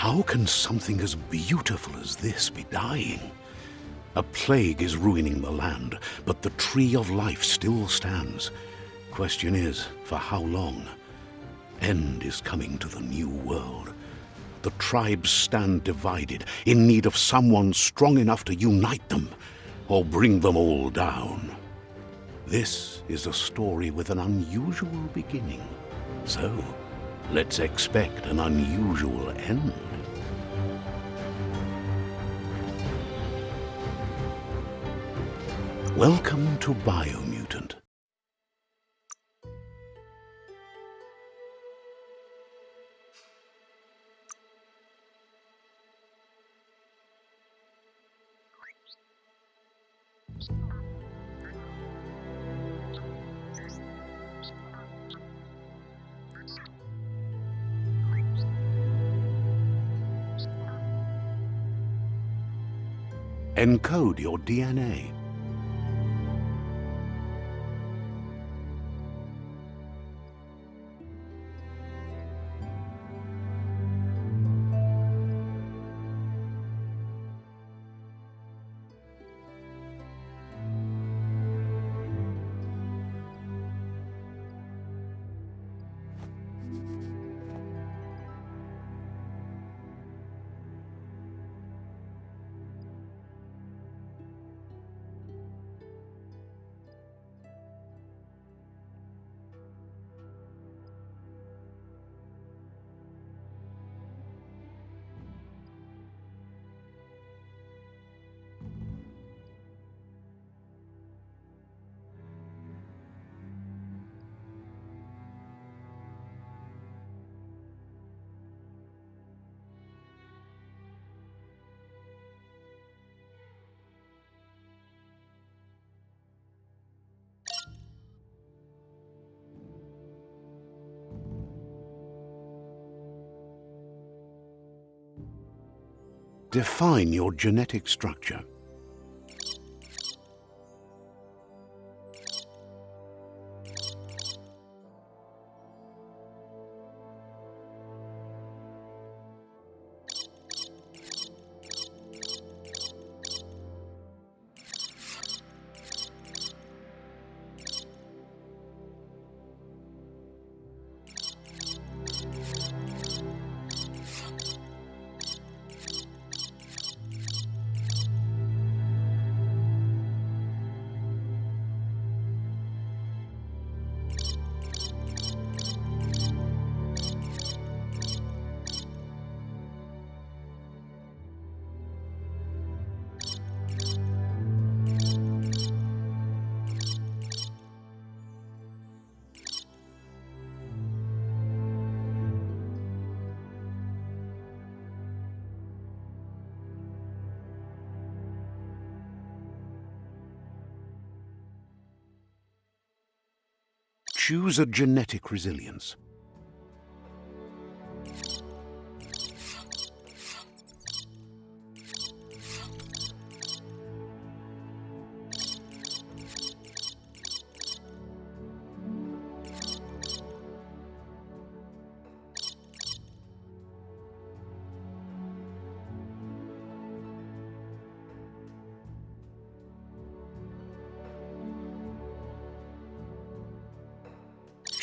How can something as beautiful as this be dying? A plague is ruining the land, but the tree of life still stands. Question is, for how long? End is coming to the new world. The tribes stand divided, in need of someone strong enough to unite them, or bring them all down. This is a story with an unusual beginning. So, let's expect an unusual end. Welcome to Biomutant. Encode your DNA. Define your genetic structure. Choose a genetic resilience.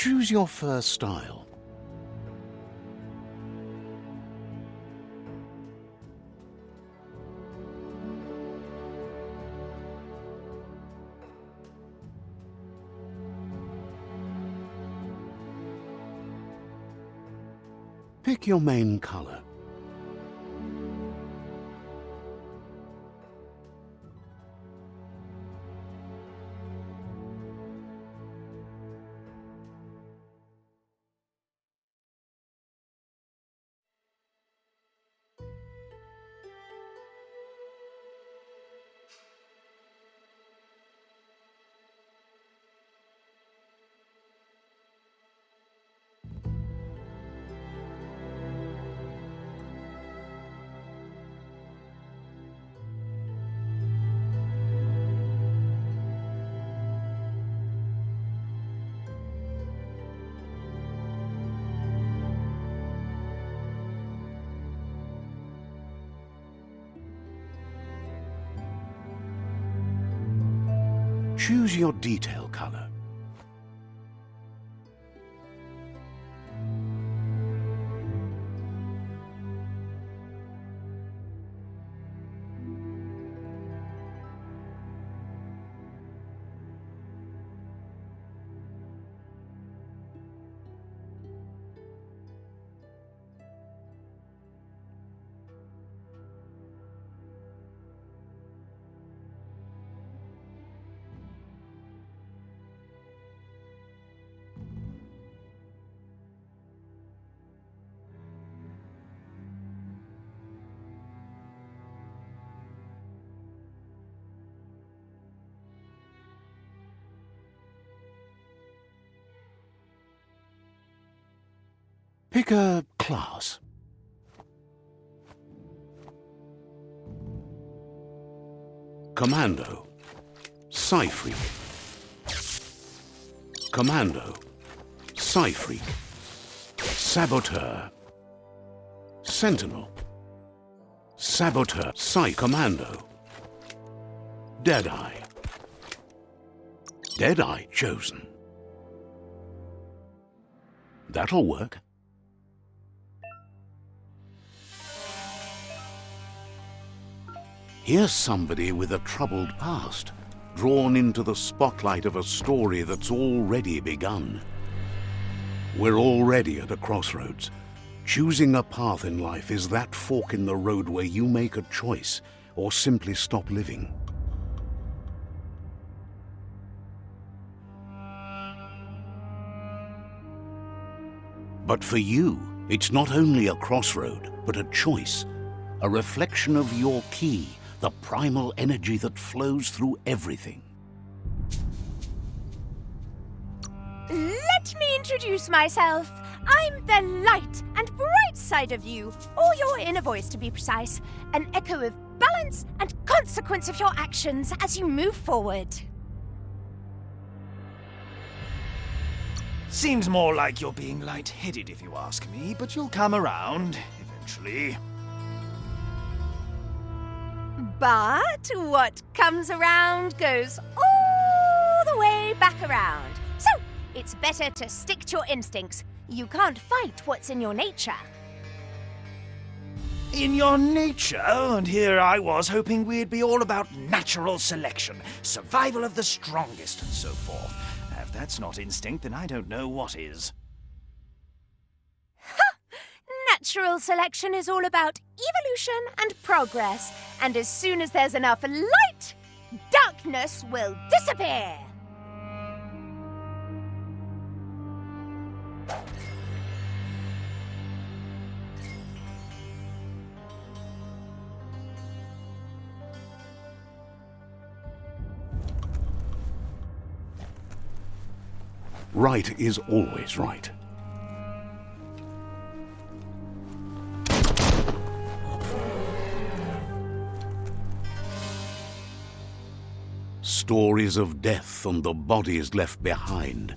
Choose your first style. Pick your main color. Choose your detail color. Pick a class. Commando. Psy-Freak. Commando. Psy-Freak. Saboteur. Sentinel. Saboteur. Psy-Commando. Deadeye. Deadeye chosen. That'll work. Here's somebody with a troubled past, drawn into the spotlight of a story that's already begun. We're already at a crossroads. Choosing a path in life is that fork in the road where you make a choice or simply stop living. But for you, it's not only a crossroad, but a choice, a reflection of your key, the primal energy that flows through everything. Let me introduce myself. I'm the light and bright side of you, or your inner voice to be precise, an echo of balance and consequence of your actions as you move forward. Seems more like you're being light-headed if you ask me, but you'll come around eventually. But what comes around goes all the way back around. So, it's better to stick to your instincts. You can't fight what's in your nature. In your nature, and here I was hoping we'd be all about natural selection, survival of the strongest, and so forth. If that's not instinct, then I don't know what is. Natural selection is all about evolution and progress, and as soon as there's enough light, darkness will disappear. Right is always right. Stories of death and the bodies left behind,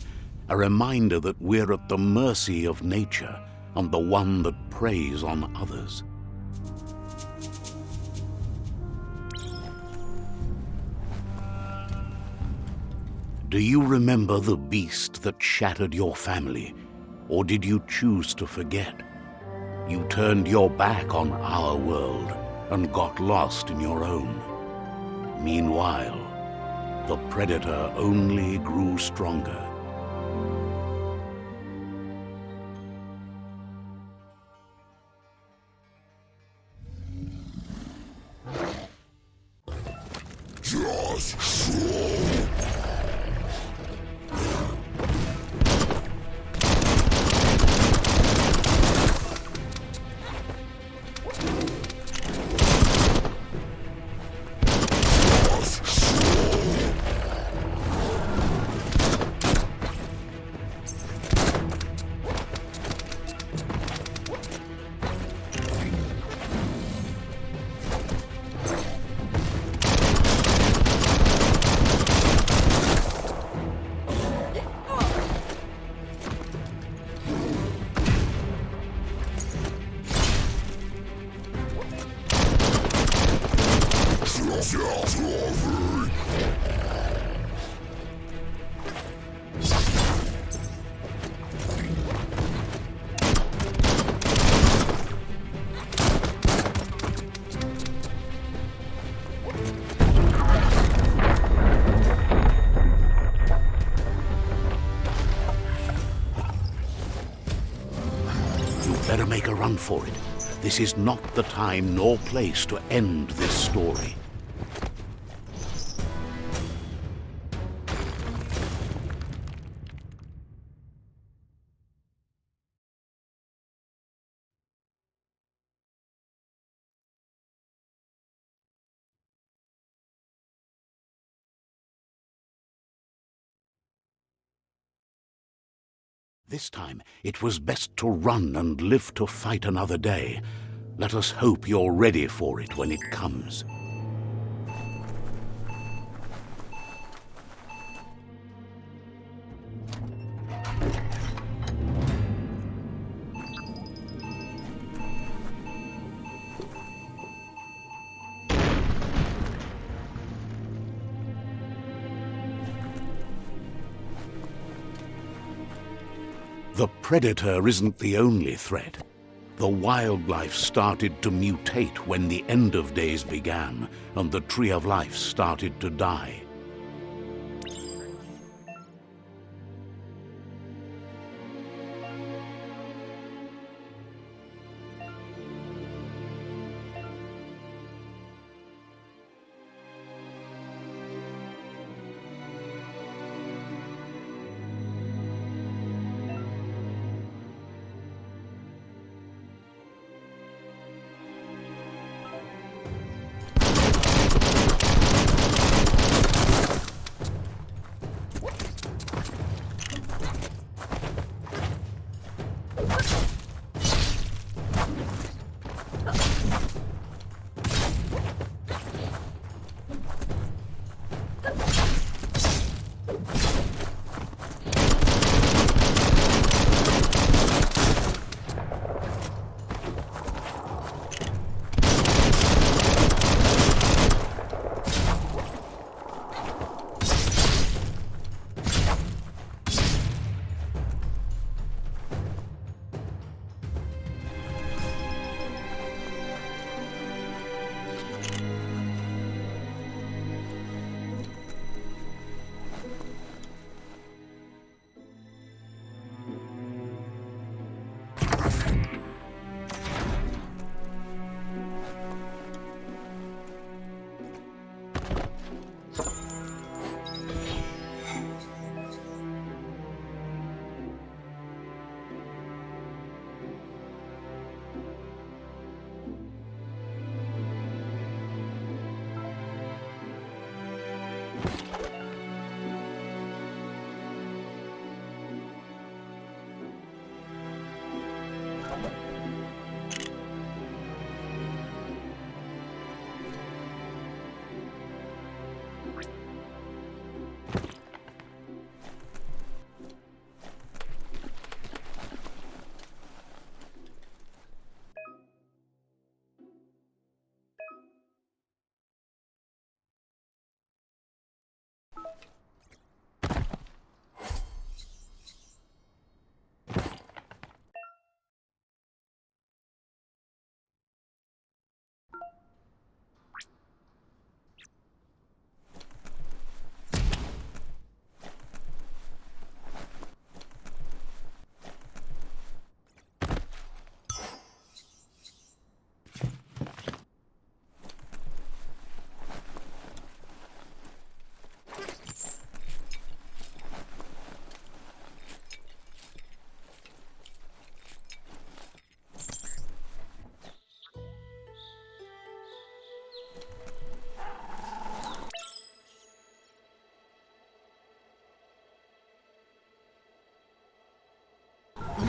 a reminder that we're at the mercy of nature and the one that preys on others. Do you remember the beast that shattered your family, or did you choose to forget? You turned your back on our world and got lost in your own. Meanwhile, the predator only grew stronger. Better make a run for it. This is not the time nor place to end this story. This time, it was best to run and live to fight another day. Let us hope you're ready for it when it comes. The predator isn't the only threat. The wildlife started to mutate when the end of days began, and the tree of life started to die.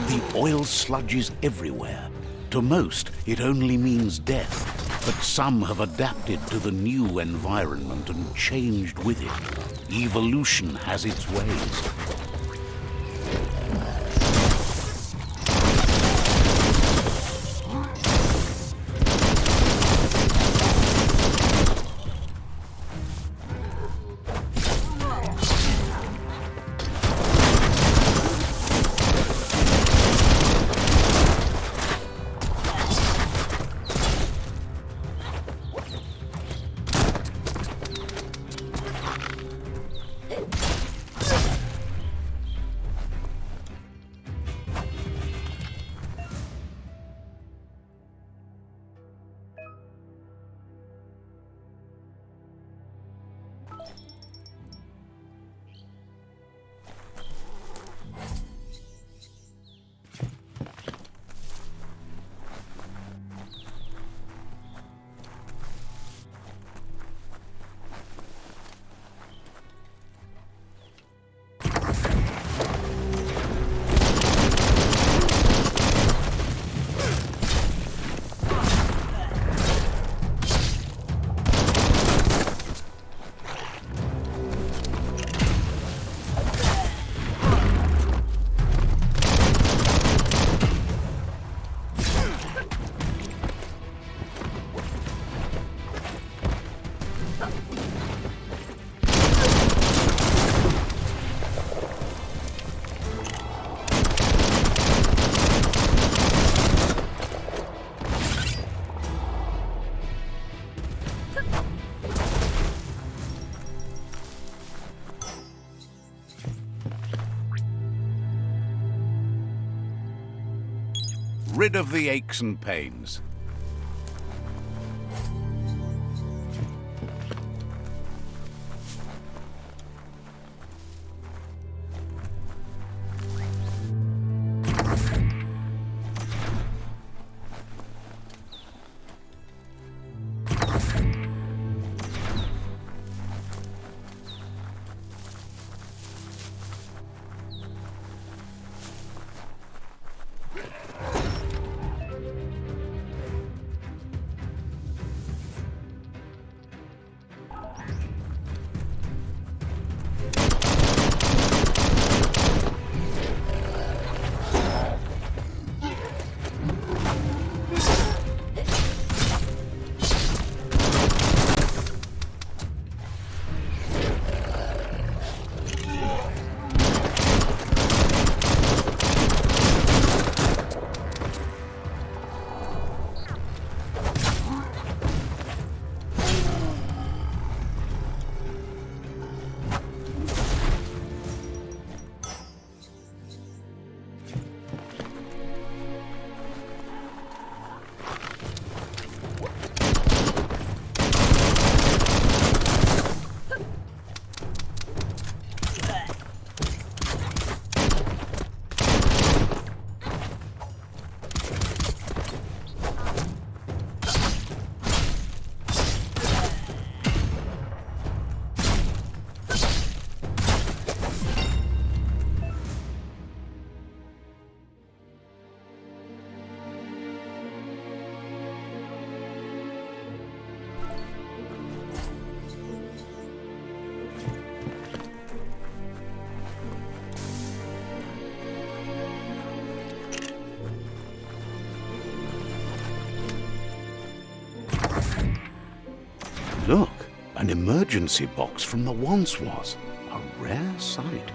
The oil sludges everywhere. To most, it only means death, but some have adapted to the new environment and changed with it. Evolution has its ways. rid of the aches and pains. Look, an emergency box from the once was. A rare sight.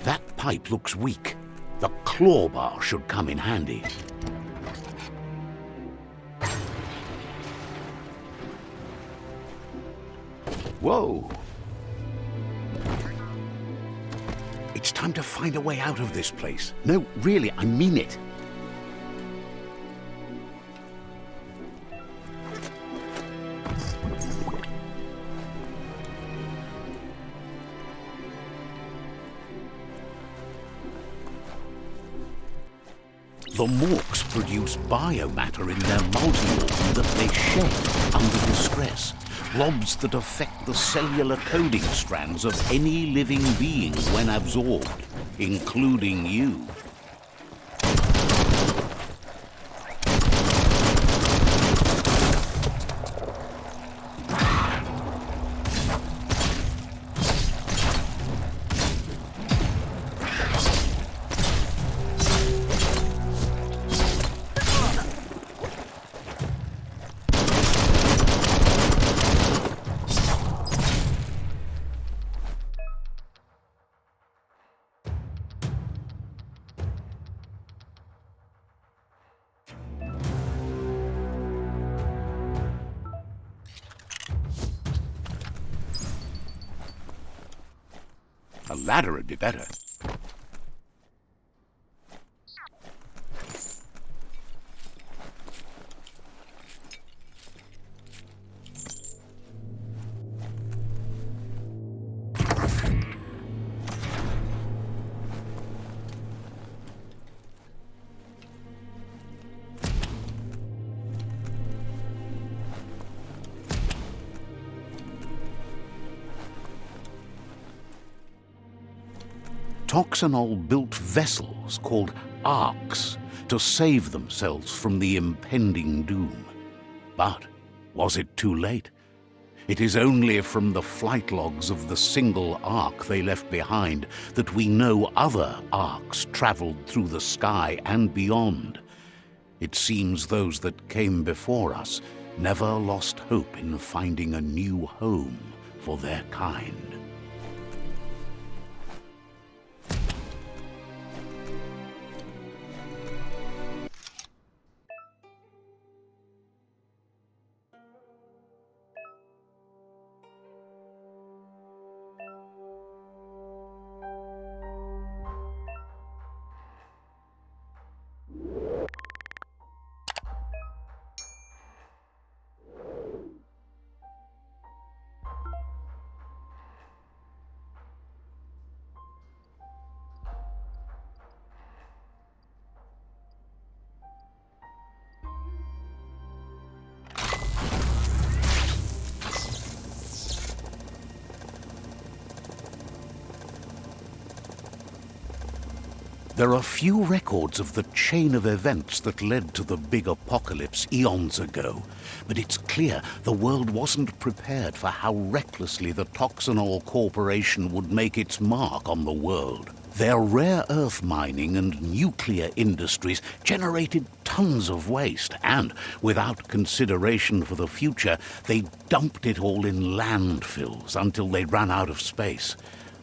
That pipe looks weak. The claw bar should come in handy. Whoa! It's time to find a way out of this place. No, really, I mean it. The morks produce biomatter in their multi-organ that they shed under distress. Blobs that affect the cellular coding strands of any living being when absorbed, including you. A ladder would be better. Toxanol built vessels called arks to save themselves from the impending doom. But was it too late? It is only from the flight logs of the single ark they left behind that we know other arks traveled through the sky and beyond. It seems those that came before us never lost hope in finding a new home for their kind. There are few records of the chain of events that led to the big apocalypse eons ago, but it's clear the world wasn't prepared for how recklessly the Toxanol Corporation would make its mark on the world. Their rare earth mining and nuclear industries generated tons of waste, and, without consideration for the future, they dumped it all in landfills until they ran out of space.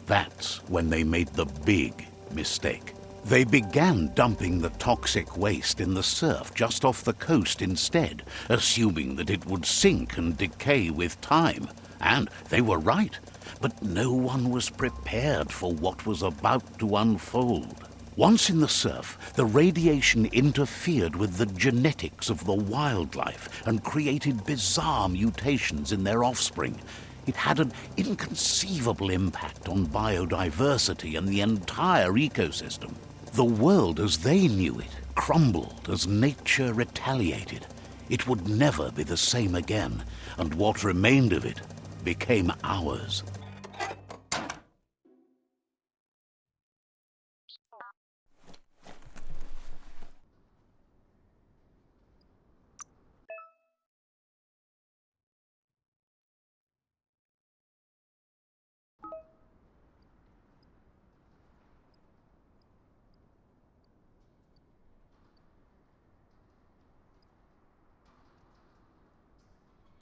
That's when they made the big mistake. They began dumping the toxic waste in the surf just off the coast instead, assuming that it would sink and decay with time. And they were right, but no one was prepared for what was about to unfold. Once in the surf, the radiation interfered with the genetics of the wildlife and created bizarre mutations in their offspring. It had an inconceivable impact on biodiversity and the entire ecosystem. The world as they knew it crumbled as nature retaliated. It would never be the same again, and what remained of it became ours.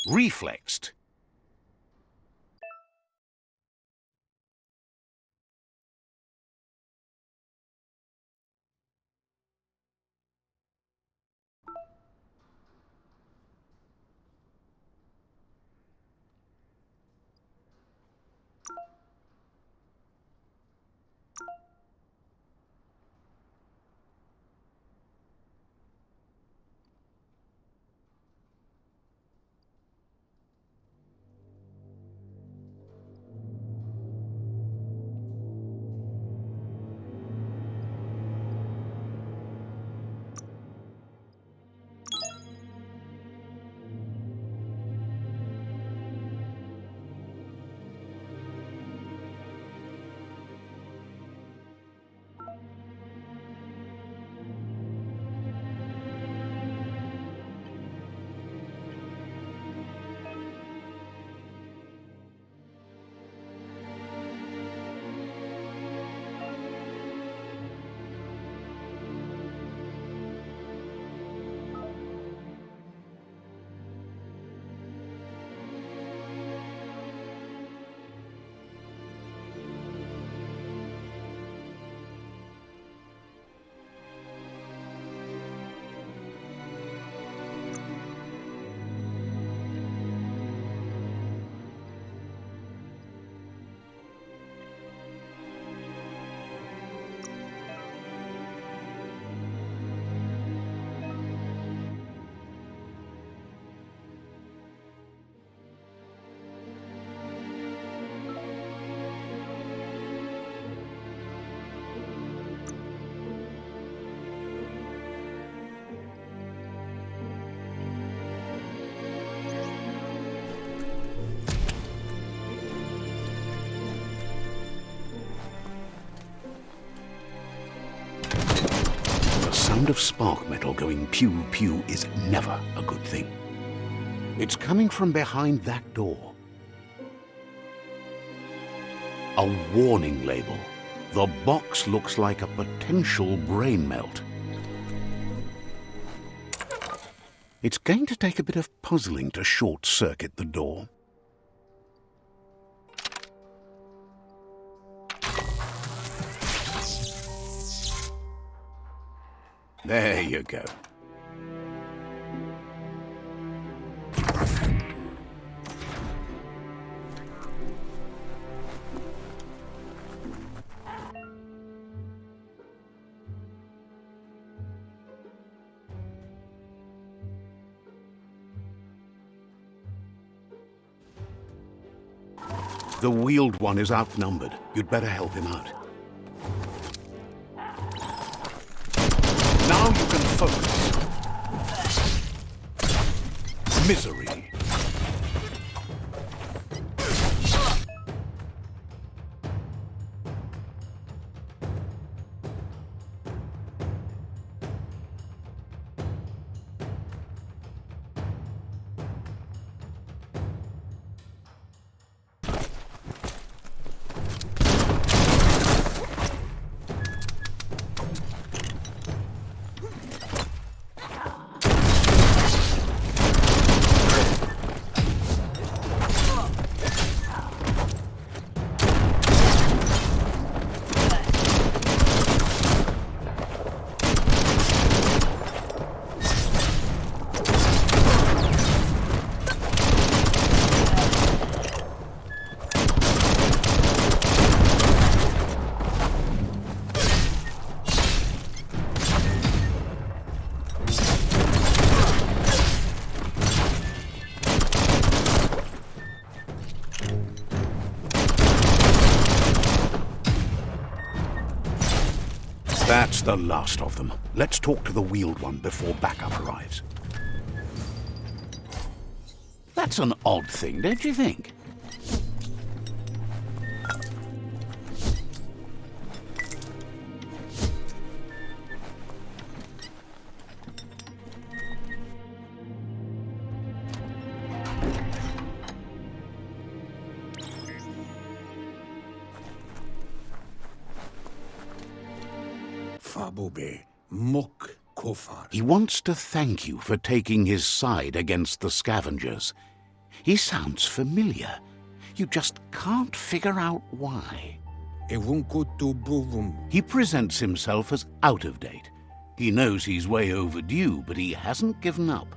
Reflexed. The sound of spark metal going pew-pew is never a good thing. It's coming from behind that door. A warning label. The box looks like a potential brain melt. It's going to take a bit of puzzling to short-circuit the door. There you go. The wheeled one is outnumbered. You'd better help him out. Now you can focus. Misery. That's the last of them. Let's talk to the wheeled one before backup arrives. That's an odd thing, don't you think? He wants to thank you for taking his side against the scavengers. He sounds familiar. You just can't figure out why. He presents himself as out of date. He knows he's way overdue, but he hasn't given up.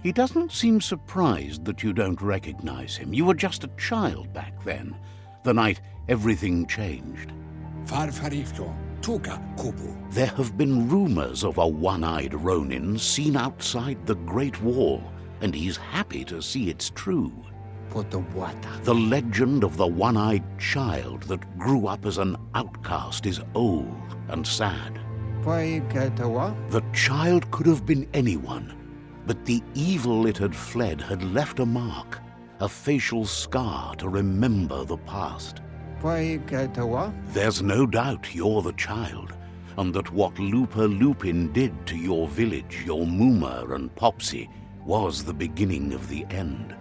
He doesn't seem surprised that you don't recognize him. You were just a child back then, the night everything changed. There have been rumors of a one-eyed Ronin seen outside the Great Wall, and he's happy to see it's true. The legend of the one-eyed child that grew up as an outcast is old and sad. The child could have been anyone, but the evil it had fled had left a mark, a facial scar to remember the past. There's no doubt you're the child, and that what Lupa Lupin did to your village, your Muma and Popsy, was the beginning of the end.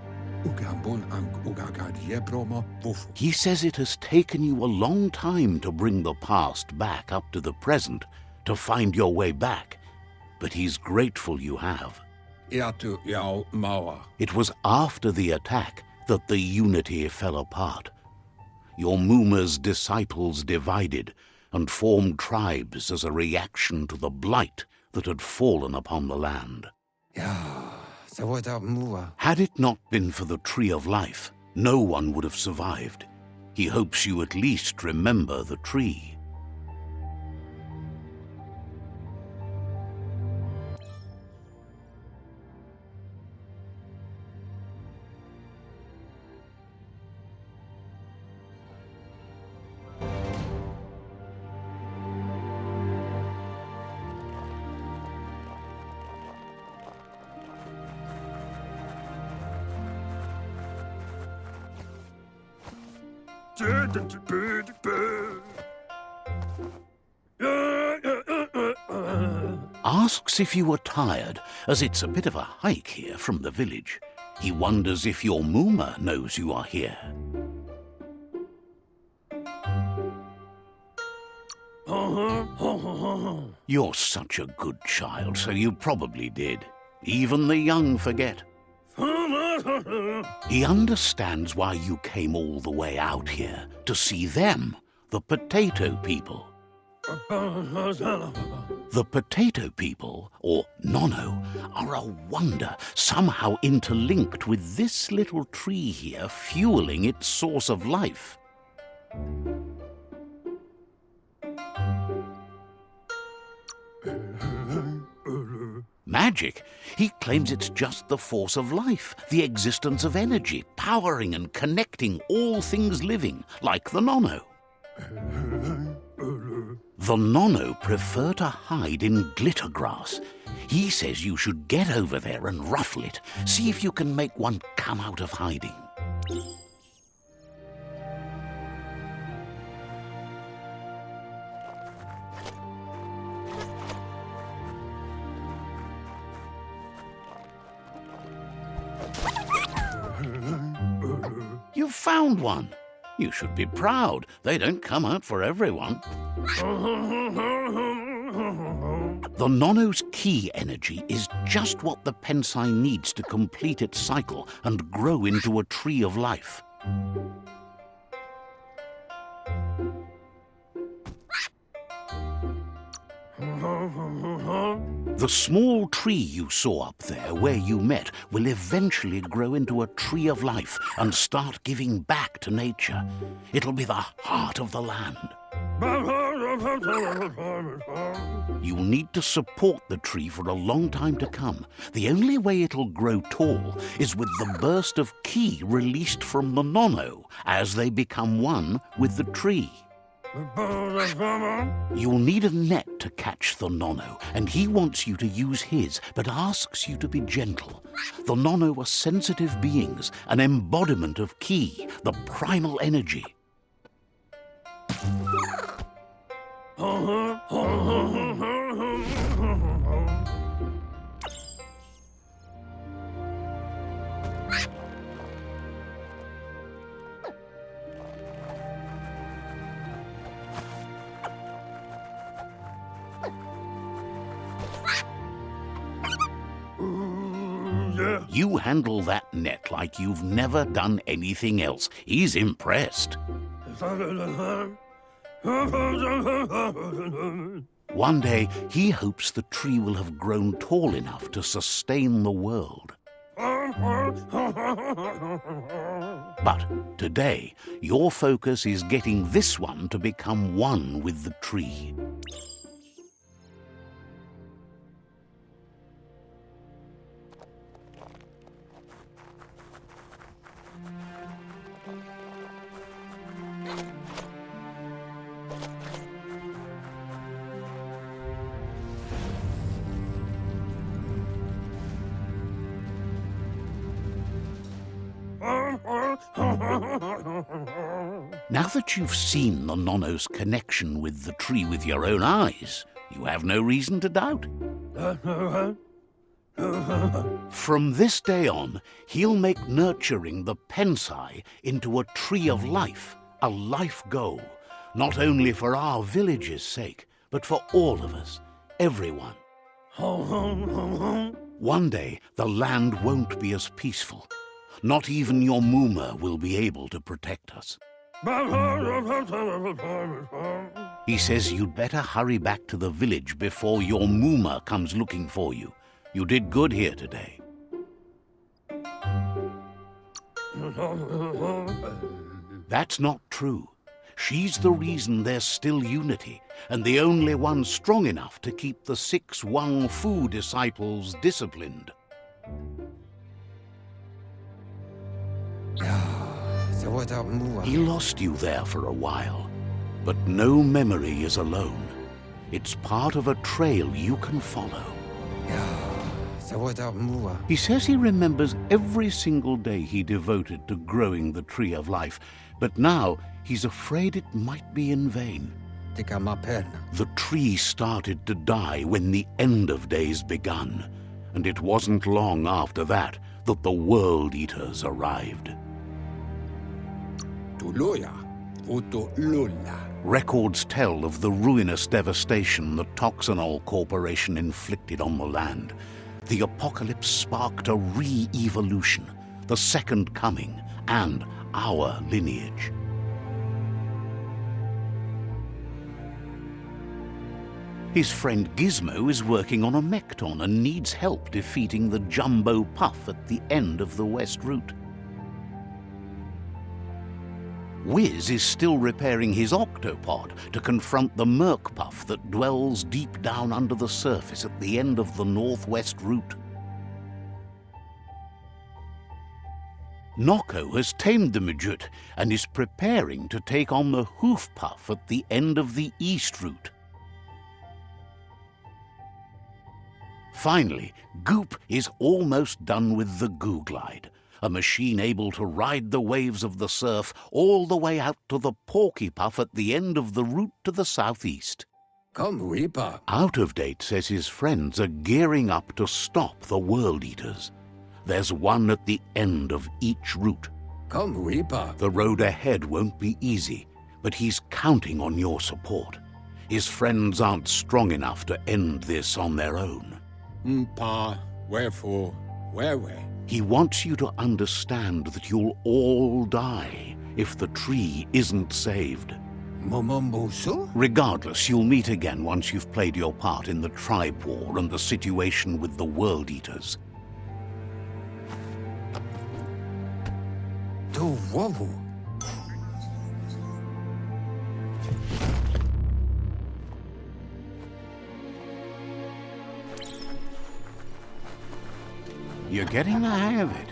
He says it has taken you a long time to bring the past back up to the present, to find your way back, but he's grateful you have. It was after the attack that the unity fell apart. Your Muma's disciples divided and formed tribes as a reaction to the blight that had fallen upon the land. Had it not been for the Tree of Life, no one would have survived. He hopes you at least remember the tree. Asks if you were tired, as it's a bit of a hike here from the village. He wonders if your Muma knows you are here. You're such a good child, so you probably did. Even the young forget. He understands why you came all the way out here, to see them, the potato people. The potato people, or Nono, are a wonder, somehow interlinked with this little tree here fueling its source of life. Magic? He claims it's just the force of life, the existence of energy, powering and connecting all things living, like the Nono. The Nono prefer to hide in glitter grass. He says you should get over there and ruffle it. See if you can make one come out of hiding. You've found one. You should be proud. They don't come out for everyone. The Nono's key energy is just what the Pensai needs to complete its cycle and grow into a tree of life. The small tree you saw up there where you met will eventually grow into a tree of life and start giving back to nature. It'll be the heart of the land. You'll need to support the tree for a long time to come. The only way it'll grow tall is with the burst of ki released from the Nono as they become one with the tree. You'll need a net to catch the Nono, and he wants you to use his, but asks you to be gentle. The Nono are sensitive beings, an embodiment of ki, the primal energy. You handle that net like you've never done anything else. He's impressed. One day, he hopes the tree will have grown tall enough to sustain the world. But today, your focus is getting this one to become one with the tree. Now that you've seen the Nono's connection with the tree with your own eyes, you have no reason to doubt. From this day on, he'll make nurturing the Pensai into a tree of life, a life goal, not only for our village's sake, but for all of us, everyone. One day, the land won't be as peaceful. Not even your Muma will be able to protect us. He says you'd better hurry back to the village before your Muma comes looking for you. You did good here today. That's not true. She's the reason there's still unity, and the only one strong enough to keep the 6 Wang Fu disciples disciplined. He lost you there for a while, but no memory is alone. It's part of a trail you can follow. He says he remembers every single day he devoted to growing the tree of life, but now he's afraid it might be in vain. The tree started to die when the end of days begun, and it wasn't long after that that the World Eaters arrived. Records tell of the ruinous devastation the Toxanol Corporation inflicted on the land. The apocalypse sparked a re-evolution, the Second Coming, and our lineage. His friend Gizmo is working on a Mekton and needs help defeating the Jumbo Puff at the end of the West Route. Wiz is still repairing his octopod to confront the Merc Puff that dwells deep down under the surface at the end of the Northwest Route. Nocco has tamed the Midget and is preparing to take on the Hoof Puff at the end of the East Route. Finally, Goop is almost done with the Goo Glide, a machine able to ride the waves of the surf all the way out to the Porky Puff at the end of the route to the southeast. Come, Reaper. Out of Date says his friends are gearing up to stop the World Eaters. There's one at the end of each route. Come, Reaper. The road ahead won't be easy, but he's counting on your support. His friends aren't strong enough to end this on their own. Pa, wherefore, where? He wants you to understand that you'll all die if the tree isn't saved. Momomboso? Regardless, you'll meet again once you've played your part in the tribe war and the situation with the World Eaters. To wobble. You're getting the hang of it.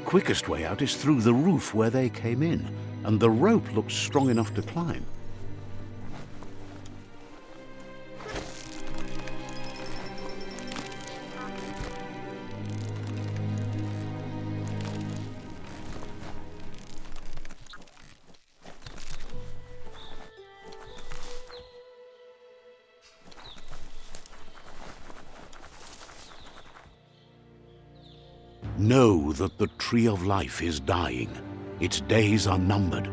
Quickest way out is through the roof where they came in, and the rope looks strong enough to climb. Know that the Tree of Life is dying. Its days are numbered.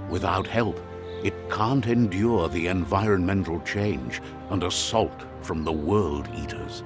Without help, it can't endure the environmental change and assault from the World Eaters.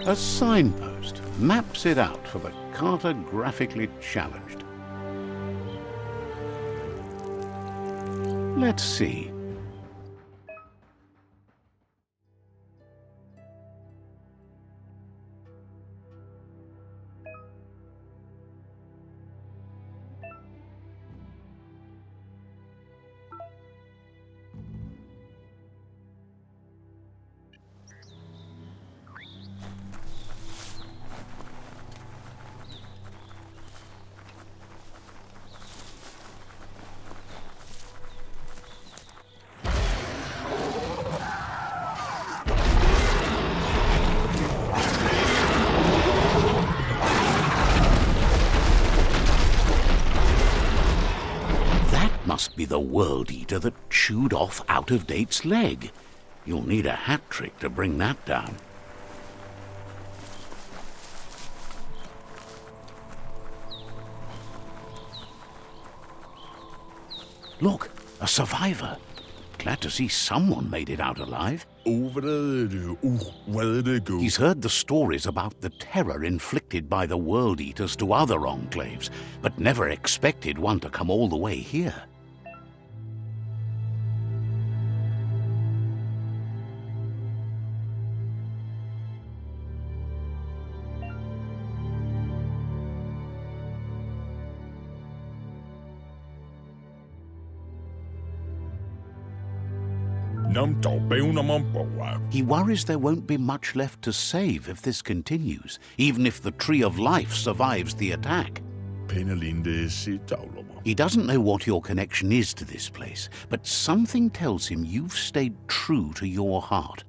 A signpost maps it out for the cartographically challenged. Let's see. Must be the World Eater that chewed off Out of Date's leg. You'll need a hat trick to bring that down. Look, a survivor. Glad to see someone made it out alive. Where did it go? He's heard the stories about the terror inflicted by the World Eaters to other enclaves, but never expected one to come all the way here. He worries there won't be much left to save if this continues, even if the Tree of Life survives the attack. He doesn't know what your connection is to this place, but something tells him you've stayed true to your heart.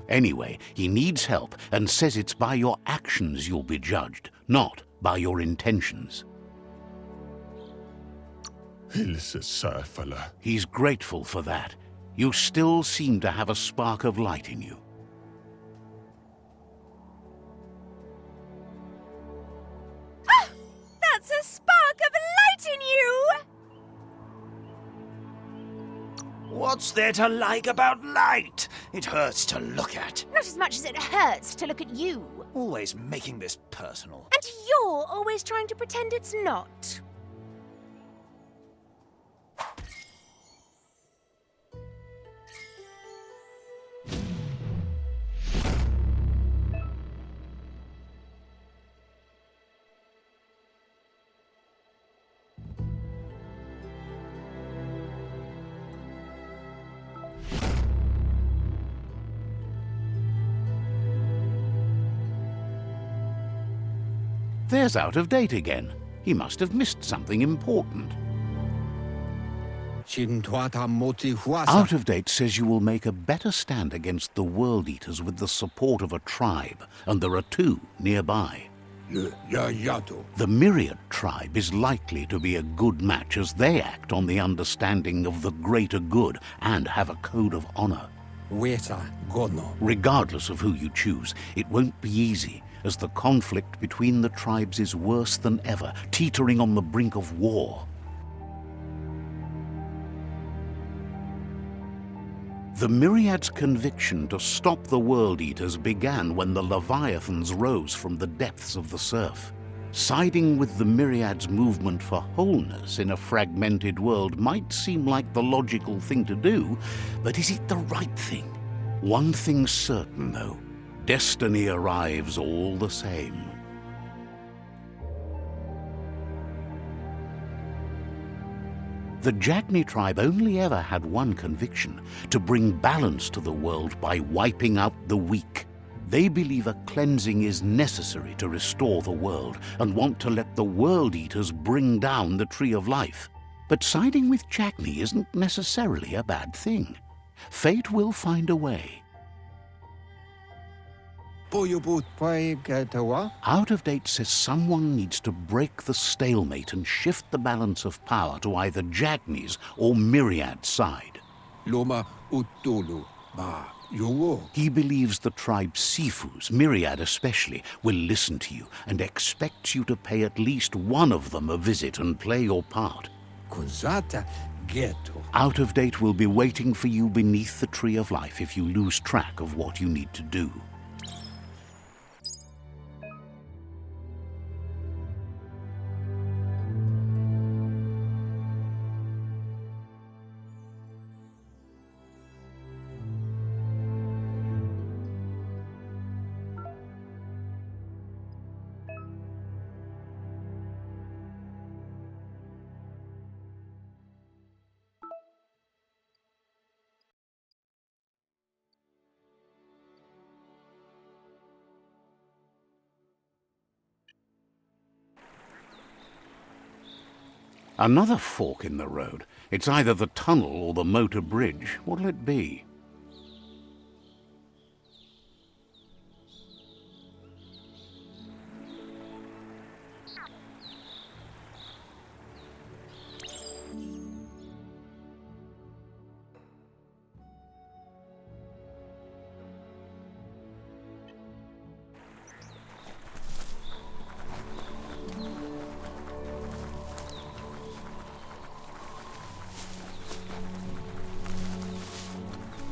Anyway, he needs help and says it's by your actions you'll be judged, not by your intentions. He's grateful for that. You still seem to have a spark of light in you. Ah! That's a spark of light in you! What's there to like about light? It hurts to look at. Not as much as it hurts to look at you. Always making this personal. And you're always trying to pretend it's not. There's Out of Date again. He must have missed something important. Out of Date says you will make a better stand against the World Eaters with the support of a tribe, and there are two nearby. The Myriad tribe is likely to be a good match as they act on the understanding of the greater good and have a code of honor. Regardless of who you choose, it won't be easy, as the conflict between the tribes is worse than ever, teetering on the brink of war. The Myriad's conviction to stop the World Eaters began when the Leviathans rose from the depths of the surf. Siding with the Myriad's movement for wholeness in a fragmented world might seem like the logical thing to do, but is it the right thing? One thing's certain, though. Destiny arrives all the same. The Jagni tribe only ever had one conviction: to bring balance to the world by wiping out the weak. They believe a cleansing is necessary to restore the world and want to let the World Eaters bring down the Tree of Life. But siding with Jagni isn't necessarily a bad thing. Fate will find a way. Out of Date says someone needs to break the stalemate and shift the balance of power to either Jagni's or Myriad's side. He believes the tribe Sifus, Myriad especially, will listen to you and expects you to pay at least one of them a visit and play your part. Out of Date will be waiting for you beneath the Tree of Life if you lose track of what you need to do. Another fork in the road. It's either the tunnel or the motor bridge. What'll it be?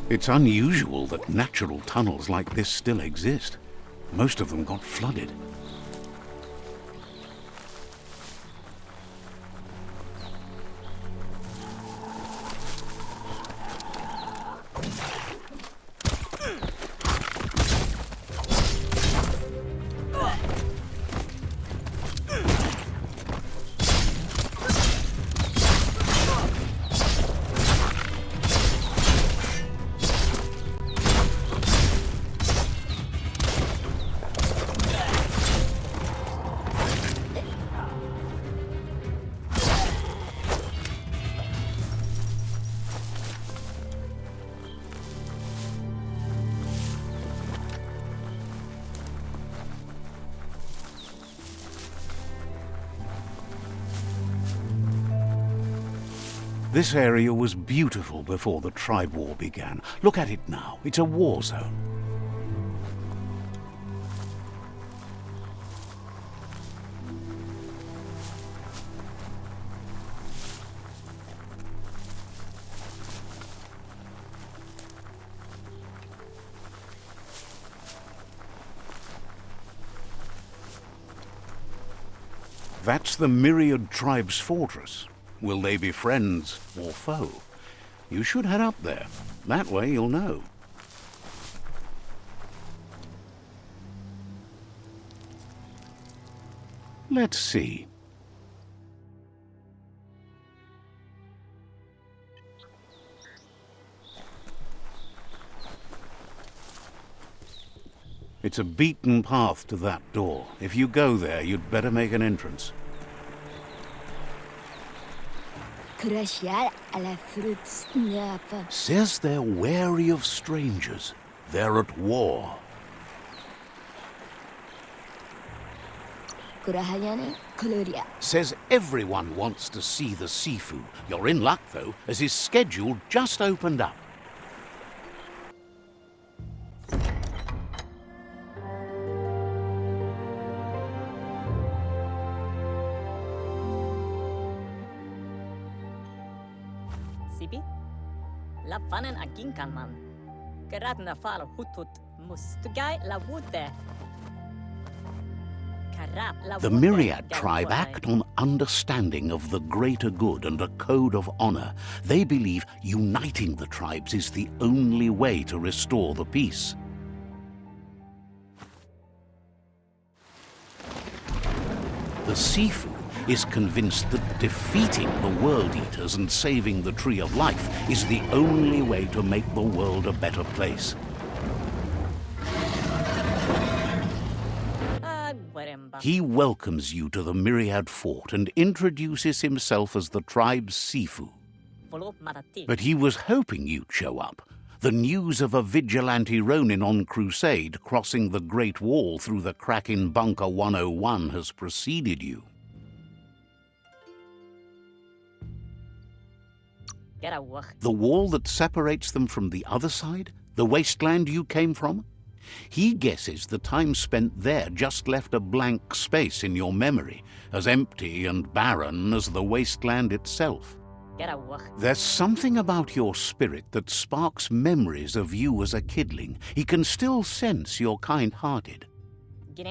It's unusual that natural tunnels like this still exist. Most of them got flooded. This area was beautiful before the tribe war began. Look at it now. It's a war zone. That's the Myriad Tribe's fortress. Will they be friends or foe? You should head up there. That way you'll know. Let's see. It's a beaten path to that door. If you go there, you'd better make an entrance. Says they're wary of strangers. They're at war. Says everyone wants to see the Sifu. You're in luck, though, as his schedule just opened up. Sibi? La fanen agin kan man. Geradna fal hutut mustugai la wute. The Myriad tribe act on understanding of the greater good and a code of honor. They believe uniting the tribes is the only way to restore the peace. The Sifu is convinced that defeating the World Eaters and saving the Tree of Life is the only way to make the world a better place. He welcomes you to the Myriad Fort and introduces himself as the tribe's Sifu. But he was hoping you'd show up. The news of a vigilante Ronin on crusade crossing the Great Wall through the crack in Bunker 101 has preceded you. The wall that separates them from the other side? The wasteland you came from? He guesses the time spent there just left a blank space in your memory, as empty and barren as the wasteland itself. There's something about your spirit that sparks memories of you as a kidling. He can still sense you're kind-hearted. The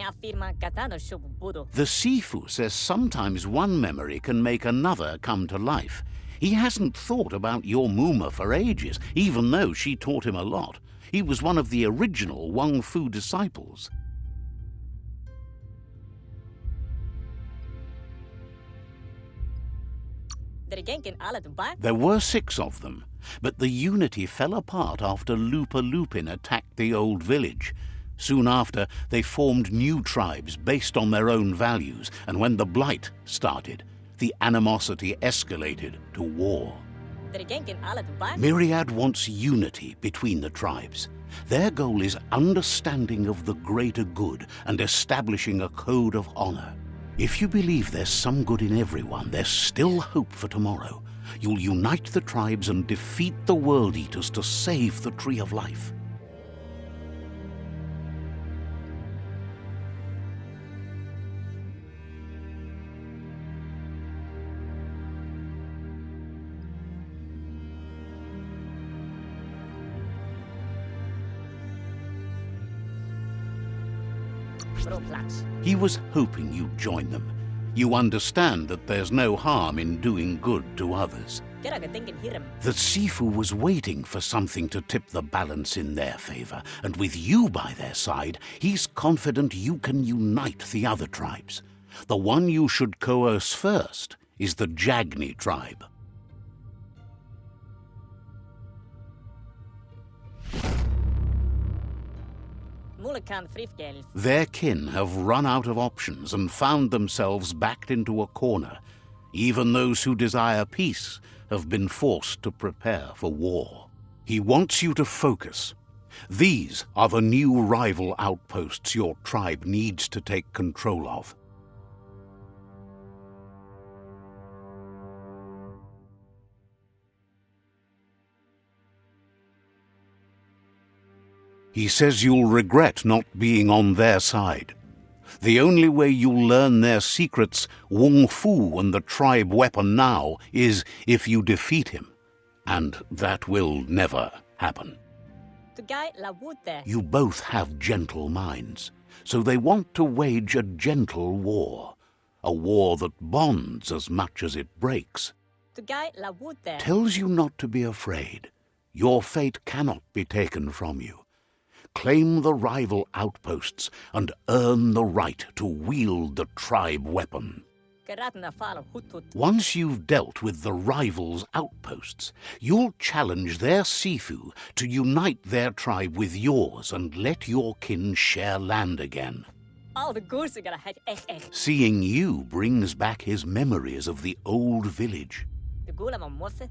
Sifu says sometimes one memory can make another come to life. He hasn't thought about your Muma for ages, even though she taught him a lot. He was one of the original Wang Fu disciples. There were 6 of them, but the unity fell apart after Lupa Lupin attacked the old village. Soon after, they formed new tribes based on their own values, and when the Blight started, the animosity escalated to war. Myriad wants unity between the tribes. Their goal is understanding of the greater good and establishing a code of honor. If you believe there's some good in everyone, there's still hope for tomorrow. You'll unite the tribes and defeat the World Eaters to save the Tree of Life. He was hoping you'd join them. You understand that there's no harm in doing good to others. The Sifu was waiting for something to tip the balance in their favor, and with you by their side, he's confident you can unite the other tribes. The one you should coerce first is the Jagni tribe. Their kin have run out of options and found themselves backed into a corner. Even those who desire peace have been forced to prepare for war. He wants you to focus. These are the new rival outposts your tribe needs to take control of. He says you'll regret not being on their side. The only way you'll learn their secrets, Wung Fu and the tribe weapon now, is if you defeat him. And that will never happen. You both have gentle minds, so they want to wage a gentle war. A war that bonds as much as it breaks. Tells you not to be afraid. Your fate cannot be taken from you. Claim the rival outposts and earn the right to wield the tribe weapon. Once you've dealt with the rival's outposts, you'll challenge their Sifu to unite their tribe with yours and let your kin share land again. Seeing you brings back his memories of the old village.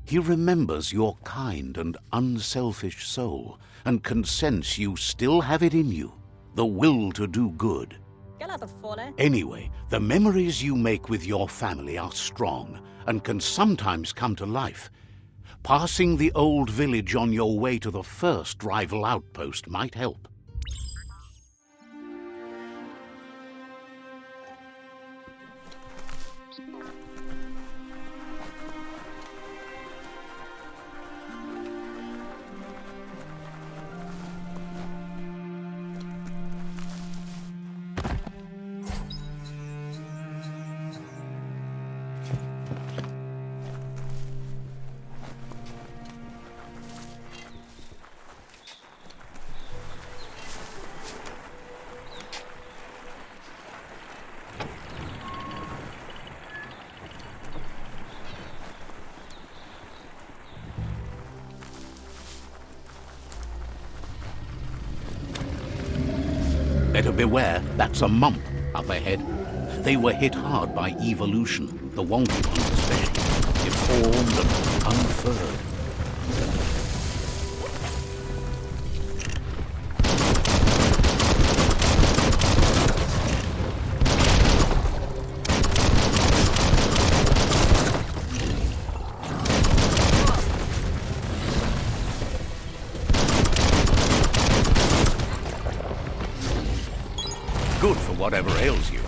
He remembers your kind and unselfish soul and can sense you still have it in you, the will to do good. Anyway, the memories you make with your family are strong and can sometimes come to life. Passing the old village on your way to the first rival outpost might help. Better beware, that's a mump up ahead. They were hit hard by evolution, the Walkthroughs especially, deformed and unfurred. Good for whatever ails you.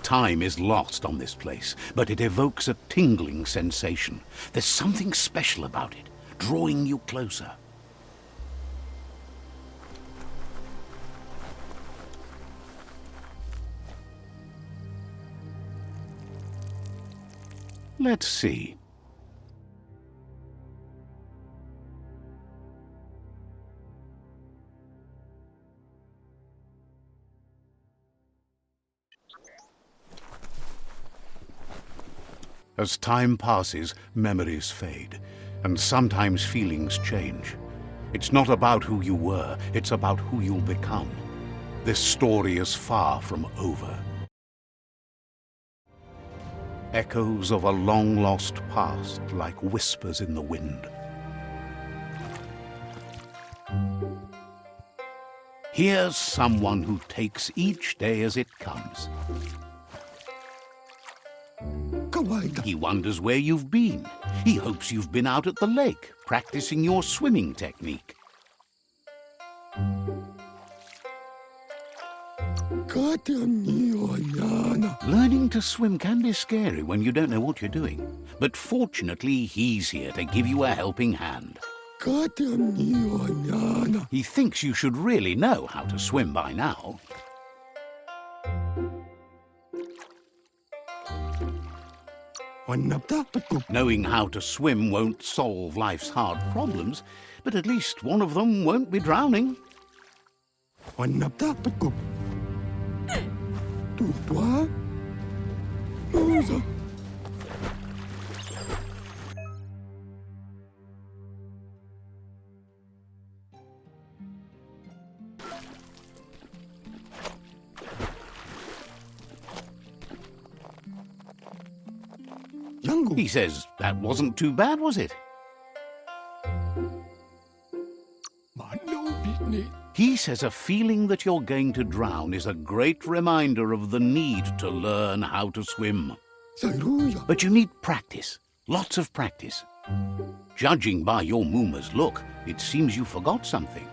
Time is lost on this place, but it evokes a tingling sensation. There's something special about it, drawing you closer. Let's see. As time passes, memories fade, and sometimes feelings change. It's not about who you were, it's about who you'll become. This story is far from over. Echoes of a long-lost past, like whispers in the wind. Here's someone who takes each day as it comes. He wonders where you've been. He hopes you've been out at the lake, practicing your swimming technique. Learning to swim can be scary when you don't know what you're doing. But fortunately, he's here to give you a helping hand. He thinks you should really know how to swim by now. Knowing how to swim won't solve life's hard problems, but at least one of them won't be drowning. He says that wasn't too bad, was it? He says a feeling that you're going to drown is a great reminder of the need to learn how to swim. But you need practice, lots of practice. Judging by your Mooma's look, it seems you forgot something.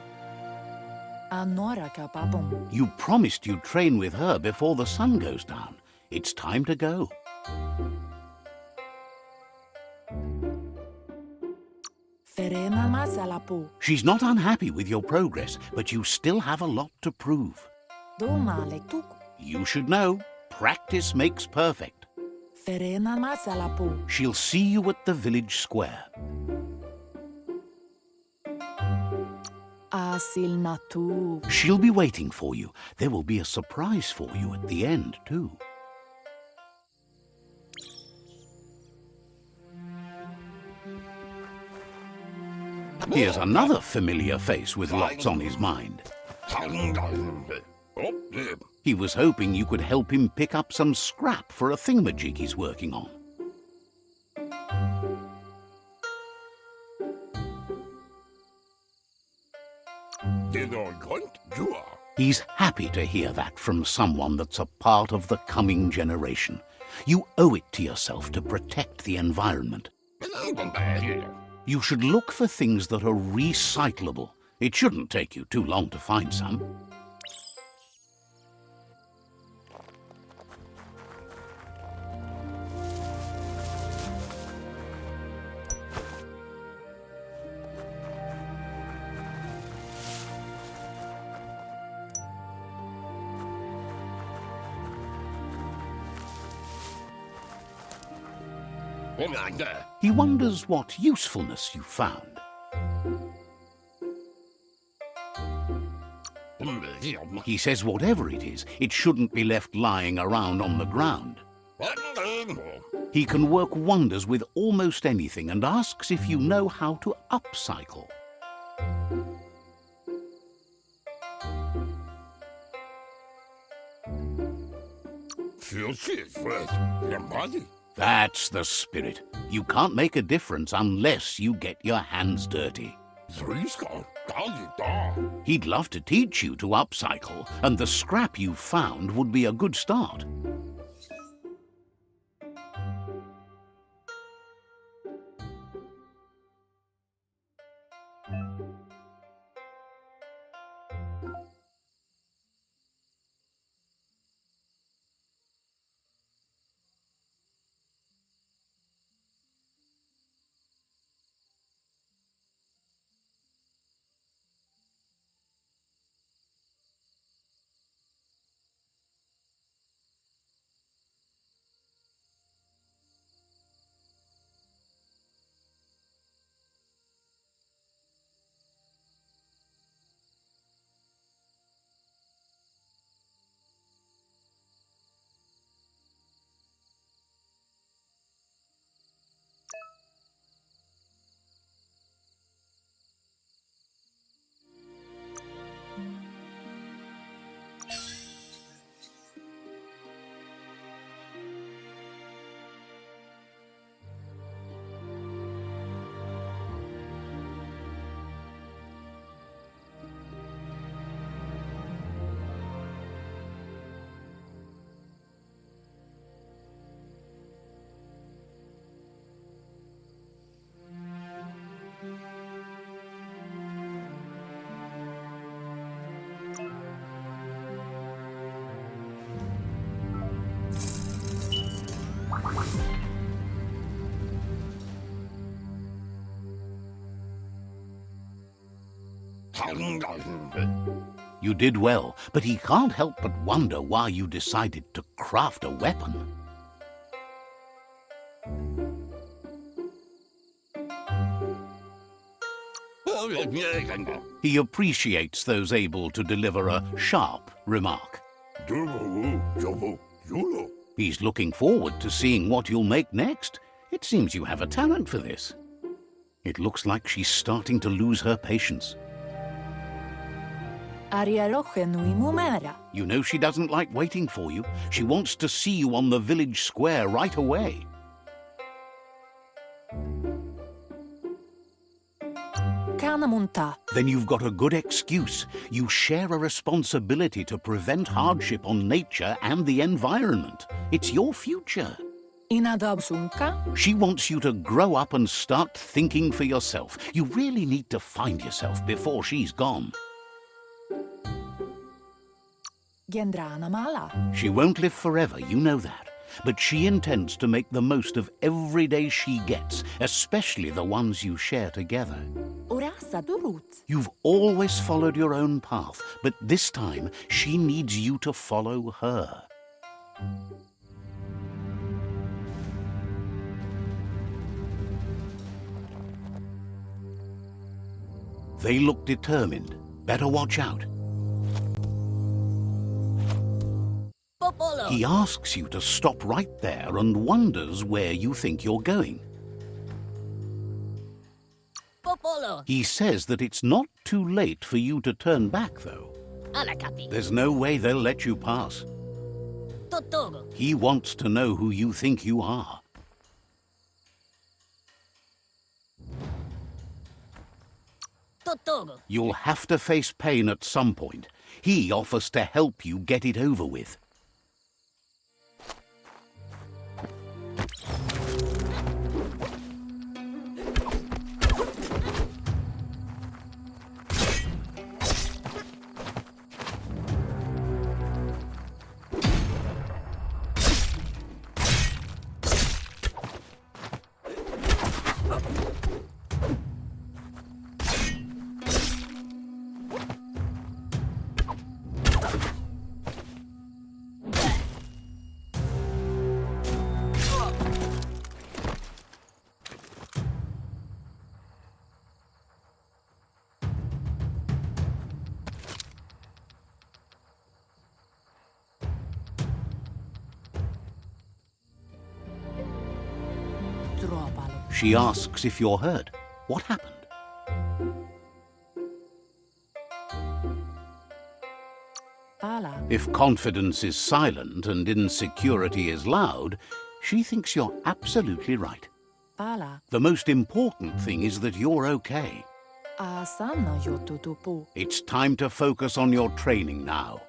You promised you'd train with her before the sun goes down. It's time to go. She's not unhappy with your progress, but you still have a lot to prove. You should know, practice makes perfect. She'll see you at the village square. She'll be waiting for you. There will be a surprise for you at the end, too. Here's another familiar face with lots on his mind. He was hoping you could help him pick up some scrap for a thingamajig he's working on. He's happy to hear that from someone that's a part of the coming generation. You owe it to yourself to protect the environment. You should look for things that are recyclable. It shouldn't take you too long to find some. He wonders what usefulness you found. He says whatever it is, it shouldn't be left lying around on the ground. He can work wonders with almost anything and asks if you know how to upcycle. That's the spirit. You can't make a difference unless you get your hands dirty. He'd love to teach you to upcycle, and the scrap you found would be a good start. You did well, but he can't help but wonder why you decided to craft a weapon. He appreciates those able to deliver a sharp remark. He's looking forward to seeing what you'll make next. It seems you have a talent for this. It looks like she's starting to lose her patience. You know she doesn't like waiting for you. She wants to see you on the village square right away. Then you've got a good excuse. You share a responsibility to prevent hardship on nature and the environment. It's your future. She wants you to grow up and start thinking for yourself. You really need to find yourself before she's gone. She won't live forever, you know that. But she intends to make the most of every day she gets, especially the ones you share together. You've always followed your own path, but this time she needs you to follow her. They look determined. Better watch out. He asks you to stop right there and wonders where you think you're going. He says that it's not too late for you to turn back, though. There's no way they'll let you pass. He wants to know who you think you are. You'll have to face pain at some point. He offers to help you get it over with. She asks if you're hurt. What happened? If confidence is silent and insecurity is loud, she thinks you're absolutely right. The most important thing is that you're okay. It's time to focus on your training now.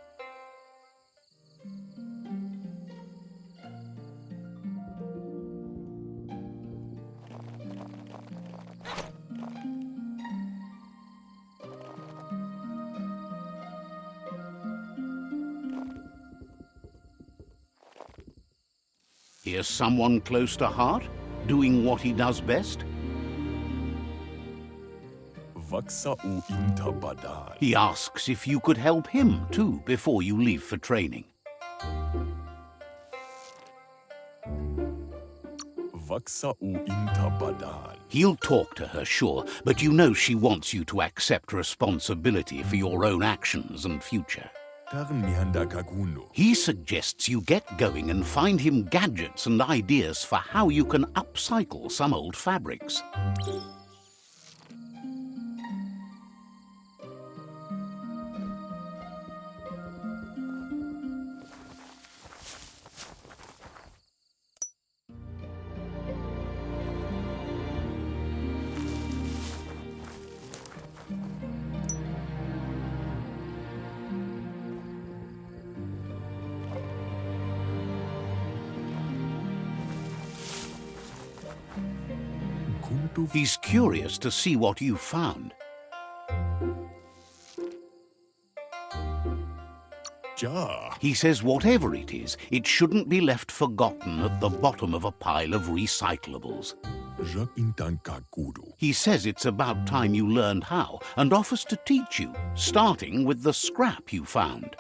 Here's someone close to heart, doing what he does best. He asks if you could help him, too, before you leave for training. He'll talk to her, sure, but you know she wants you to accept responsibility for your own actions and future. He suggests you get going and find him gadgets and ideas for how you can upcycle some old fabrics. He's curious to see what you found. He says whatever it is, it shouldn't be left forgotten at the bottom of a pile of recyclables. He says it's about time you learned how and offers to teach you, starting with the scrap you found.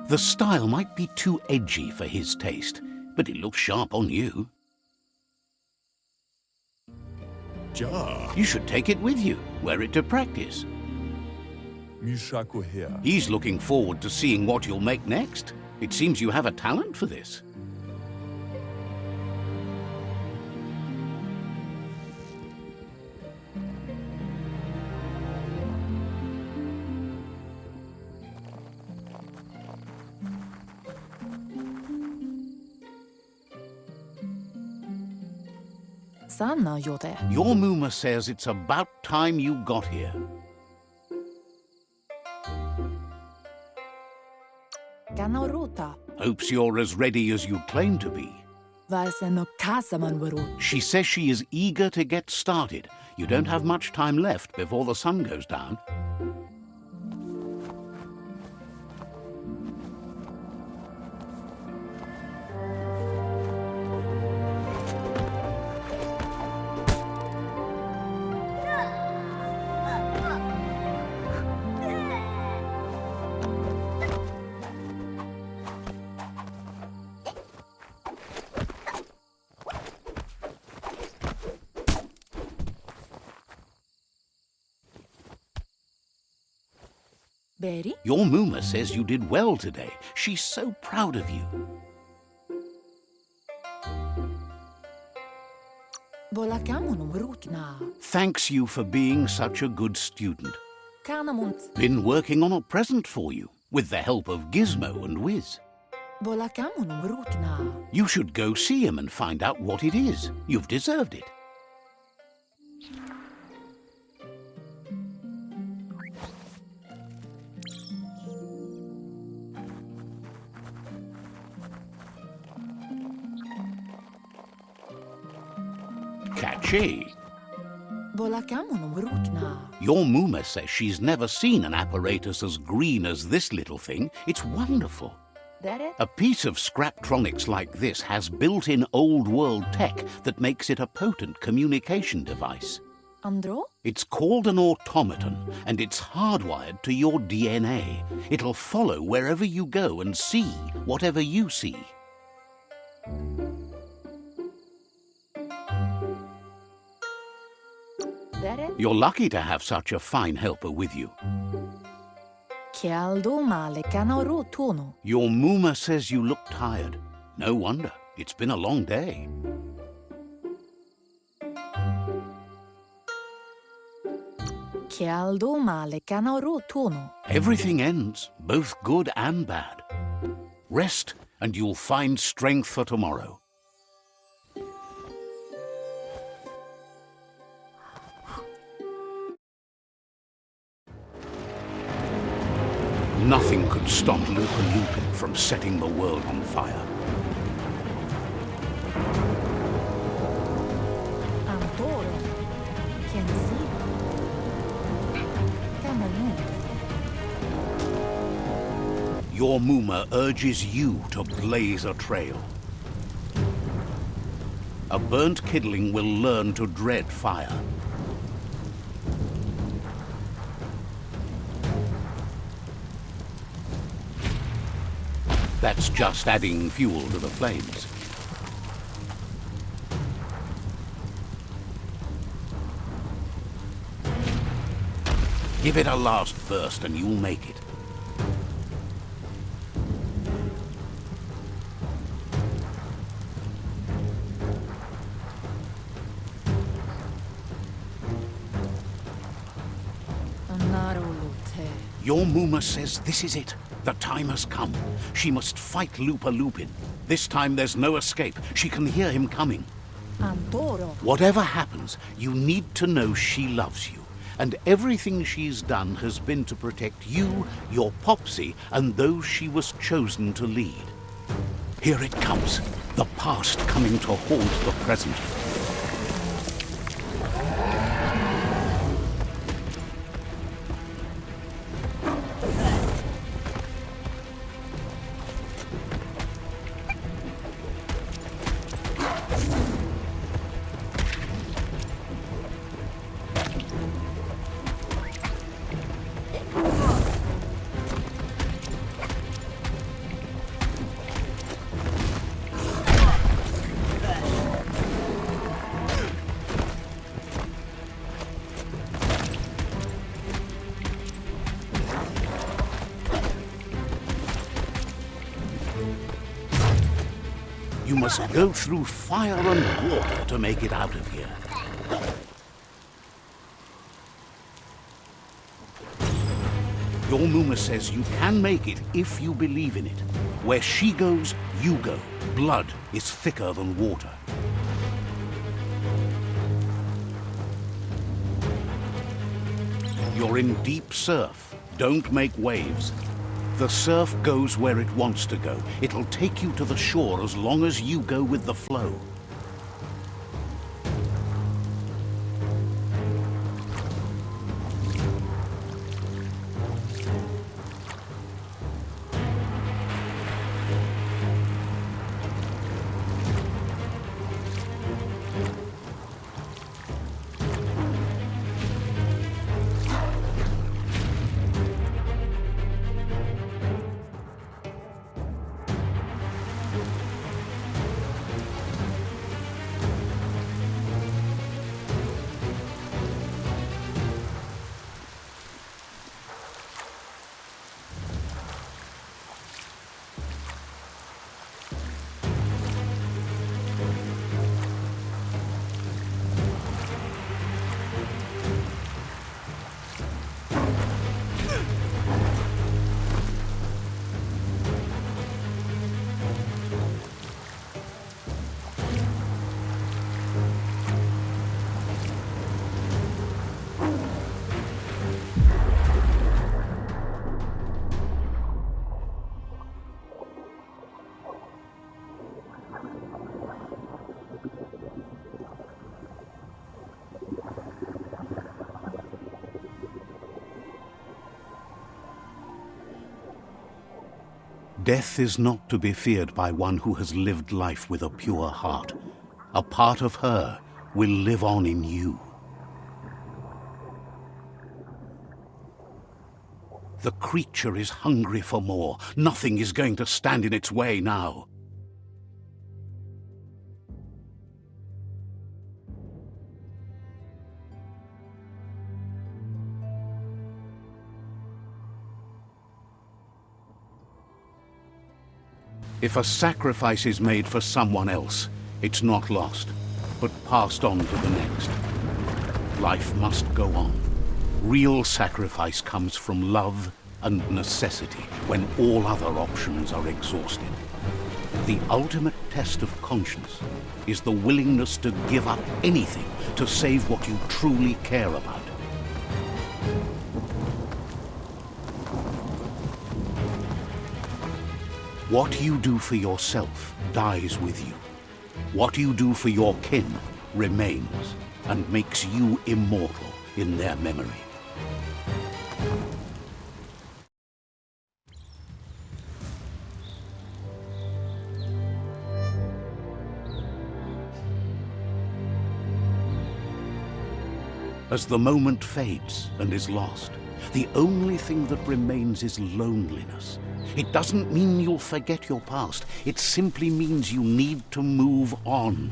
The style might be too edgy for his taste, but it looks sharp on you. You should take it with you, wear it to practice. He's looking forward to seeing what you'll make next. It seems you have a talent for this. Your Muma says it's about time you got here. Hopes you're as ready as you claim to be. She says she is eager to get started. You don't have much time left before the sun goes down. Your Muma says you did well today. She's so proud of you. Thanks you for being such a good student. Been working on a present for you, with the help of Gizmo and Wiz. You should go see him and find out what it is. You've deserved it. Catchy. Your Muma says she's never seen an apparatus as green as this little thing. It's wonderful. A piece of Scraptronics like this has built-in old-world tech that makes it a potent communication device. It's called an automaton, and it's hardwired to your DNA. It'll follow wherever you go and see whatever you see. You're lucky to have such a fine helper with you. Your Muma says you look tired. No wonder. It's been a long day. Everything ends, both good and bad. Rest, and you'll find strength for tomorrow. Nothing could stop Lupin from setting the world on fire. Your Muma urges you to blaze a trail. A burnt kidling will learn to dread fire. That's just adding fuel to the flames. Give it a last burst and you'll make it. Your Muma says this is it. The time has come. She must fight Lupa Lupin. This time there's no escape. She can hear him coming. Antoro. Whatever happens, you need to know she loves you. And everything she's done has been to protect you, your Popsy, and those she was chosen to lead. Here it comes. The past coming to haunt the present. You must go through fire and water to make it out of here. Your Muma says you can make it if you believe in it. Where she goes, you go. Blood is thicker than water. You're in deep surf. Don't make waves. The surf goes where it wants to go. It'll take you to the shore as long as you go with the flow. Death is not to be feared by one who has lived life with a pure heart. A part of her will live on in you. The creature is hungry for more. Nothing is going to stand in its way now. If a sacrifice is made for someone else, it's not lost, but passed on to the next. Life must go on. Real sacrifice comes from love and necessity when all other options are exhausted. The ultimate test of conscience is the willingness to give up anything to save what you truly care about. What you do for yourself dies with you. What you do for your kin remains and makes you immortal in their memory. As the moment fades and is lost, the only thing that remains is loneliness. It doesn't mean you'll forget your past. It simply means you need to move on.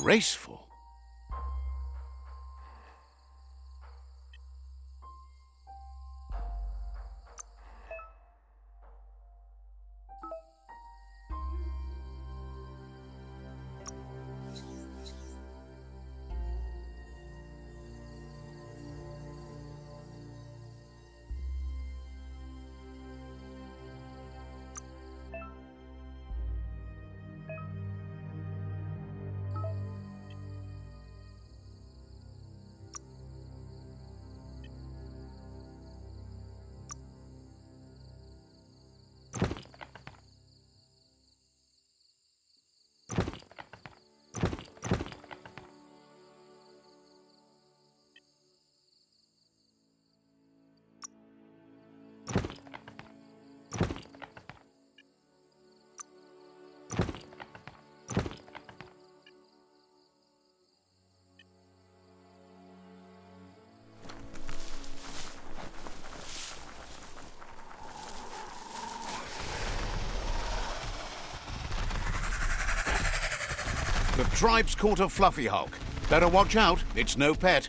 Graceful. The tribe's caught a fluffy hulk. Better watch out, it's no pet.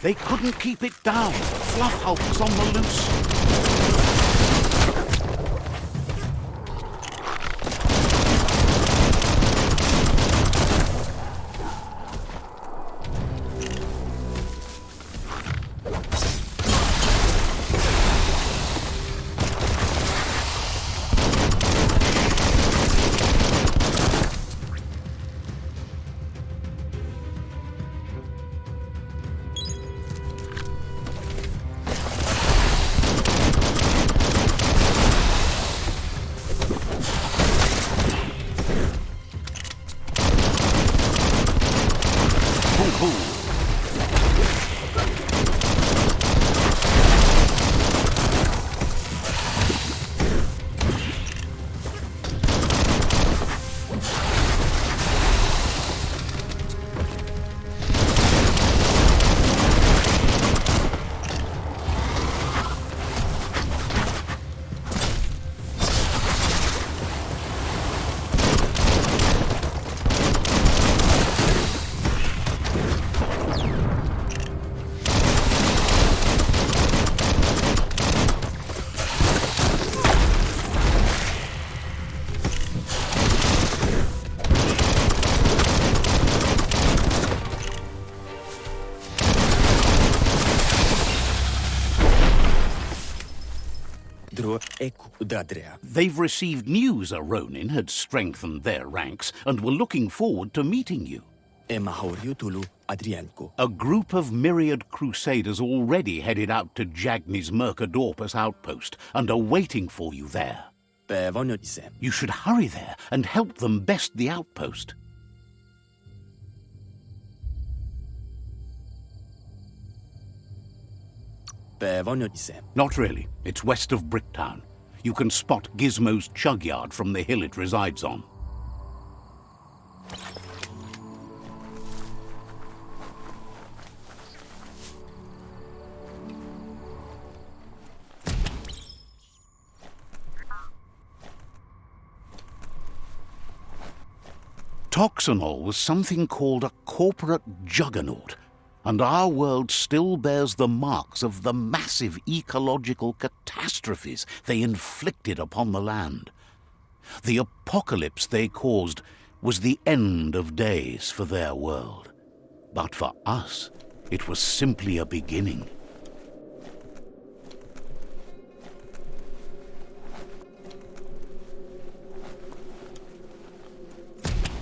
They couldn't keep it down. Fluff Hulk was on the loose. They've received news a Ronin had strengthened their ranks and were looking forward to meeting you. A group of myriad crusaders already headed out to Jagni's Mercadorpus outpost and are waiting for you there. You should hurry there and help them best the outpost. Not really. It's west of Bricktown. You can spot Gizmo's chug yard from the hill it resides on. Toxanol was something called a corporate juggernaut, and our world still bears the marks of the massive ecological catastrophes they inflicted upon the land. The apocalypse they caused was the end of days for their world. But for us, it was simply a beginning.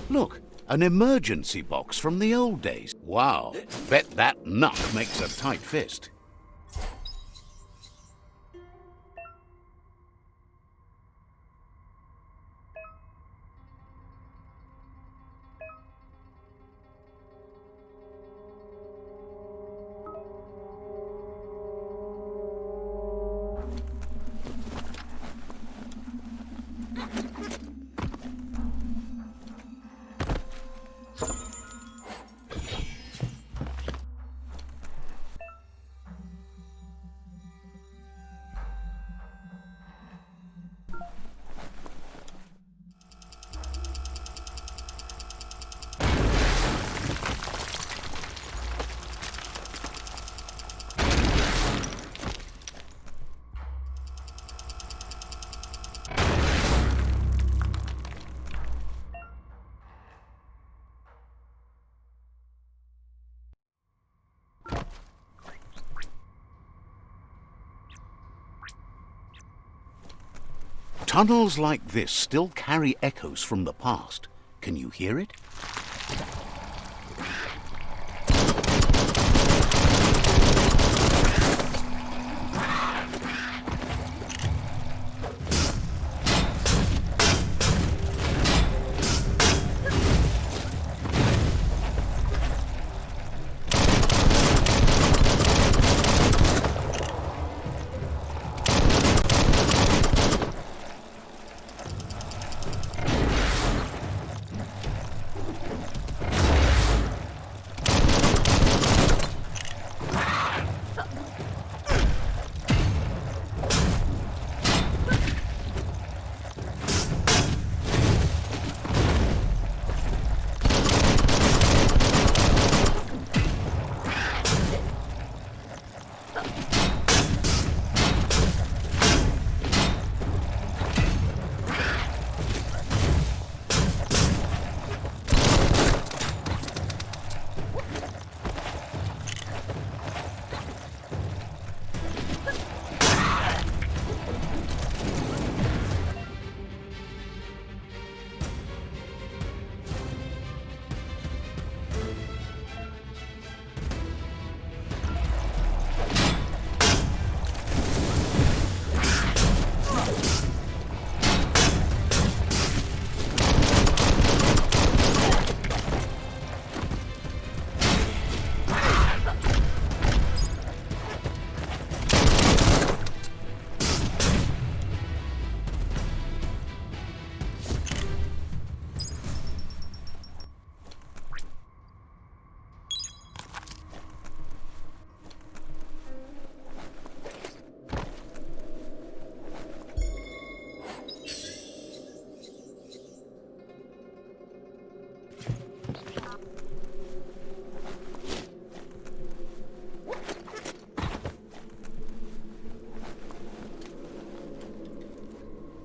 Look, an emergency box from the old days. Wow, bet that nut makes a tight fist. Tunnels like this still carry echoes from the past. Can you hear it?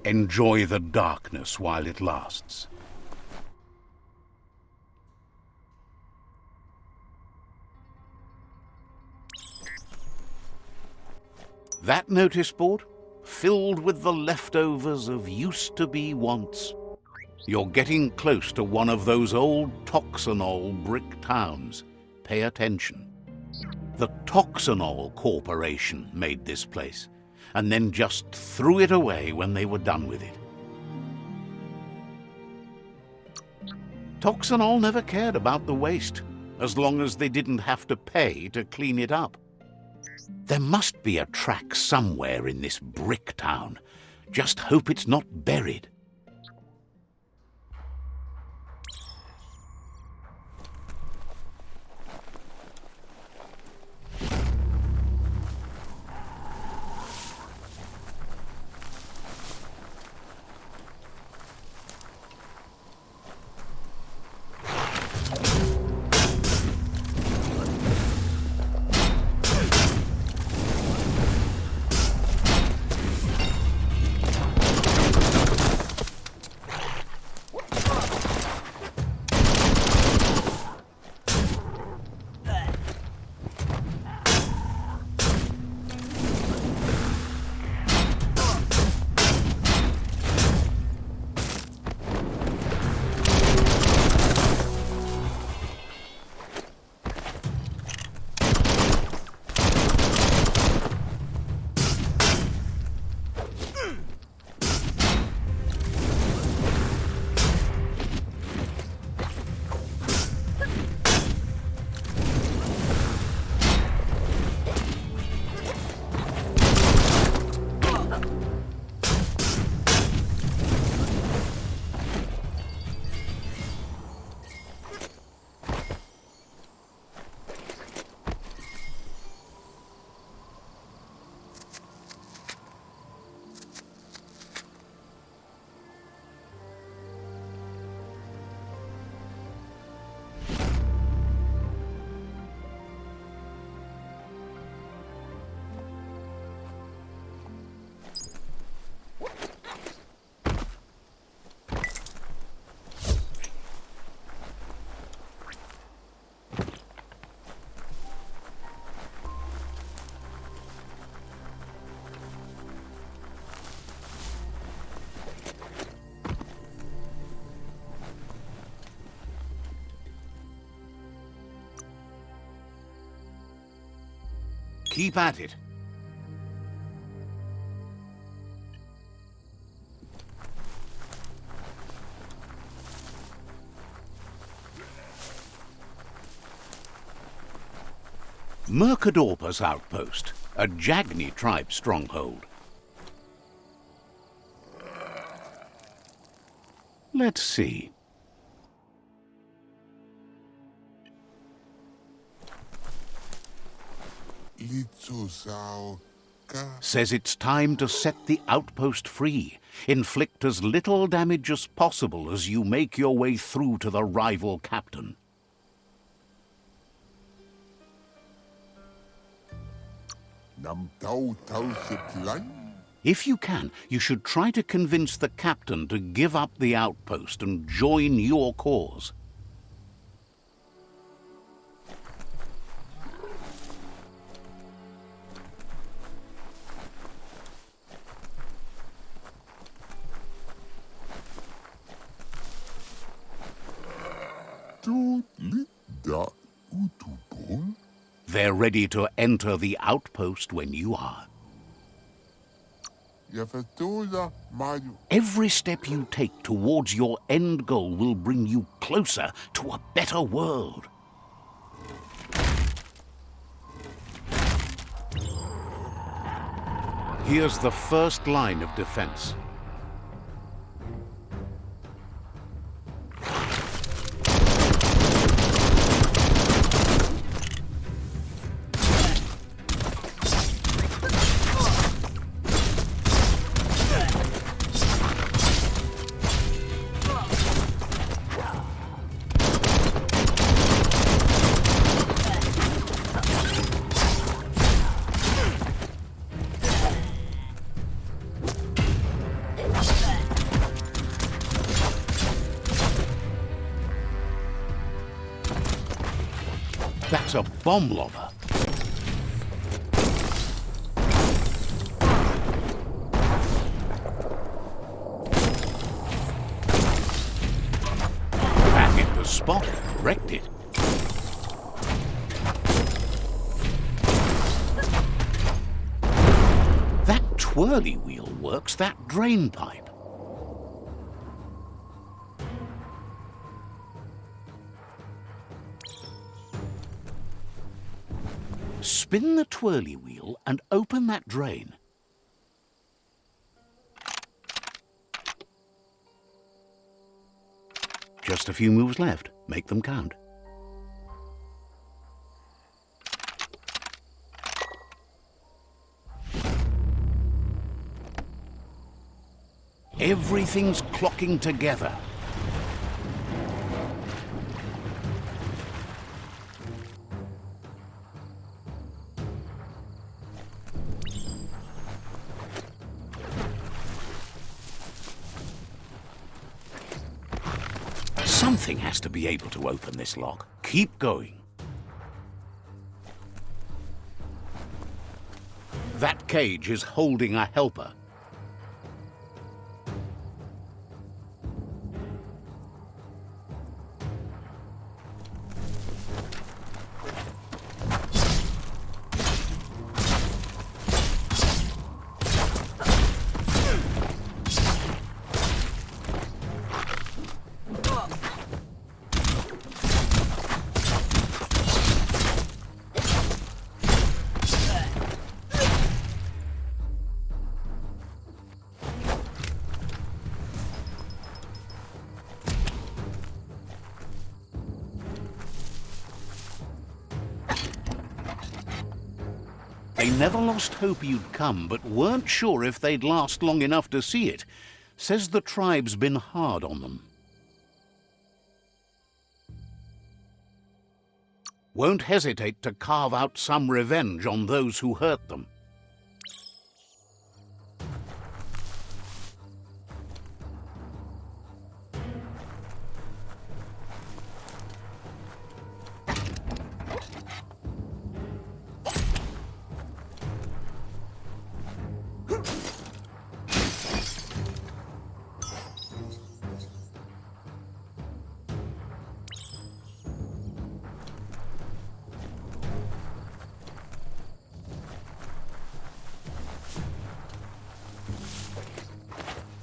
Enjoy the darkness while it lasts. That notice board, filled with the leftovers of used-to-be wants. You're getting close to one of those old Toxanol brick towns. Pay attention. The Toxanol Corporation made this place, and then just threw it away when they were done with it. Toxanol never cared about the waste, as long as they didn't have to pay to clean it up. There must be a track somewhere in this brick town. Just hope it's not buried. Keep at it. Mercadorpus Outpost, a Jagni tribe stronghold. Let's see. Says it's time to set the outpost free. Inflict as little damage as possible as you make your way through to the rival captain. If you can, you should try to convince the captain to give up the outpost and join your cause. They're ready to enter the outpost when you are. Every step you take towards your end goal will bring you closer to a better world. Here's the first line of defense. That's a bomb lobber. That hit the spot, wrecked it. That twirly wheel works that drain pipe. Spin the twirly wheel and open that drain. Just a few moves left. Make them count. Everything's clocking together. Something has to be able to open this lock. Keep going. That cage is holding a helper. They never lost hope you'd come, but weren't sure if they'd last long enough to see it. Says the tribe's been hard on them. Won't hesitate to carve out some revenge on those who hurt them.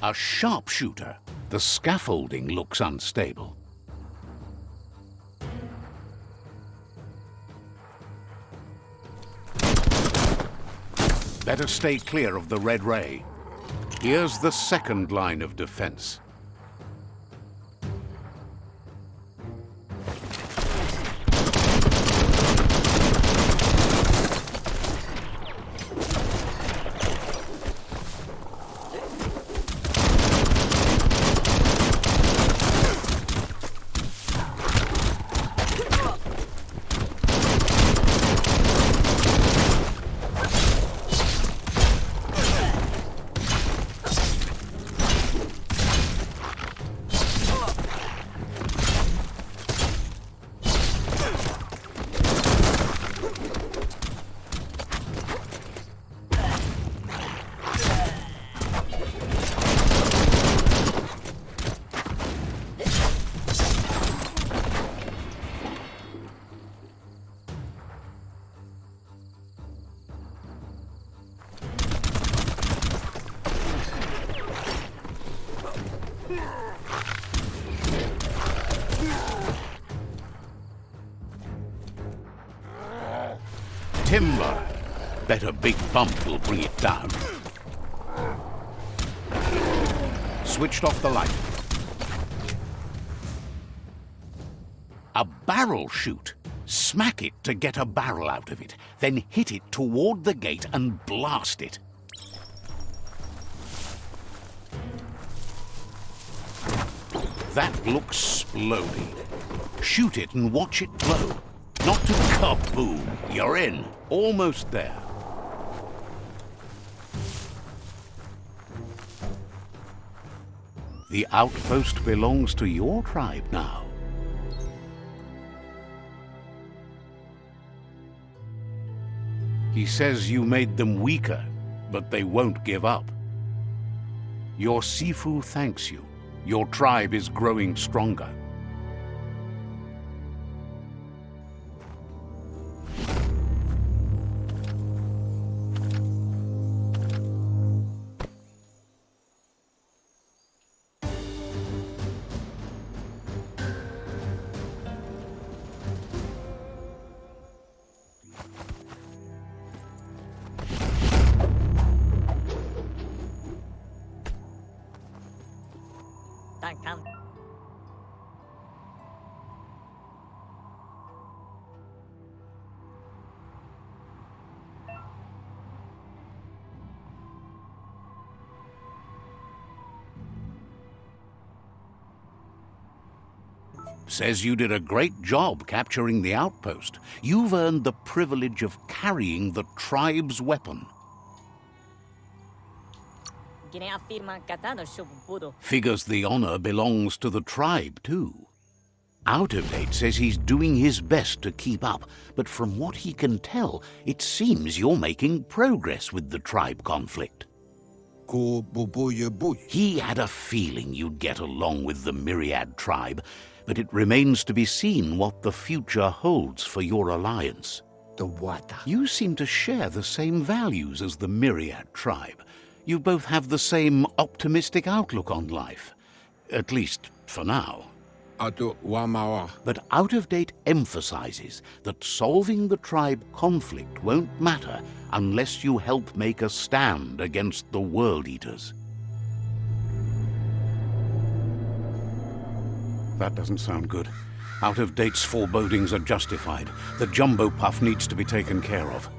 A sharpshooter. The scaffolding looks unstable. Better stay clear of the red ray. Here's the second line of defense. Timber. Bet a big bump will bring it down. Switched off the light. A barrel shoot. Smack it to get a barrel out of it, then hit it toward the gate and blast it. That looks splody. Shoot it and watch it blow. Not to kaboom. You're in. Almost there. The outpost belongs to your tribe now. He says you made them weaker, but they won't give up. Your Sifu thanks you. Your tribe is growing stronger. Says you did a great job capturing the outpost. You've earned the privilege of carrying the tribe's weapon. Figures the honor belongs to the tribe, too. Out of Date says he's doing his best to keep up, but from what he can tell, it seems you're making progress with the tribe conflict. He had a feeling you'd get along with the Myriad tribe, but it remains to be seen what the future holds for your alliance. You seem to share the same values as the Myriad tribe. You both have the same optimistic outlook on life. At least, for now. But Out of Date emphasizes that solving the tribe conflict won't matter unless you help make a stand against the World Eaters. That doesn't sound good. Out of Date's forebodings are justified. The Jumbo Puff needs to be taken care of.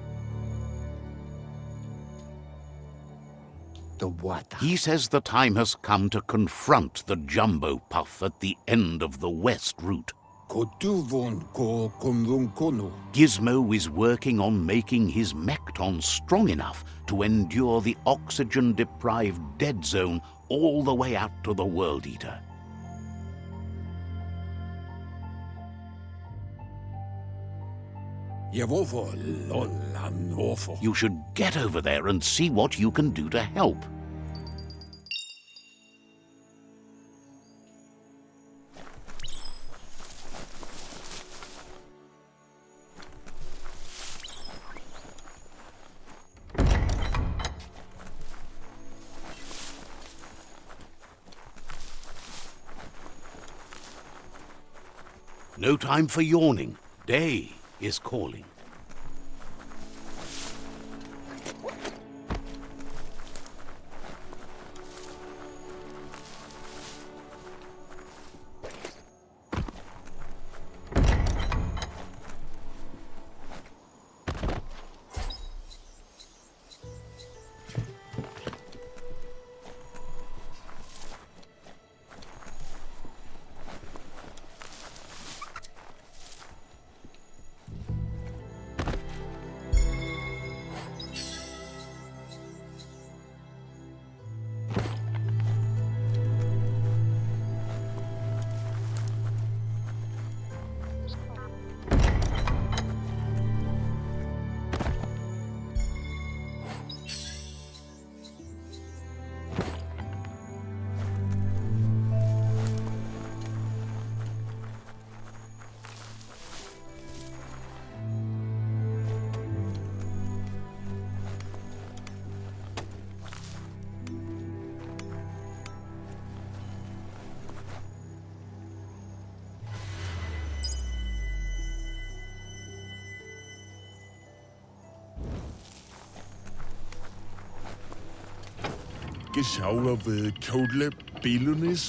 He says the time has come to confront the Jumbo Puff at the end of the West Route. Gizmo is working on making his Mekton strong enough to endure the oxygen-deprived dead zone all the way out to the World Eater. You should get over there and see what you can do to help. No time for yawning. Day is calling.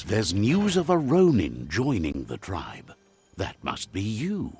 There's news of a Ronin joining the tribe. That must be you.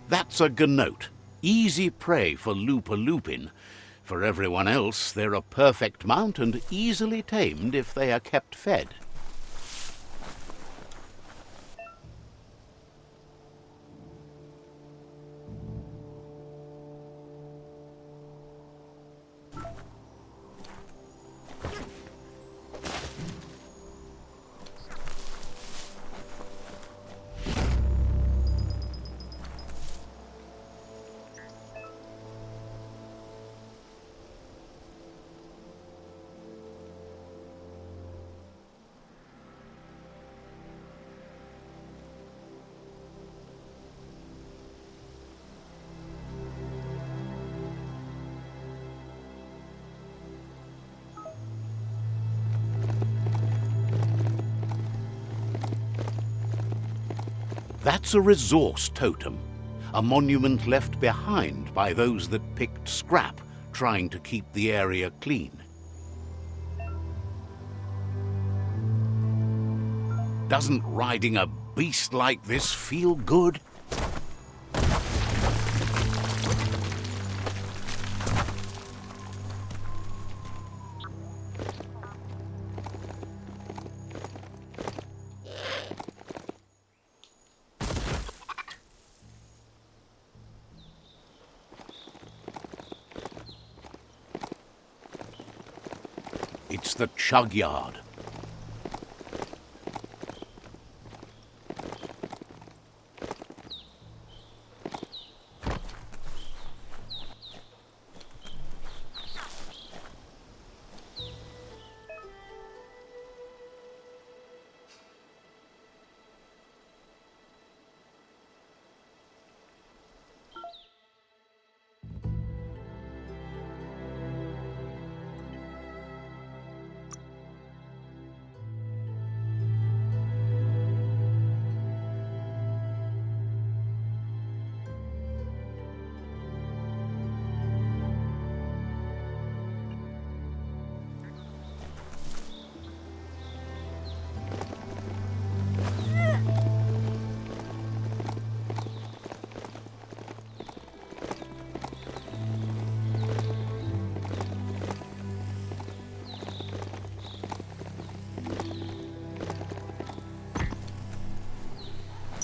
That's a gnote. Easy prey for Lupin. For everyone else, they're a perfect mount and easily tamed if they are kept fed. That's a resource totem, a monument left behind by those that picked scrap, trying to keep the area clean. Doesn't riding a beast like this feel good? It's the chug yard.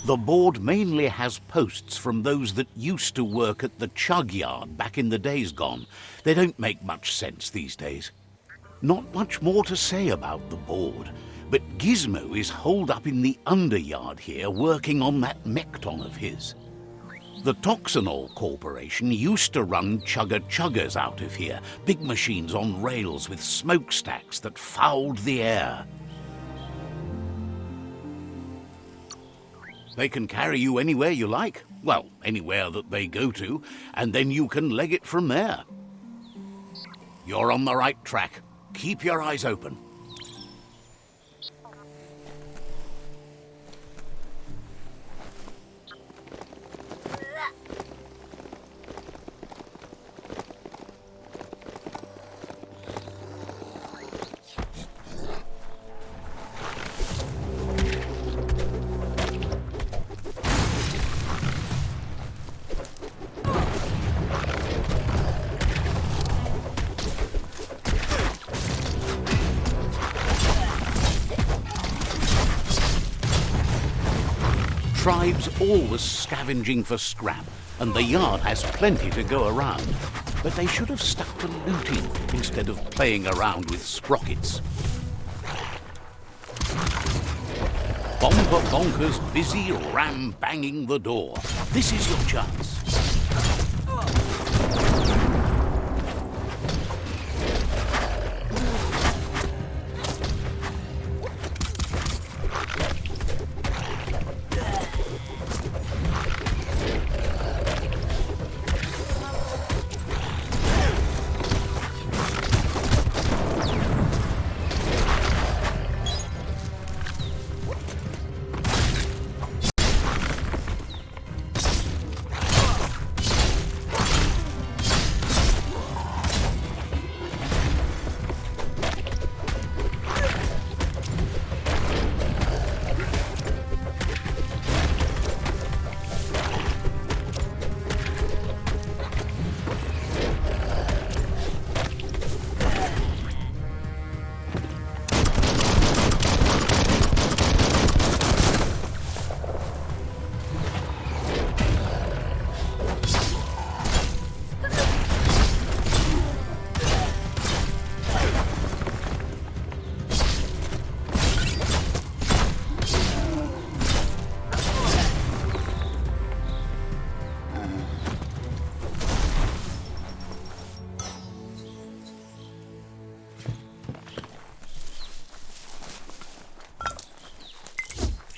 The board mainly has posts from those that used to work at the chug yard back in the days gone. They don't make much sense these days. Not much more to say about the board, but Gizmo is holed up in the underyard here working on that Mekton of his. The Toxanol Corporation used to run chugger-chuggers out of here, big machines on rails with smokestacks that fouled the air. They can carry you anywhere you like. Well, anywhere that they go to, and then you can leg it from there. You're on the right track. Keep your eyes open. Tribes always scavenging for scrap, and the yard has plenty to go around. But they should have stuck to looting instead of playing around with sprockets. Bonker Bonker's busy ram-banging the door. This is your chance.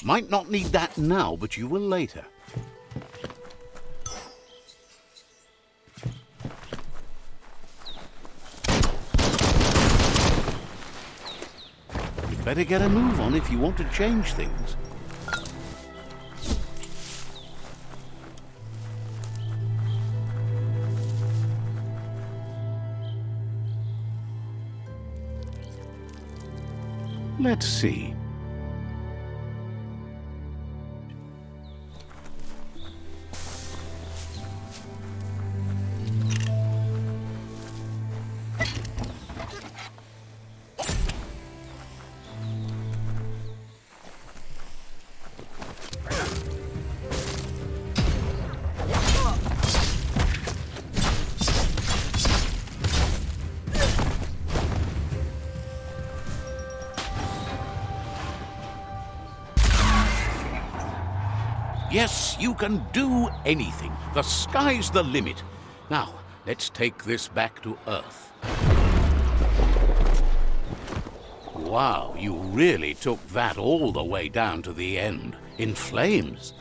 Might not need that now, but you will later. You'd better get a move on if you want to change things. Let's see. Yes, you can do anything. The sky's the limit. Now, let's take this back to Earth. Wow, you really took that all the way down to the end, in flames.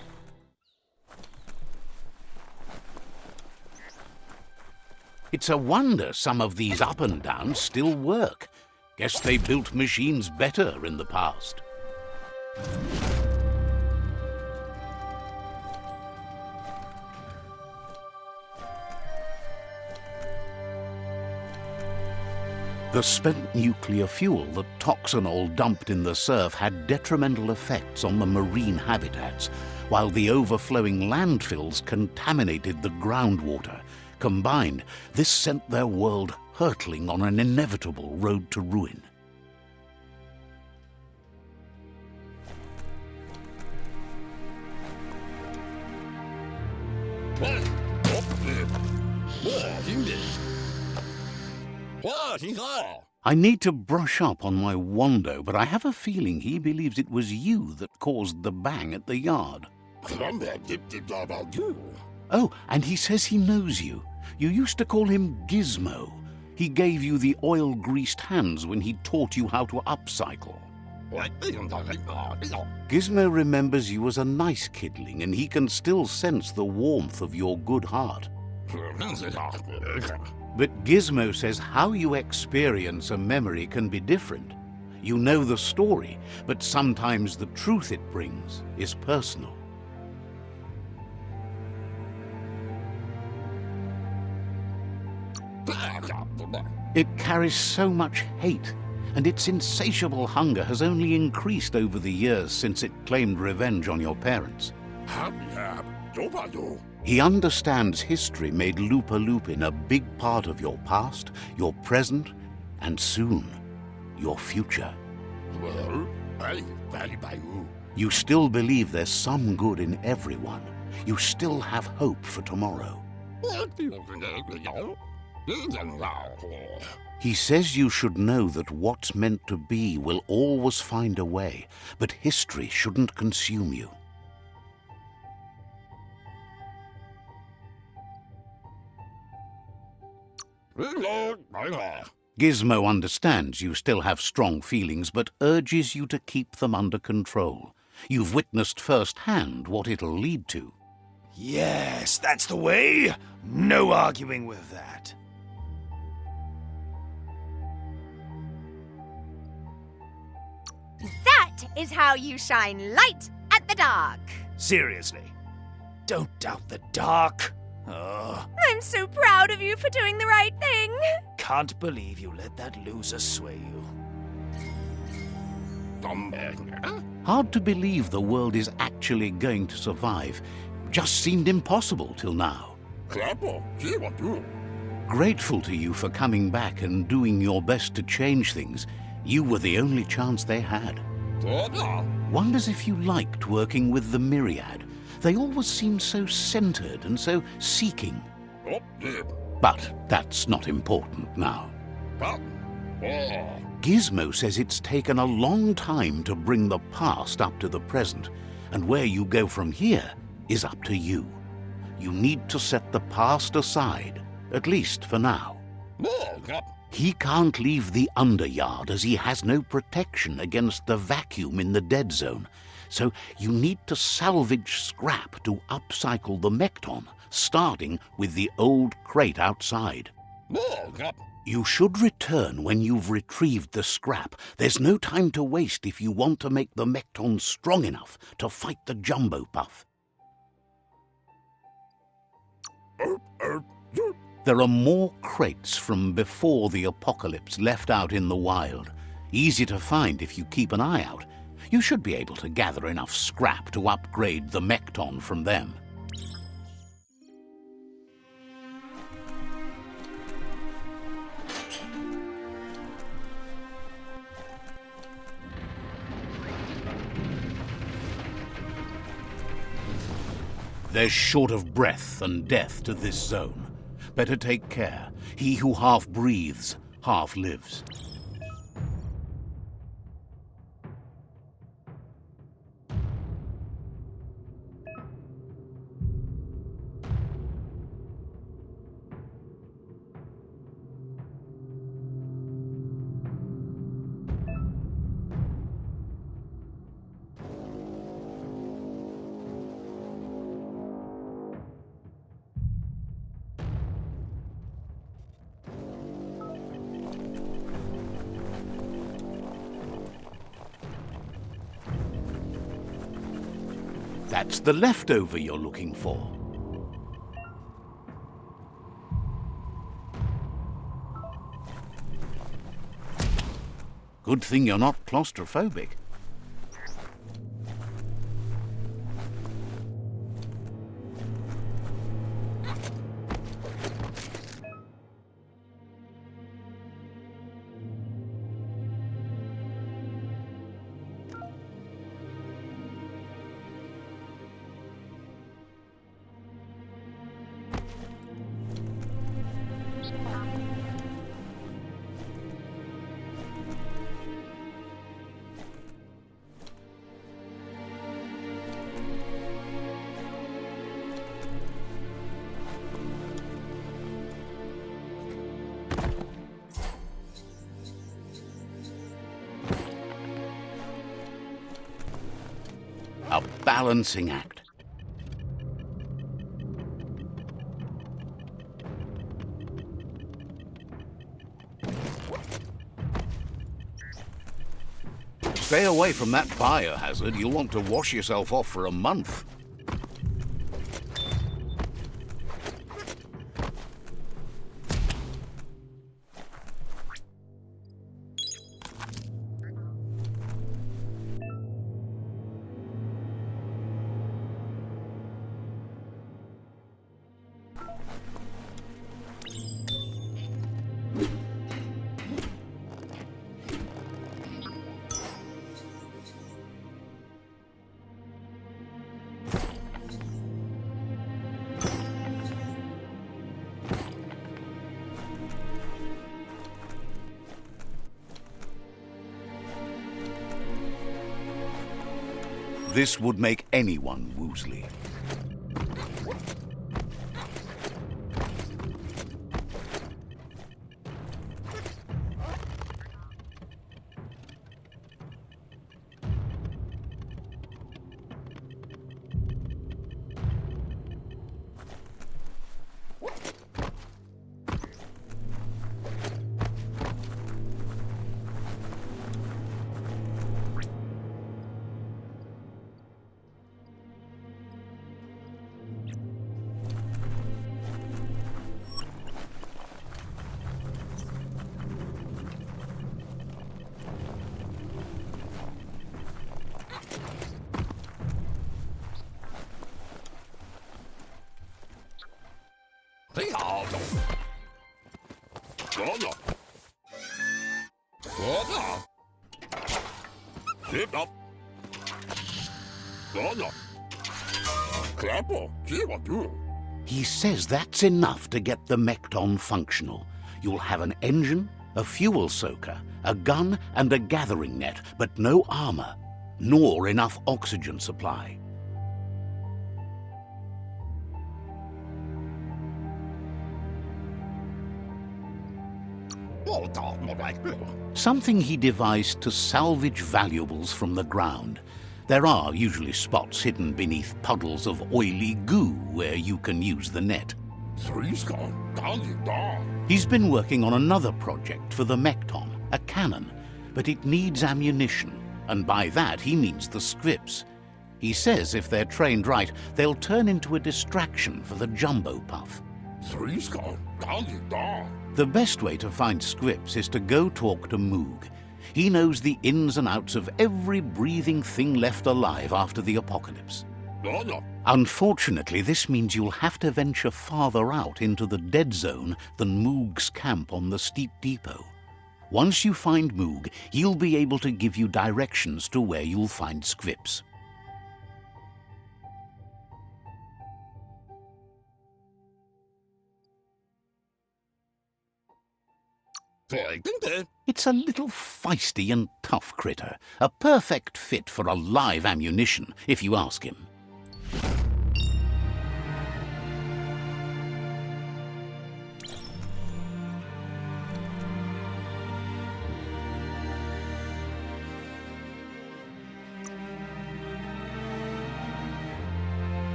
It's a wonder some of these up and downs still work. Guess they built machines better in the past. The spent nuclear fuel that Toxanol dumped in the surf had detrimental effects on the marine habitats, while the overflowing landfills contaminated the groundwater. Combined, this sent their world hurtling on an inevitable road to ruin. I need to brush up on my Wando, but I have a feeling he believes it was you that caused the bang at the yard. Oh, and he says he knows you. You used to call him Gizmo. He gave you the oil-greased hands when he taught you how to upcycle. Gizmo remembers you as a nice kidling, and he can still sense the warmth of your good heart. But Gizmo says how you experience a memory can be different. You know the story, but sometimes the truth it brings is personal. It carries so much hate, and its insatiable hunger has only increased over the years since it claimed revenge on your parents. He understands history made Lupa Lupin a big part of your past, your present, and soon, your future. You still believe there's some good in everyone. You still have hope for tomorrow. He says you should know that what's meant to be will always find a way, but history shouldn't consume you. Gizmo understands you still have strong feelings, but urges you to keep them under control. You've witnessed firsthand what it'll lead to. Yes, that's the way. No arguing with that. That is how you shine light at the dark. Seriously, don't doubt the dark. I'm so proud of you for doing the right thing. Can't believe you let that loser sway you. Hard to believe the world is actually going to survive. Just seemed impossible till now. Grateful to you for coming back and doing your best to change things. You were the only chance they had. Wonders if you liked working with the Myriad. They always seem so centered and so seeking. But that's not important now. Gizmo says it's taken a long time to bring the past up to the present, and where you go from here is up to you. You need to set the past aside, at least for now. He can't leave the Underyard as he has no protection against the vacuum in the dead zone. So you need to salvage scrap to upcycle the Mekton, starting with the old crate outside. You should return when you've retrieved the scrap. There's no time to waste if you want to make the Mekton strong enough to fight the Jumbo Puff. There are more crates from before the apocalypse left out in the wild. Easy to find if you keep an eye out. You should be able to gather enough scrap to upgrade the Mekton from them. There's short of breath and death to this zone. Better take care. He who half breathes, half lives. That's the leftover you're looking for. Good thing you're not claustrophobic. A balancing act. Stay away from that biohazard. You'll want to wash yourself off for a month. This would make anyone woozly. He says that's enough to get the Mekton functional. You'll have an engine, a fuel soaker, a gun, and a gathering net, but no armor, nor enough oxygen supply. Something he devised to salvage valuables from the ground. There are usually spots hidden beneath puddles of oily goo where you can use the net. He's been working on another project for the Mekton, a cannon, but it needs ammunition, and by that he means the scripts. He says if they're trained right, they'll turn into a distraction for the jumbo puff. The best way to find scripts is to go talk to Moog. He knows the ins and outs of every breathing thing left alive after the apocalypse. No, no. Unfortunately, this means you'll have to venture farther out into the dead zone than Moog's camp on the steep depot. Once you find Moog, he'll be able to give you directions to where you'll find Scripps. It's a little feisty and tough critter, a perfect fit for a live ammunition, if you ask him.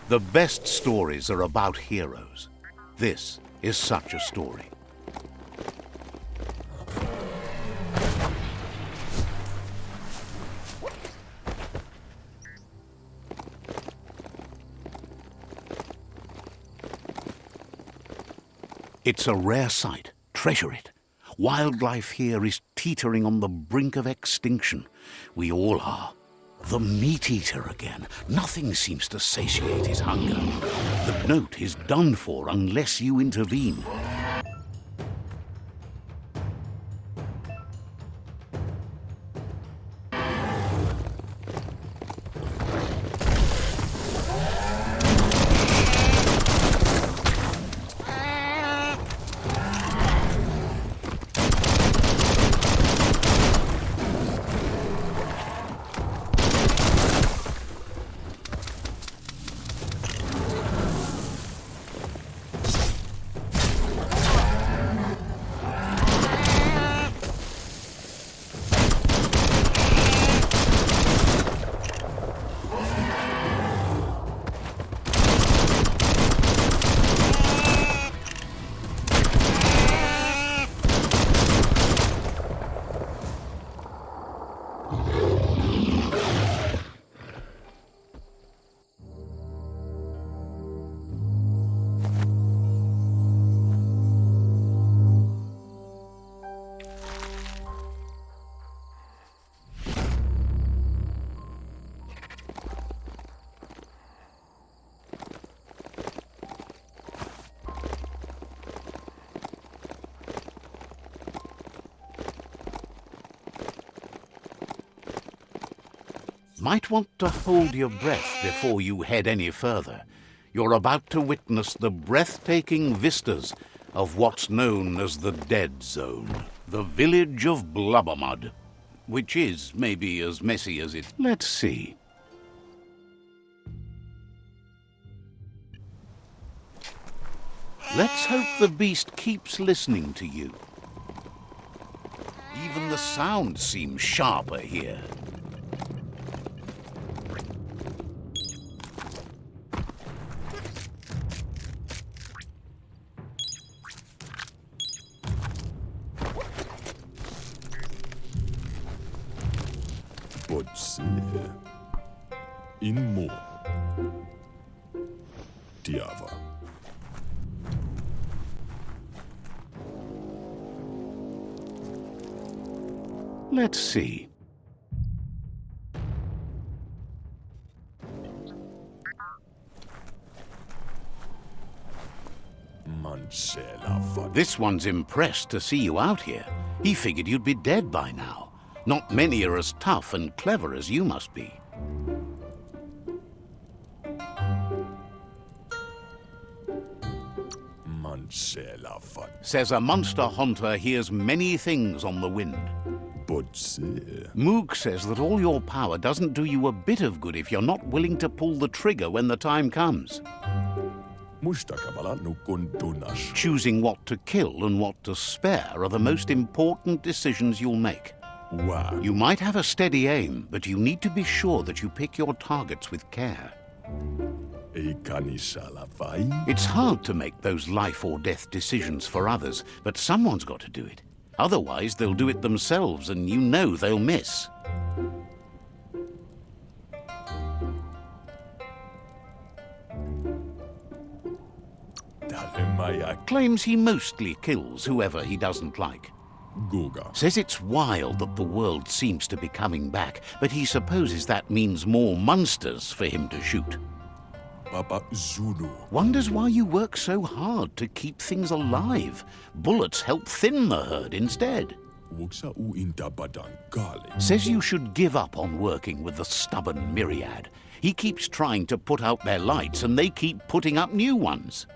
The best stories are about heroes. This is such a story. It's a rare sight. Treasure it. Wildlife here is teetering on the brink of extinction. We all are. The meat-eater again. Nothing seems to satiate his hunger. The note is done for unless you intervene. Might want to hold your breath before you head any further. You're about to witness the breathtaking vistas of what's known as the Dead Zone, the village of Blubbermud, which is maybe as messy as it... Let's see. Let's hope the beast keeps listening to you. Even the sound seems sharper here. Potser in morgen. Diava. Let's see. This one's impressed to see you out here. He figured you'd be dead by now. Not many are as tough and clever as you must be. Says a monster hunter hears many things on the wind. Moog says that all your power doesn't do you a bit of good if you're not willing to pull the trigger when the time comes. Choosing what to kill and what to spare are the most important decisions you'll make. Wa. You might have a steady aim, but you need to be sure that you pick your targets with care. Ekanishalafai. It's hard to make those life or death decisions for others, but someone's got to do it. Otherwise, they'll do it themselves, and you know they'll miss. Dalemaya Claims he mostly kills whoever he doesn't like. Guga. Says it's wild that the world seems to be coming back, but he supposes that means more monsters for him to shoot. Papa Zulu. Wonders why you work so hard to keep things alive. Bullets help thin the herd instead. Wuksa u intabadankali. Says you should give up on working with the stubborn myriad. He keeps trying to put out their lights and they keep putting up new ones.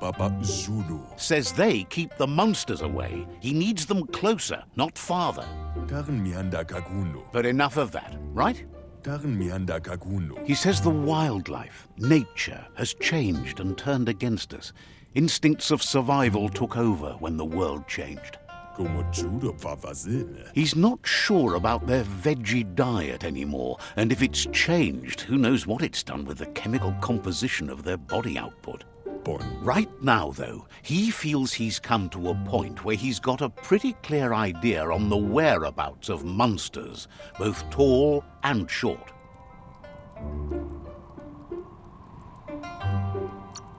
Papa Zulu. Says they keep the monsters away. He needs them closer, not farther. Taran mianda kaguno. But enough of that, right? Taran mianda kaguno. He says the wildlife, nature, has changed and turned against us. Instincts of survival took over when the world changed. Como judo vavazine. He's not sure about their veggie diet anymore, and if it's changed, who knows what it's done with the chemical composition of their body output. Bon. Right now, though, he feels he's come to a point where he's got a pretty clear idea on the whereabouts of monsters, both tall and short.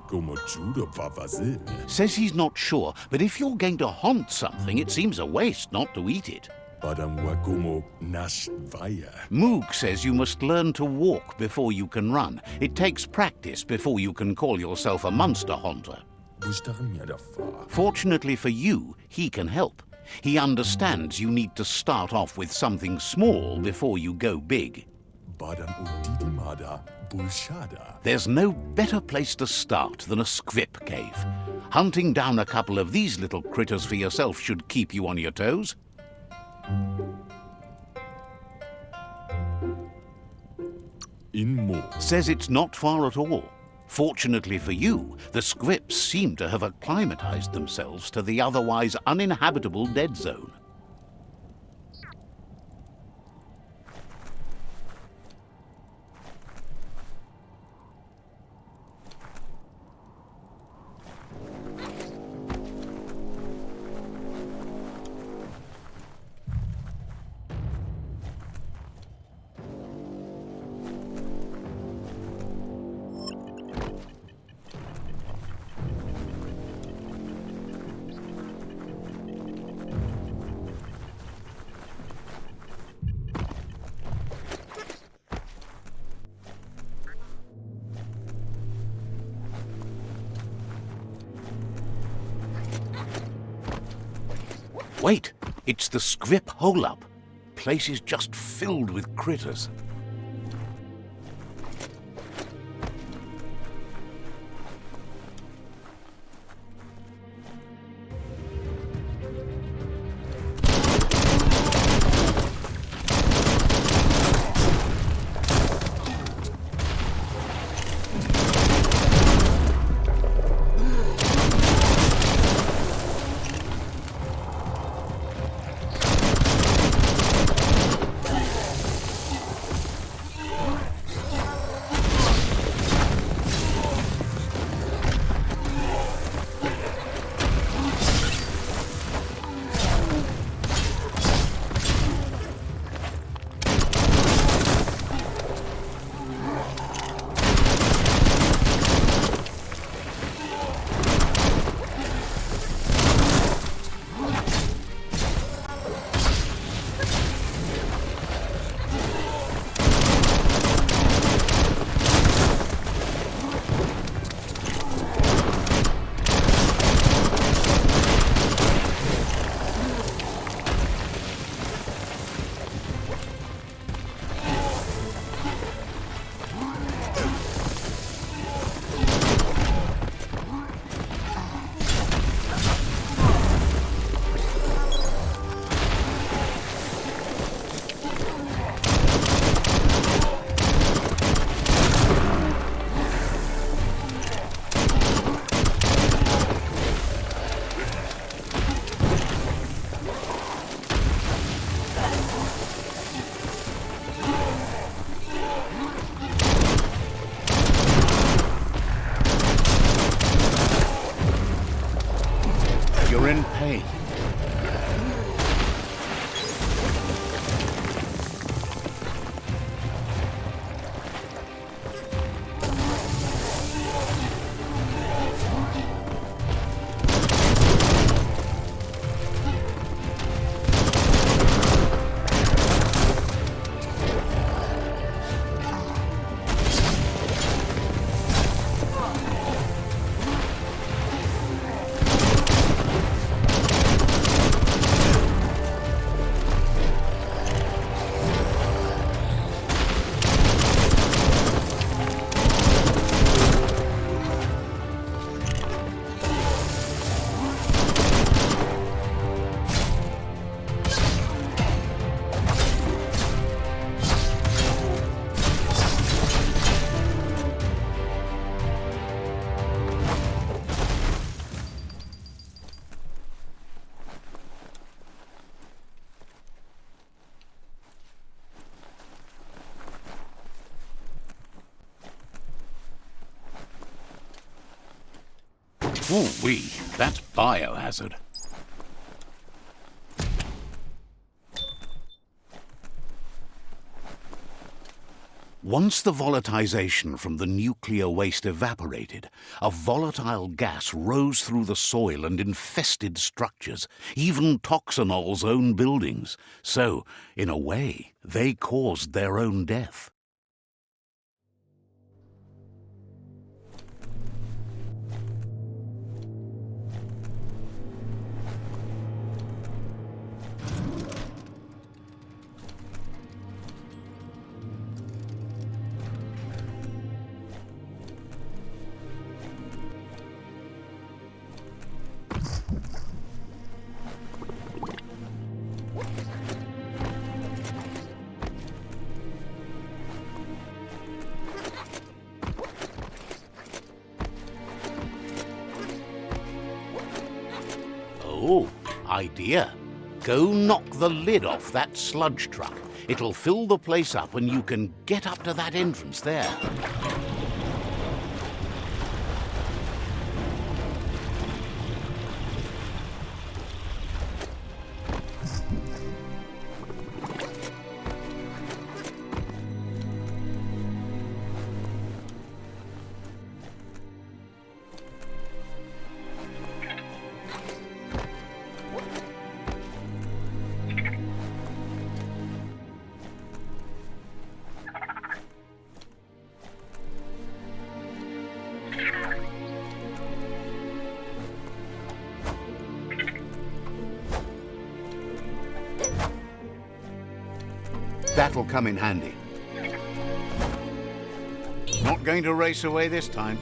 Como judo vavazine. Says he's not sure, but if you're going to haunt something, it seems a waste not to eat it. Padamwa como nash vaya. Moog says you must learn to walk before you can run. It takes practice before you can call yourself a monster haunter. Bustaran mianda fa. Fortunately for you, he can help. He understands you need to start off with something small before you go big. Badam udidimada bulshada. There's no better place to start than a squip cave. Hunting down a couple of these little critters for yourself should keep you on your toes. In mo. Says it's not far at all. Fortunately for you, the squips seem to have acclimatized themselves to the otherwise uninhabitable dead zone. Wait, it's the squip hole-up. Place is just filled with critters. Ooh-wee, that's biohazard. Once the volatilization from the nuclear waste evaporated, a volatile gas rose through the soil and infested structures, even Toxanol's own buildings. So, in a way, they caused their own death. Oh, idea. Go knock the lid off that sludge truck. It'll fill the place up and you can get up to that entrance there. That'll come in handy. Not going to race away this time.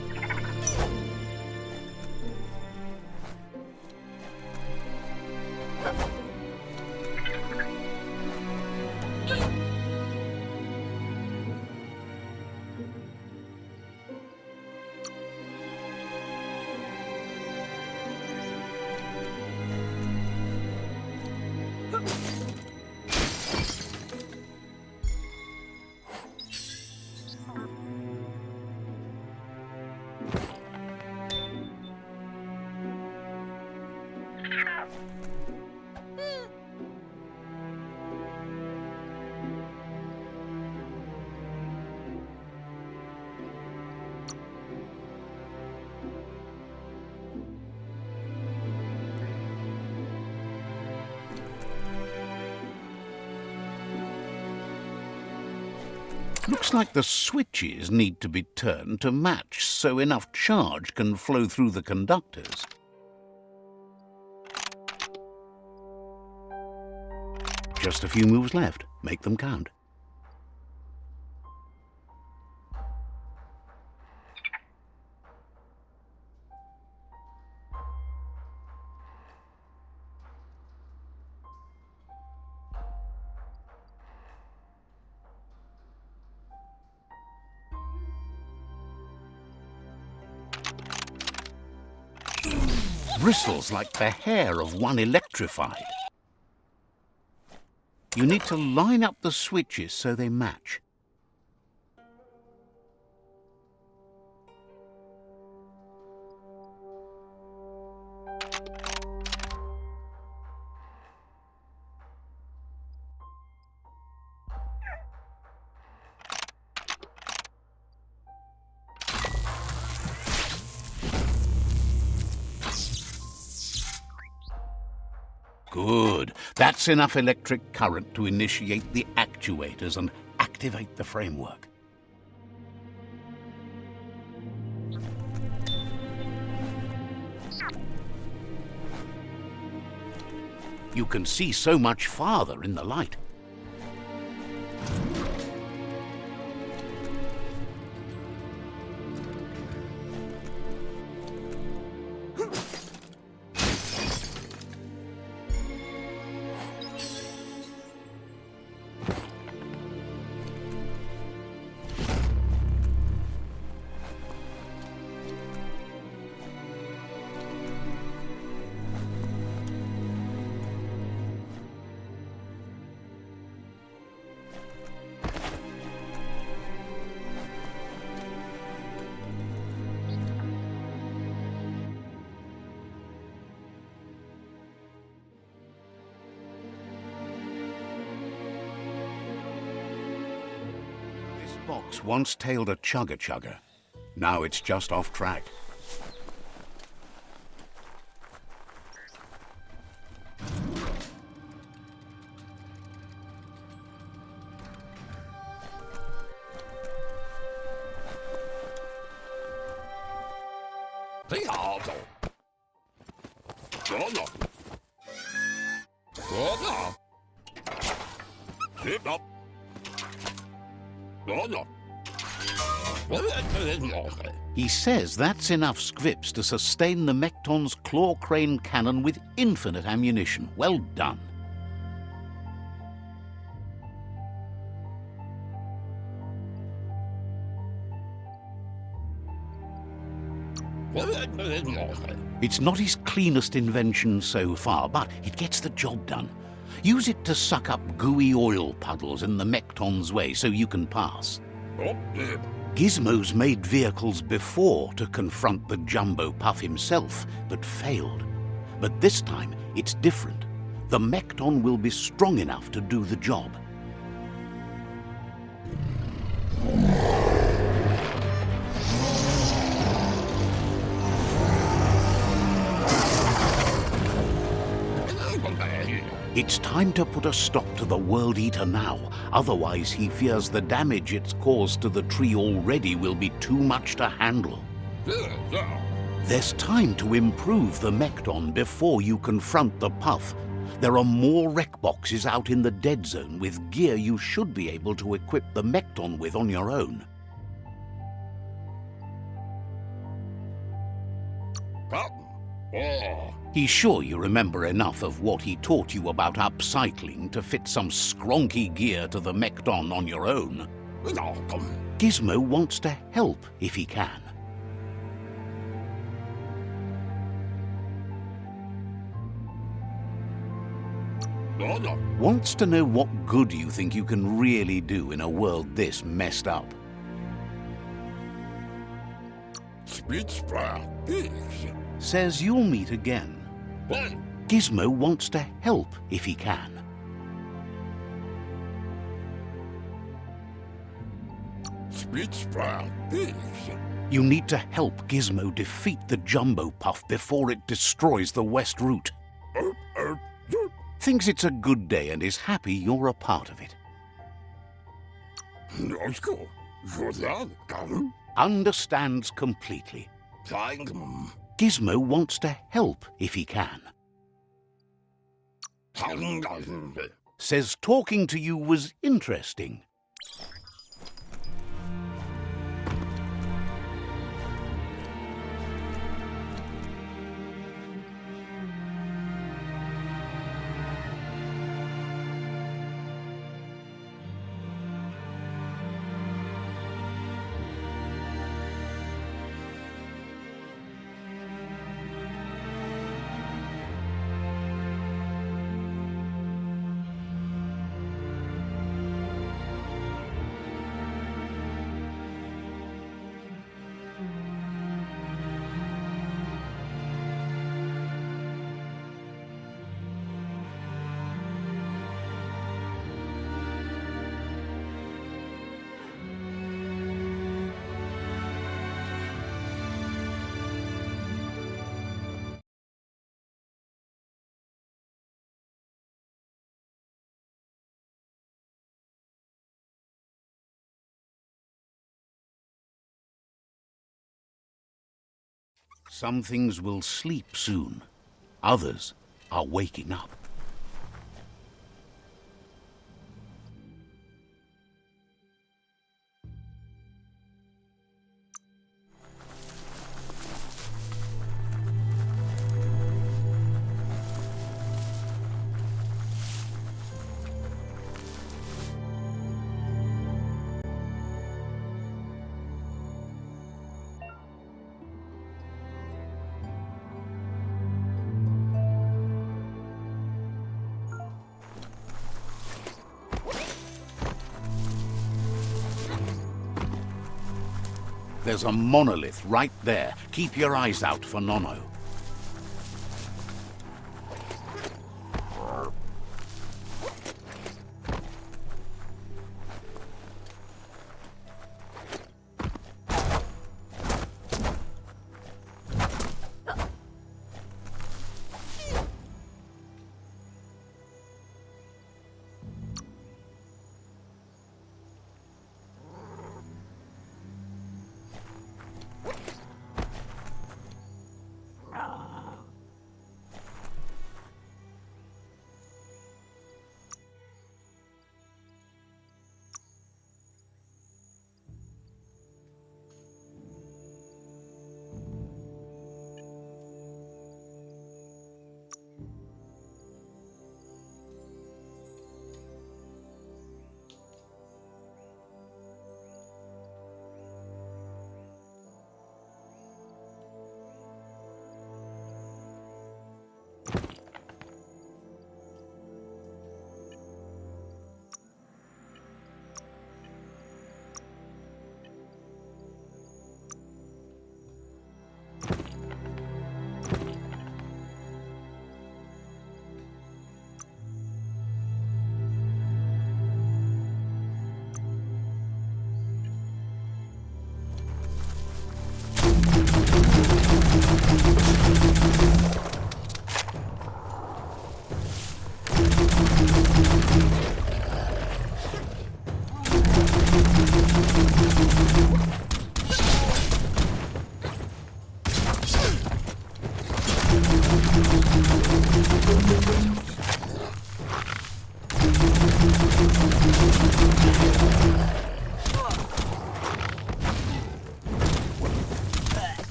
Looks like the switches need to be turned to match so enough charge can flow through the conductors. Just a few moves left. Make them count. Bristles like the hair of one electrified. You need to line up the switches so they match. Good. That's enough electric current to initiate the actuators and activate the framework. You can see so much farther in the light. Fox once tailed a chugger-chugger. Now it's just off track. He says that's enough scripts to sustain the Mekton's claw crane cannon with infinite ammunition. Well done. It's not his cleanest invention so far, but it gets the job done. Use it to suck up gooey oil puddles in the Mekton's way so you can pass. Gizmo's made vehicles before to confront the Jumbo Puff himself, but failed. But this time, it's different. The Mekton will be strong enough to do the job. It's time to put a stop to the World Eater now. Otherwise, he fears the damage it's caused to the tree already will be too much to handle. There's time to improve the Mekton before you confront the Puff. There are more wreck boxes out in the dead zone with gear you should be able to equip the Mekton with on your own. He's sure you remember enough of what he taught you about upcycling to fit some skronky gear to the Mekton on your own. Gizmo wants to help if he can. Wants to know what good you think you can really do in a world this messed up. Says you'll meet again. Gizmo wants to help if he can. You need to help Gizmo defeat the Jumbo Puff before it destroys the West Route. Thinks it's a good day and is happy you're a part of it. Understands completely. Gizmo wants to help if he can. Says talking to you was interesting. Some things will sleep soon. Others are waking up. There's a monolith right there. Keep your eyes out for Nono.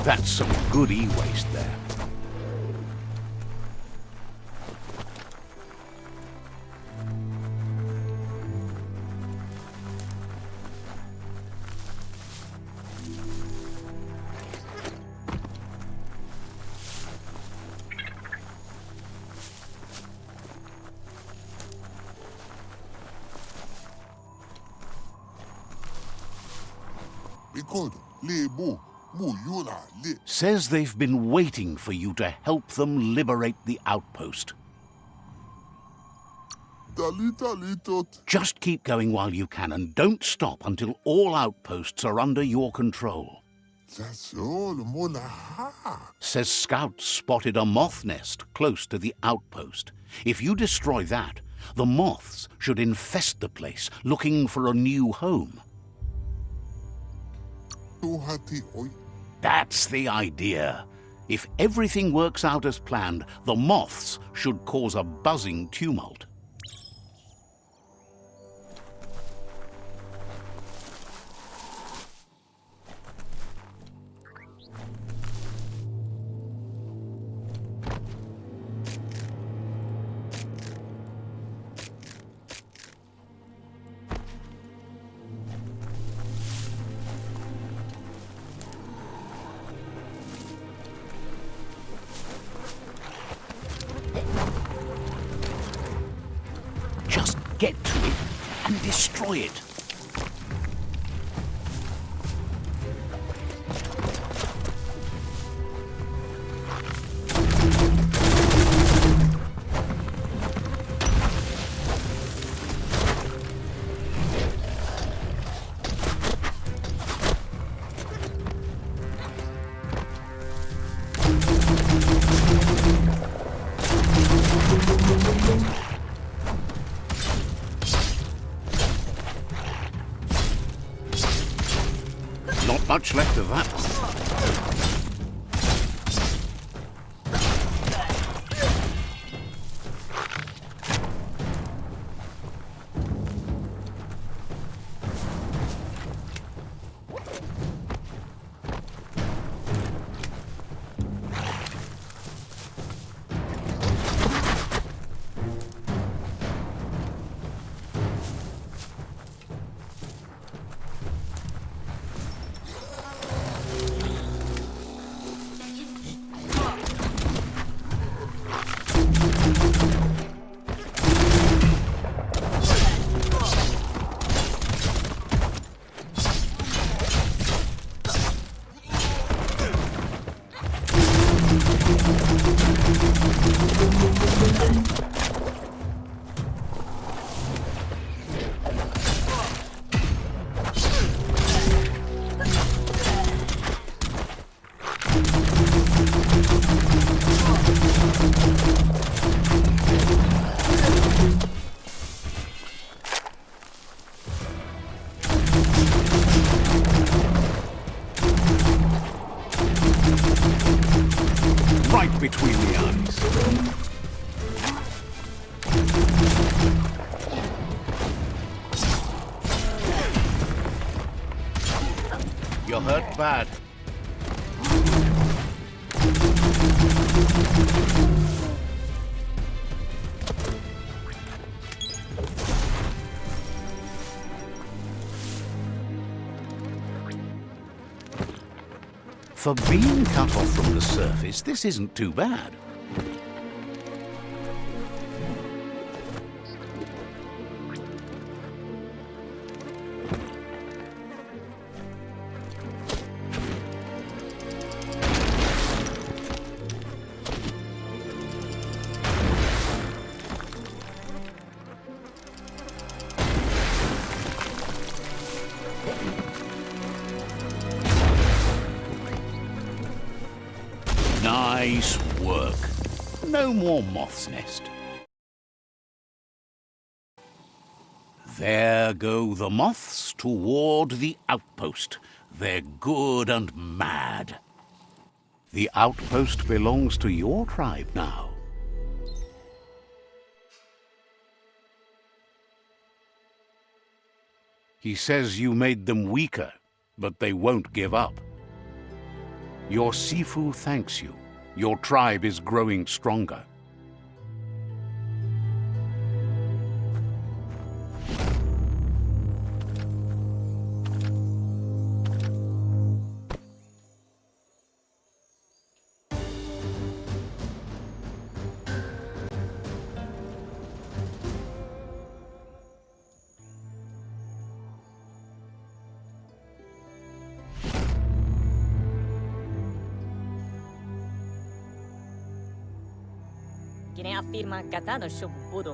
That's some good e-waste there. Says they've been waiting for you to help them liberate the outpost. Just keep going while you can and don't stop until all outposts are under your control. Says scouts spotted a moth nest close to the outpost. If you destroy that, the moths should infest the place, looking for a new home. That's the idea. If everything works out as planned, the moths should cause a buzzing tumult. Just get to it and destroy it. Not much left of that one. Right between the eyes. You're hurt bad. For being cut off from the surface, this isn't too bad. Nice work. No more moth's nest. There go the moths toward the outpost. They're good and mad. The outpost belongs to your tribe now. He says you made them weaker, but they won't give up. Your Sifu thanks you. Your tribe is growing stronger.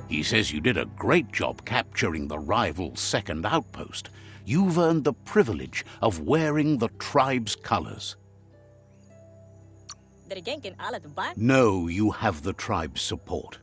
He says you did a great job capturing the rival's second outpost. You've earned the privilege of wearing the tribe's colors. No, you have the tribe's support.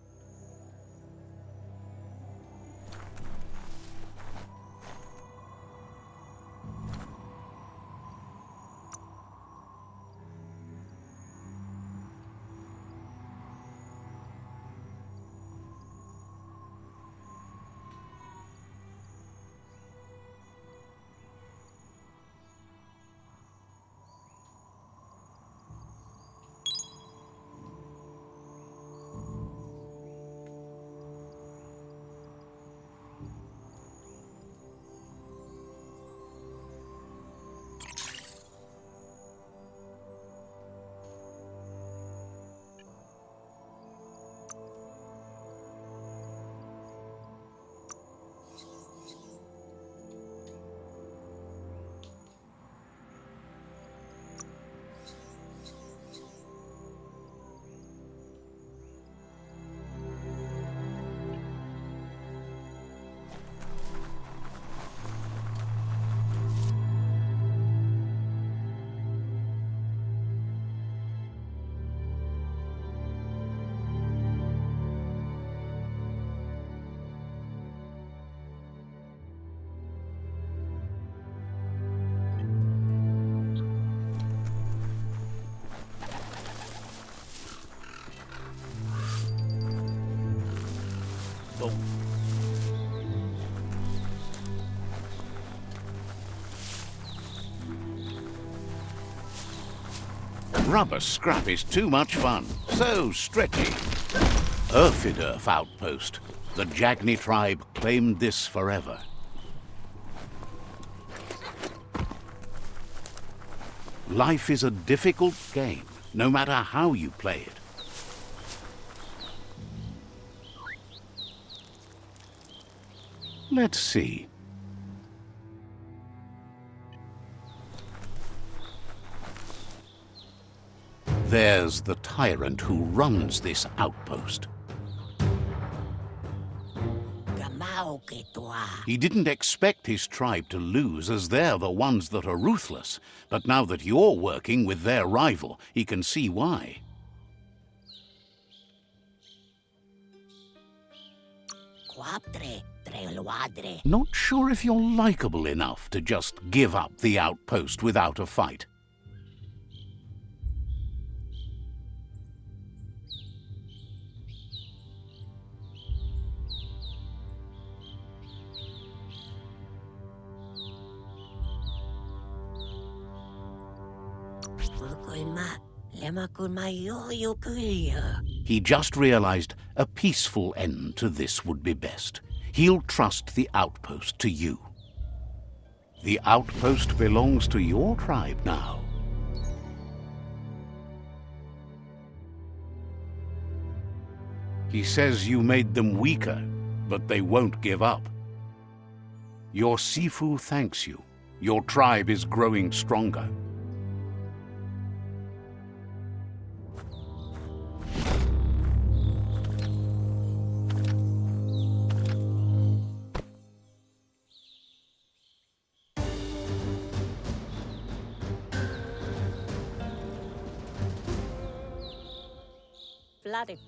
Rubber scrap is too much fun. So stretchy. Urfidurf outpost. The Jagni tribe claimed this forever. Life is a difficult game, no matter how you play it. Let's see. There's the tyrant who runs this outpost. He didn't expect his tribe to lose, as they're the ones that are ruthless. But now that you're working with their rival, he can see why. Not sure if you're likable enough to just give up the outpost without a fight. He just realized a peaceful end to this would be best. He'll trust the outpost to you. The outpost belongs to your tribe now. He says you made them weaker, but they won't give up. Your Sifu thanks you. Your tribe is growing stronger.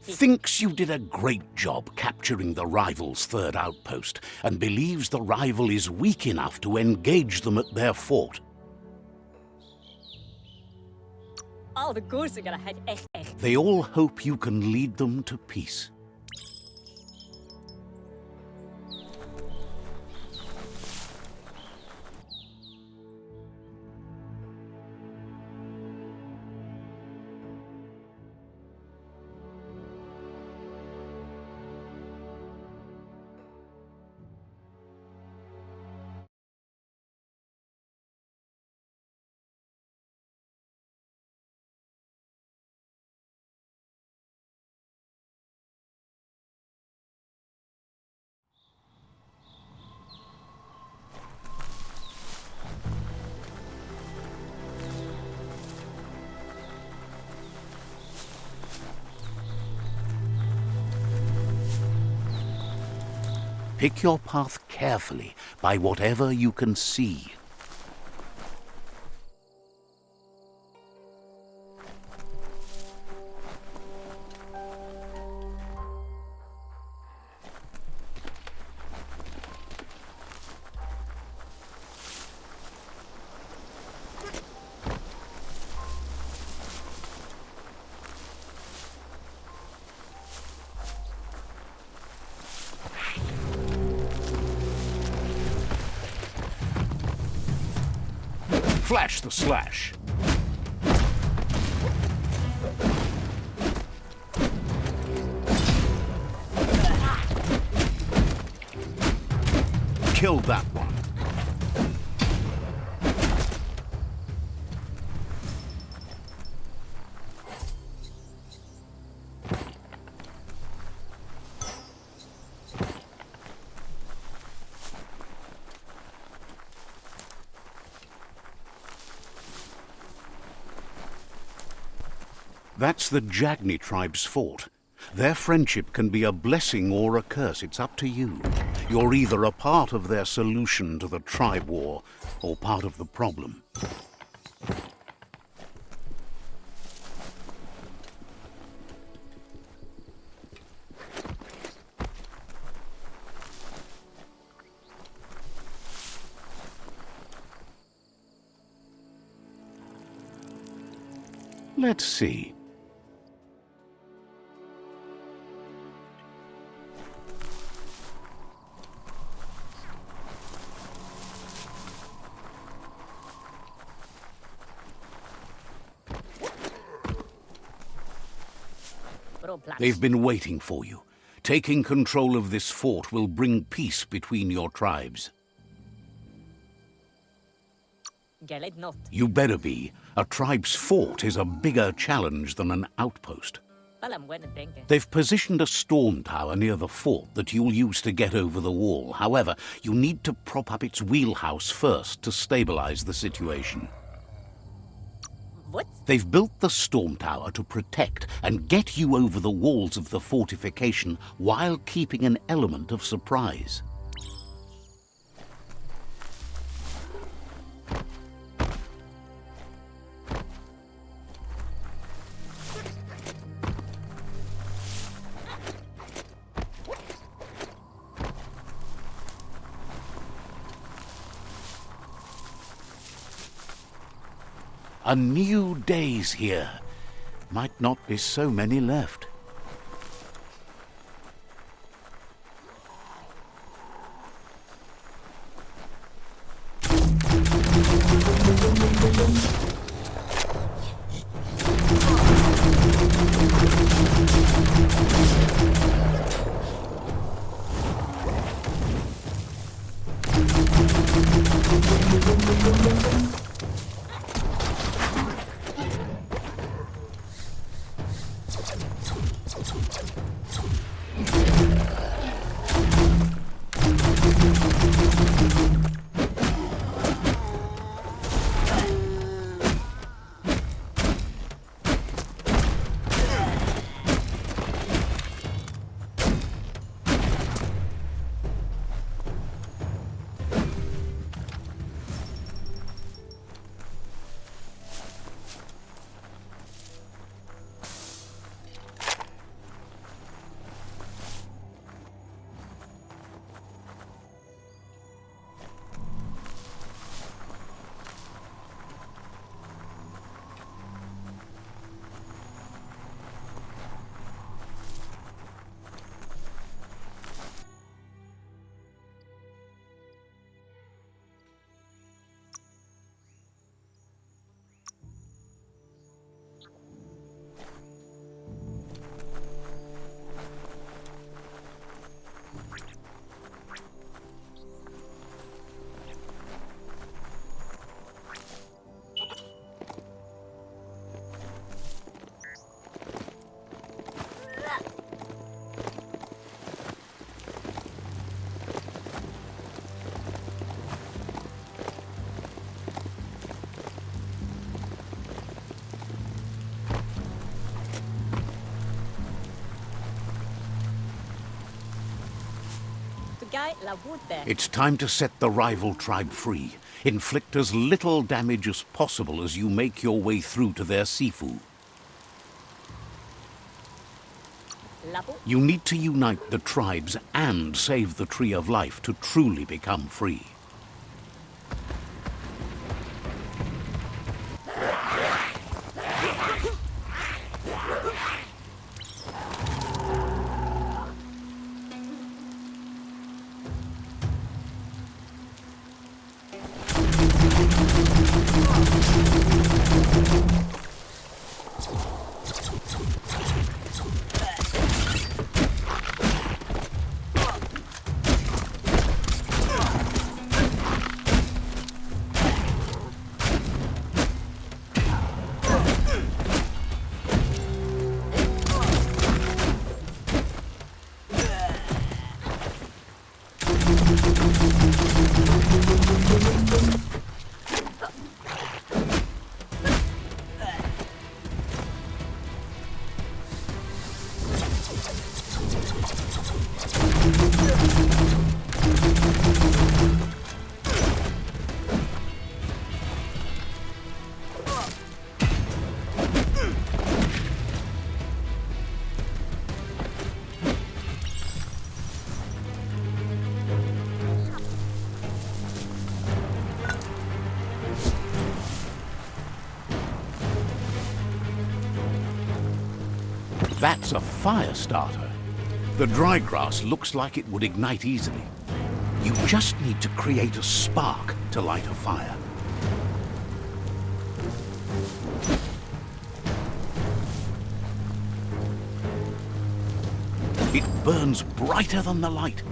Thinks you did a great job capturing the rival's third outpost, and believes the rival is weak enough to engage them at their fort. They all hope you can lead them to peace. Pick your path carefully by whatever you can see. Flash the slash. Killed that one. That's the Jagni tribe's fort. Their friendship can be a blessing or a curse. It's up to you. You're either a part of their solution to the tribe war, or part of the problem. Let's see. They've been waiting for you. Taking control of this fort will bring peace between your tribes. You better be. A tribe's fort is a bigger challenge than an outpost. They've positioned a storm tower near the fort that you'll use to get over the wall. However, you need to prop up its wheelhouse first to stabilize the situation. What? They've built the storm tower to protect and get you over the walls of the fortification while keeping an element of surprise. A new day's here. Might not be so many left. Mustugai la Wute. It's time to set the rival tribe free. Inflict as little damage as possible as you make your way through to their Sifu. Lapu. You need to unite the tribes and save the Tree of Life to truly become free. That's a fire starter. The dry grass looks like it would ignite easily. You just need to create a spark to light a fire. It burns brighter than the light.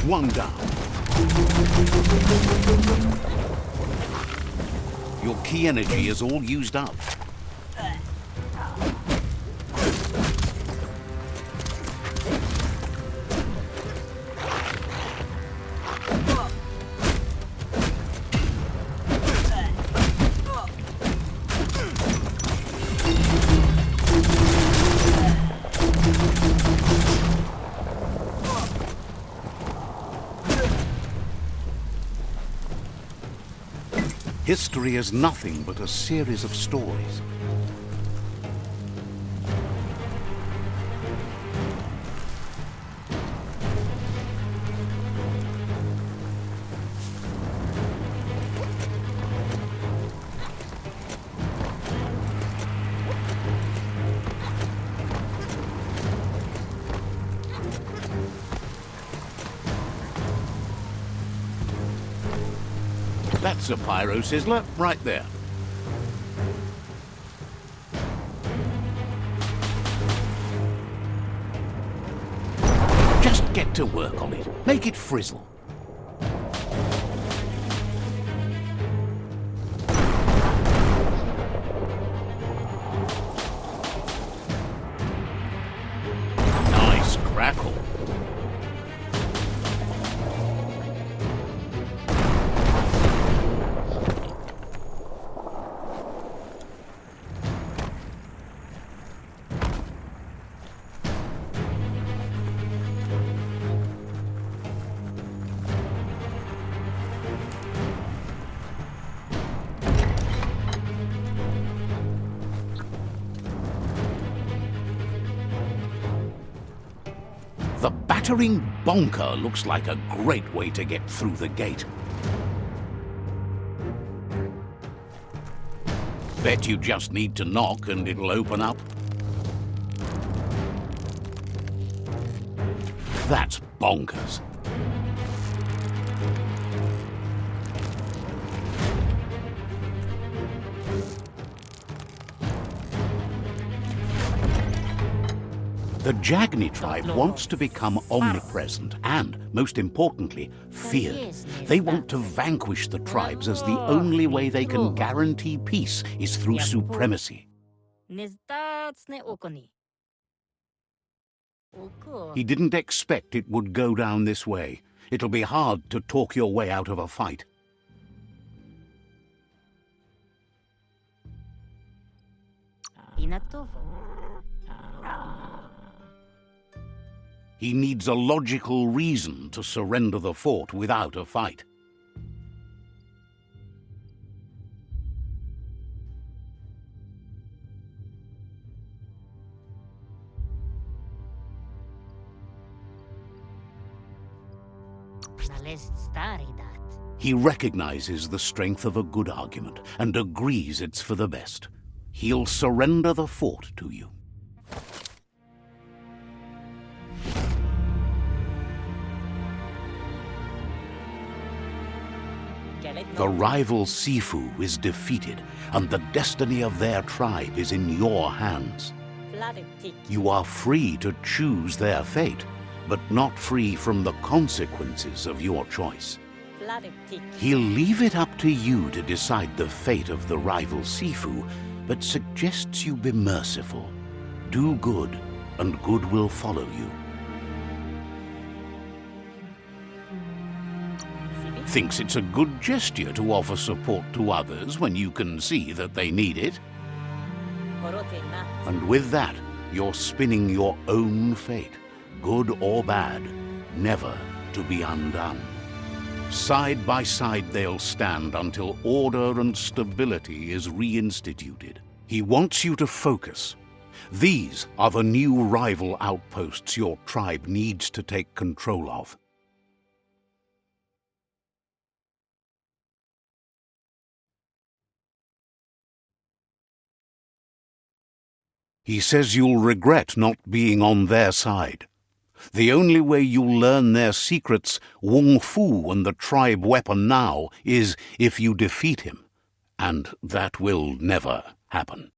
One down. Your key energy is all used up. History is nothing but a series of stories. That's a pyro sizzler right there. Just get to work on it. Make it frizzle. Nice crackle. The battering bonker looks like a great way to get through the gate. Bet you just need to knock and it'll open up. That's bonkers. The Jagni tribe wants to become omnipresent and, most importantly, feared. They want to vanquish the tribes as the only way they can guarantee peace is through supremacy. He didn't expect it would go down this way. It'll be hard to talk your way out of a fight. He needs a logical reason to surrender the fort without a fight. He recognizes the strength of a good argument and agrees it's for the best. He'll surrender the fort to you. The rival Sifu is defeated, and the destiny of their tribe is in your hands. You are free to choose their fate, but not free from the consequences of your choice. He'll leave it up to you to decide the fate of the rival Sifu, but suggests you be merciful. Do good, and good will follow you. Thinks it's a good gesture to offer support to others when you can see that they need it. And with that, you're spinning your own fate, good or bad, never to be undone. Side by side they'll stand until order and stability is reinstituted. He wants you to focus. These are the new rival outposts your tribe needs to take control of. He says you'll regret not being on their side. The only way you'll learn their secrets, Wung Fu and the tribe weapon now, is if you defeat him. And that will never happen.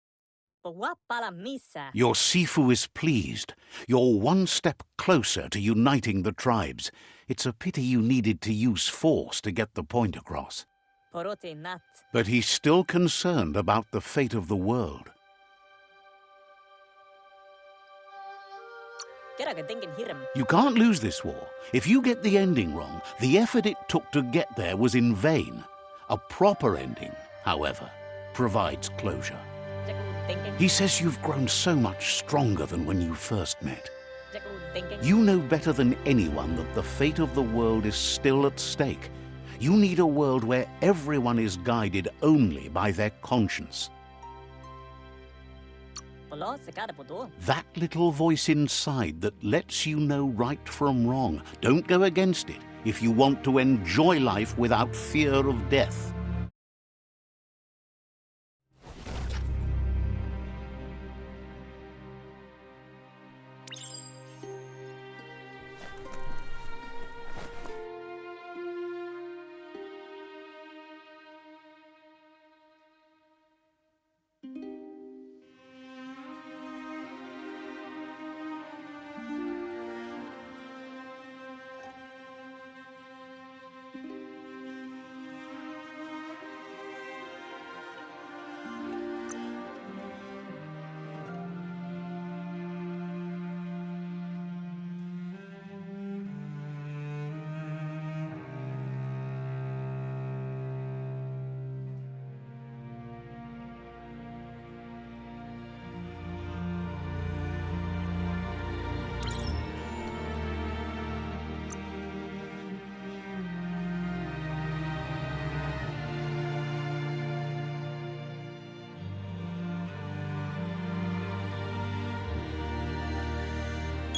Your Sifu is pleased. You're one step closer to uniting the tribes. It's a pity you needed to use force to get the point across. But he's still concerned about the fate of the world. You can't lose this war. If you get the ending wrong, the effort it took to get there was in vain. A proper ending, however, provides closure. He says you've grown so much stronger than when you first met. You know better than anyone that the fate of the world is still at stake. You need a world where everyone is guided only by their conscience. That little voice inside that lets you know right from wrong. Don't go against it if you want to enjoy life without fear of death.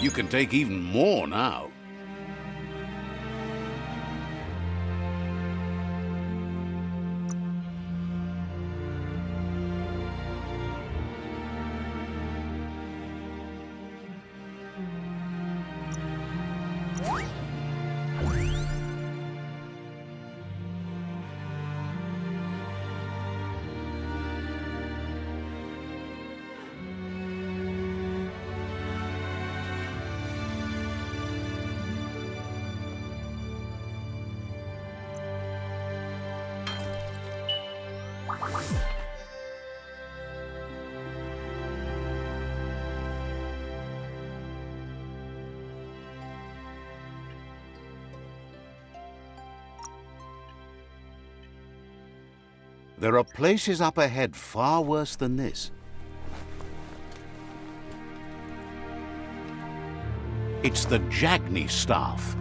You can take even more now. There are places up ahead far worse than this. It's the Jagni staff.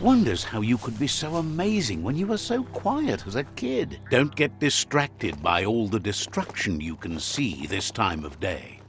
Wonders how you could be so amazing when you were so quiet as a kid. Don't get distracted by all the destruction you can see this time of day.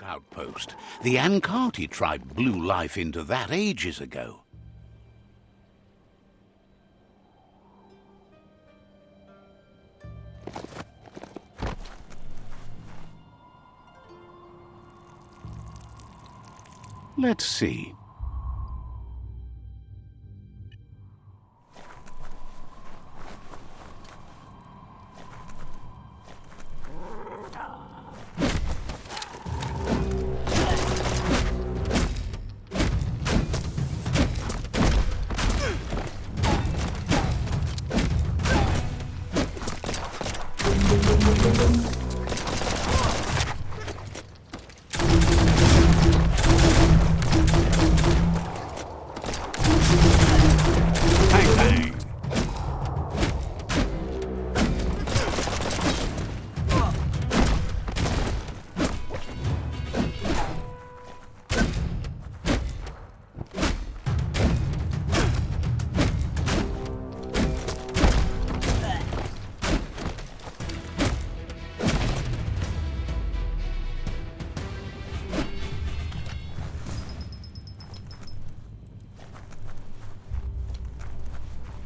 Outpost. The Ankati tribe blew life into that ages ago. Let's see.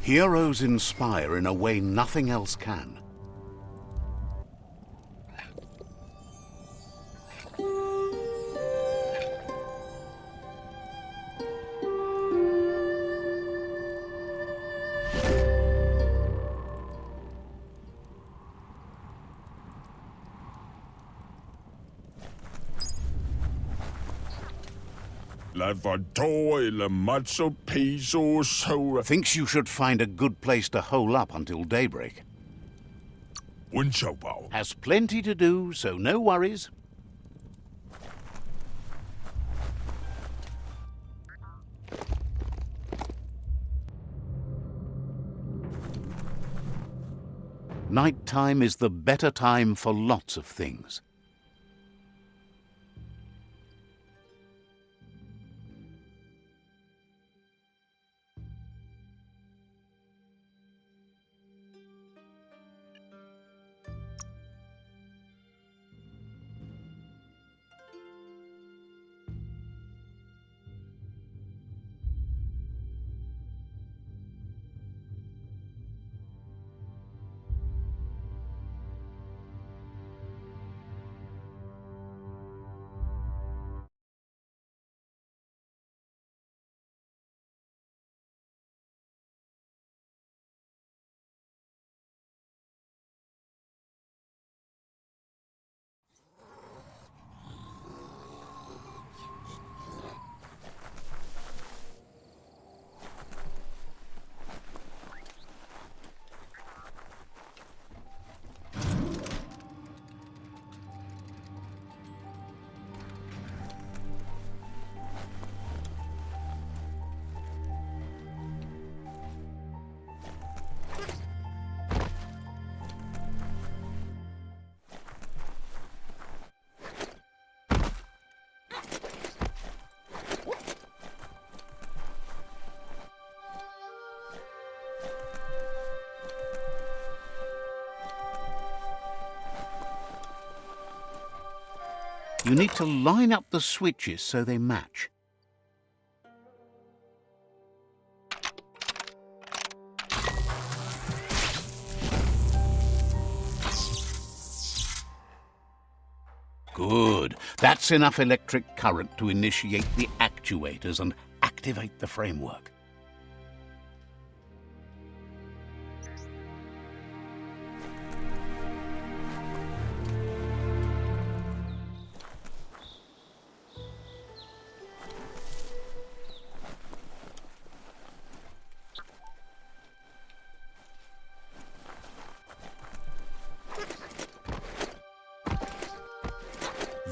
Heroes inspire in a way nothing else can. Thinks you should find a good place to hole up until daybreak. Has plenty to do, so no worries. Nighttime is the better time for lots of things. You need to line up the switches so they match. Good. That's enough electric current to initiate the actuators and activate the framework.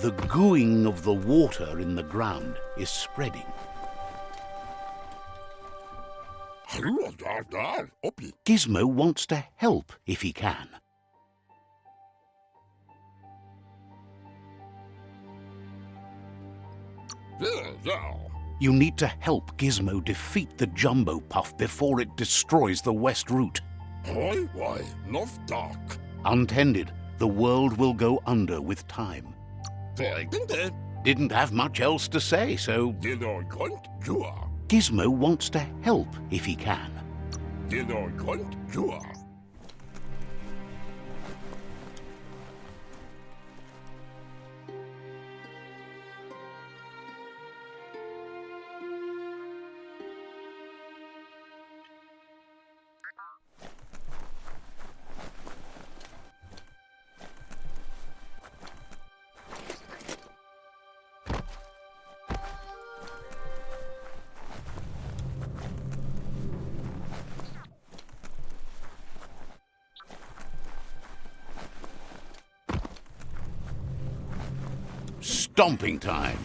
The gooing of the water in the ground is spreading. Gizmo wants to help if he can. You need to help Gizmo defeat the Jumbo Puff before it destroys the west route. Untended, the world will go under with time. Didn't have much else to say, so Gizmo wants to help if he can. Stomping time.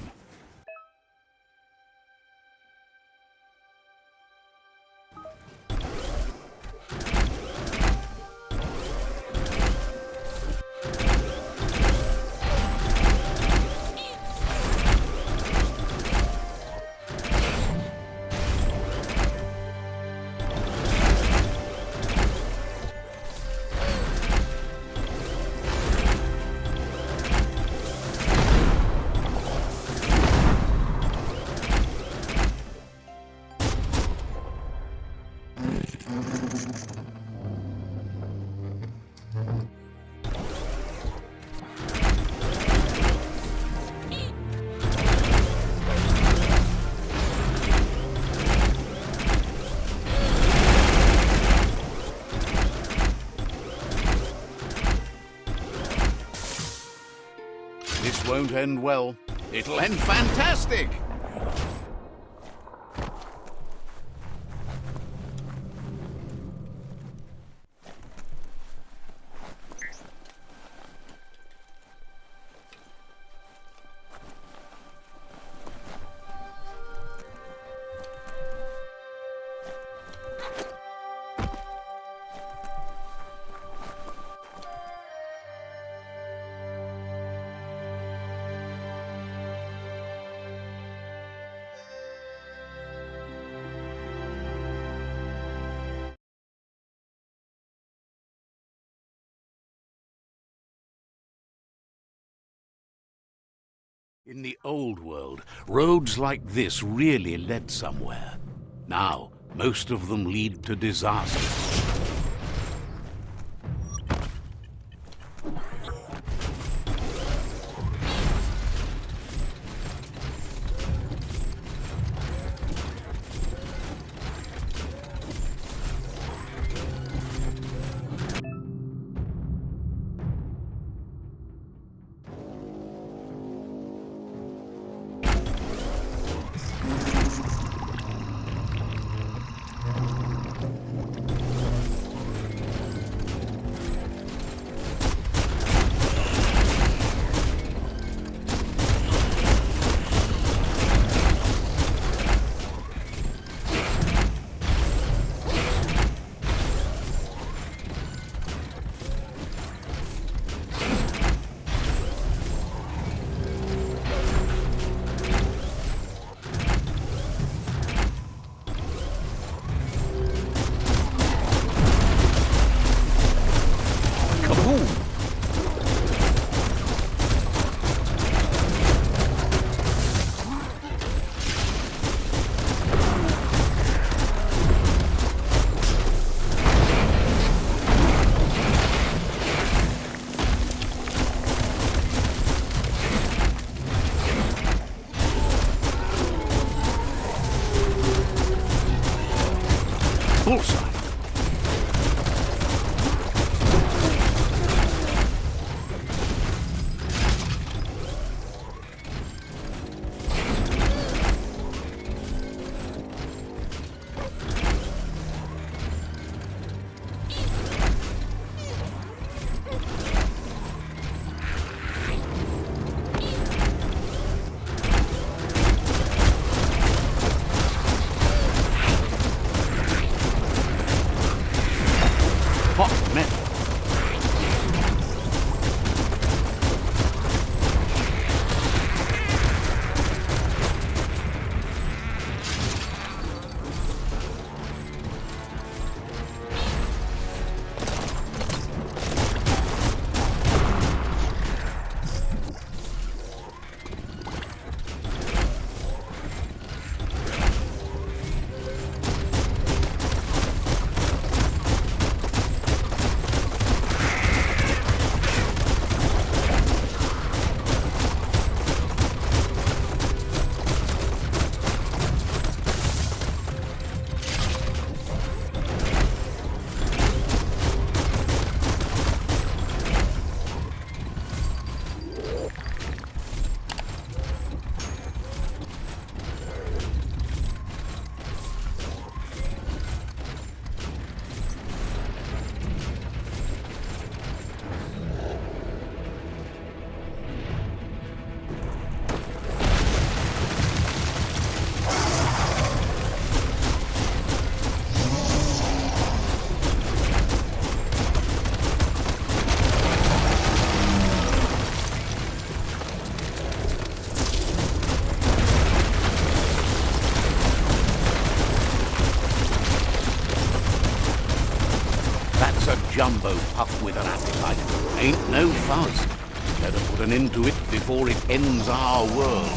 This won't end well. It'll end fantastic! In the old world, roads like this really led somewhere. Now, most of them lead to disaster. Bullseye! Hot metal. That's a jumbo pup with an appetite. Ain't no fuzz. Better put an end to it before it ends our world.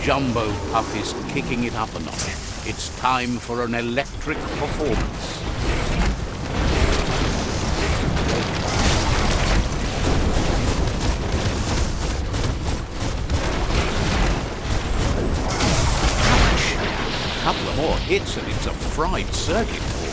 Jumbo Puff is kicking it up a notch. It's time for an electric performance. A couple of more hits and it's a fried circuit board.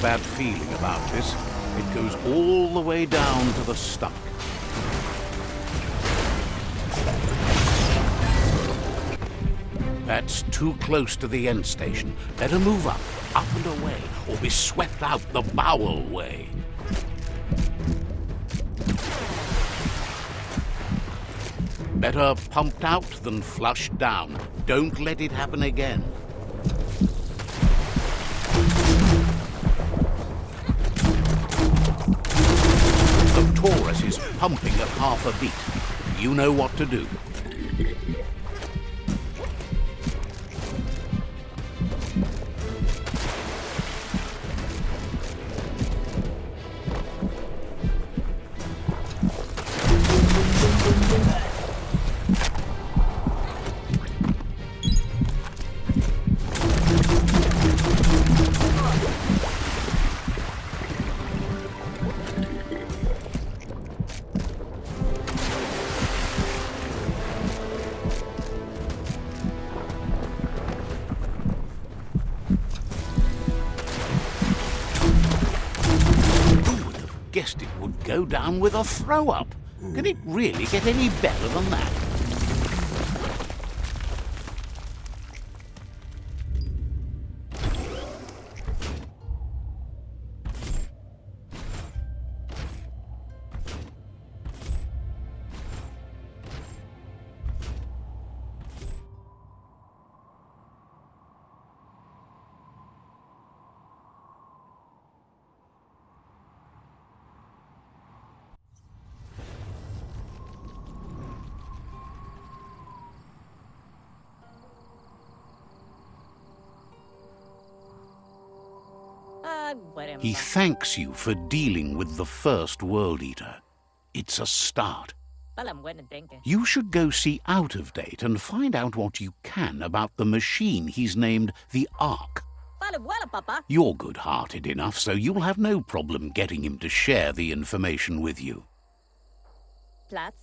Bad feeling about this. It goes all the way down to the stomach. That's too close to the end station. Better move up and away, or be swept out the bowel way. Better pumped out than flushed down. Don't let it happen again. The Taurus is pumping at half a beat. You know what to do. Guessed it would go down with a throw-up. Can it really get any better than that? He thanks you for dealing with the first World Eater. It's a start. You should go see Out of Date and find out what you can about the machine he's named the Ark. You're good-hearted enough, so you'll have no problem getting him to share the information with you.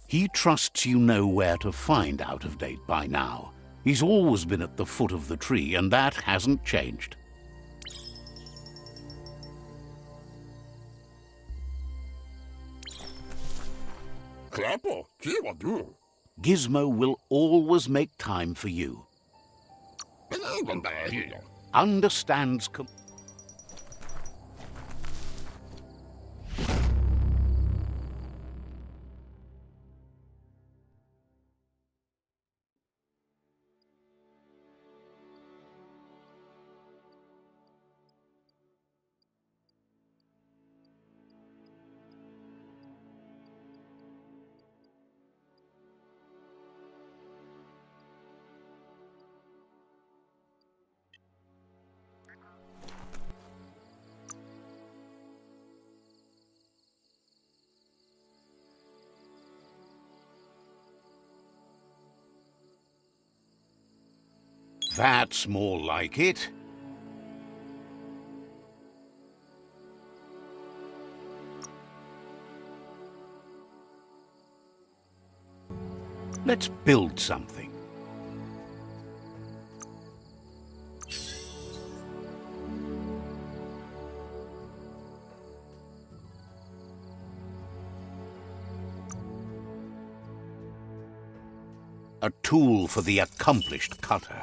He trusts you know where to find Out of Date by now. He's always been at the foot of the tree, and that hasn't changed. Gizmo will always make time for you. Understands That's more like it. Let's build something. A tool for the accomplished cutter.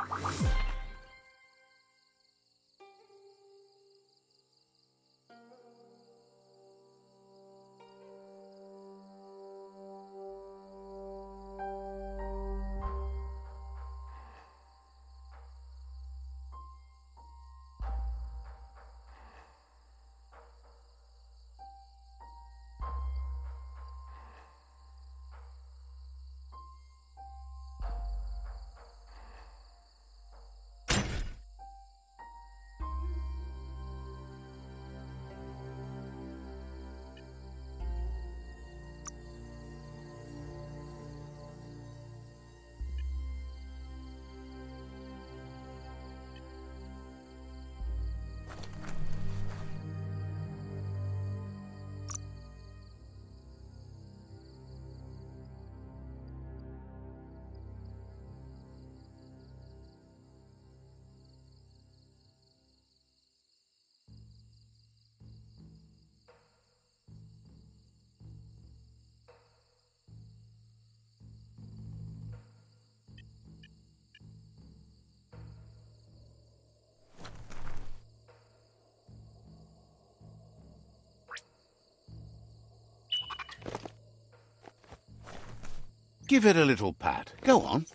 Give it a little pat. Go on.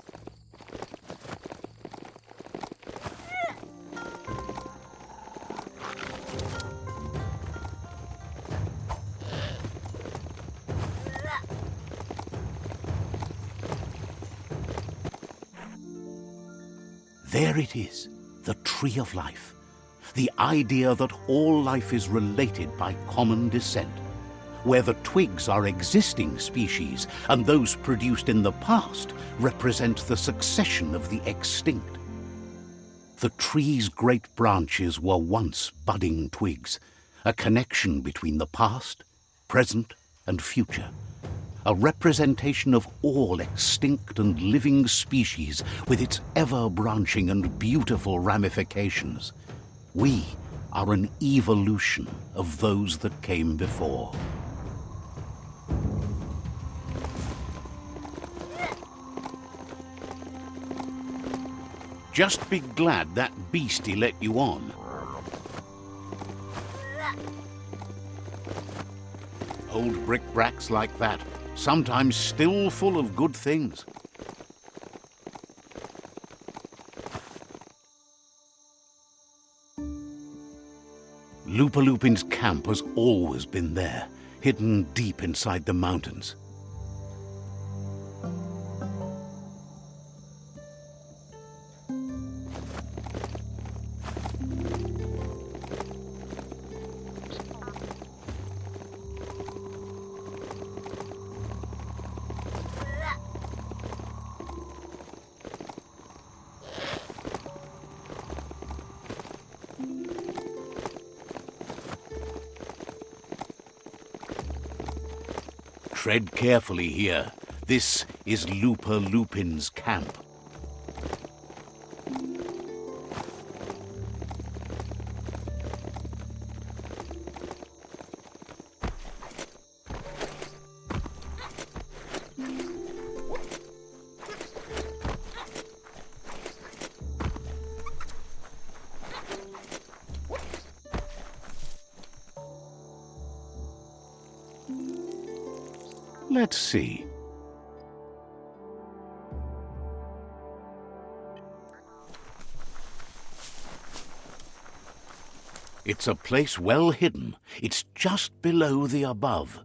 There it is, the tree of life. The idea that all life is related by common descent, where the twigs are existing species and those produced in the past represent the succession of the extinct. The tree's great branches were once budding twigs, a connection between the past, present, and future. A representation of all extinct and living species with its ever-branching and beautiful ramifications. We are an evolution of those that came before. Just be glad that beastie let you on. Old brick-bracks like that, sometimes still full of good things. Lupulupin's camp has always been there, hidden deep inside the mountains. Tread carefully here. This is Lupulupin's camp. Let's see. It's a place well hidden. It's just below the above.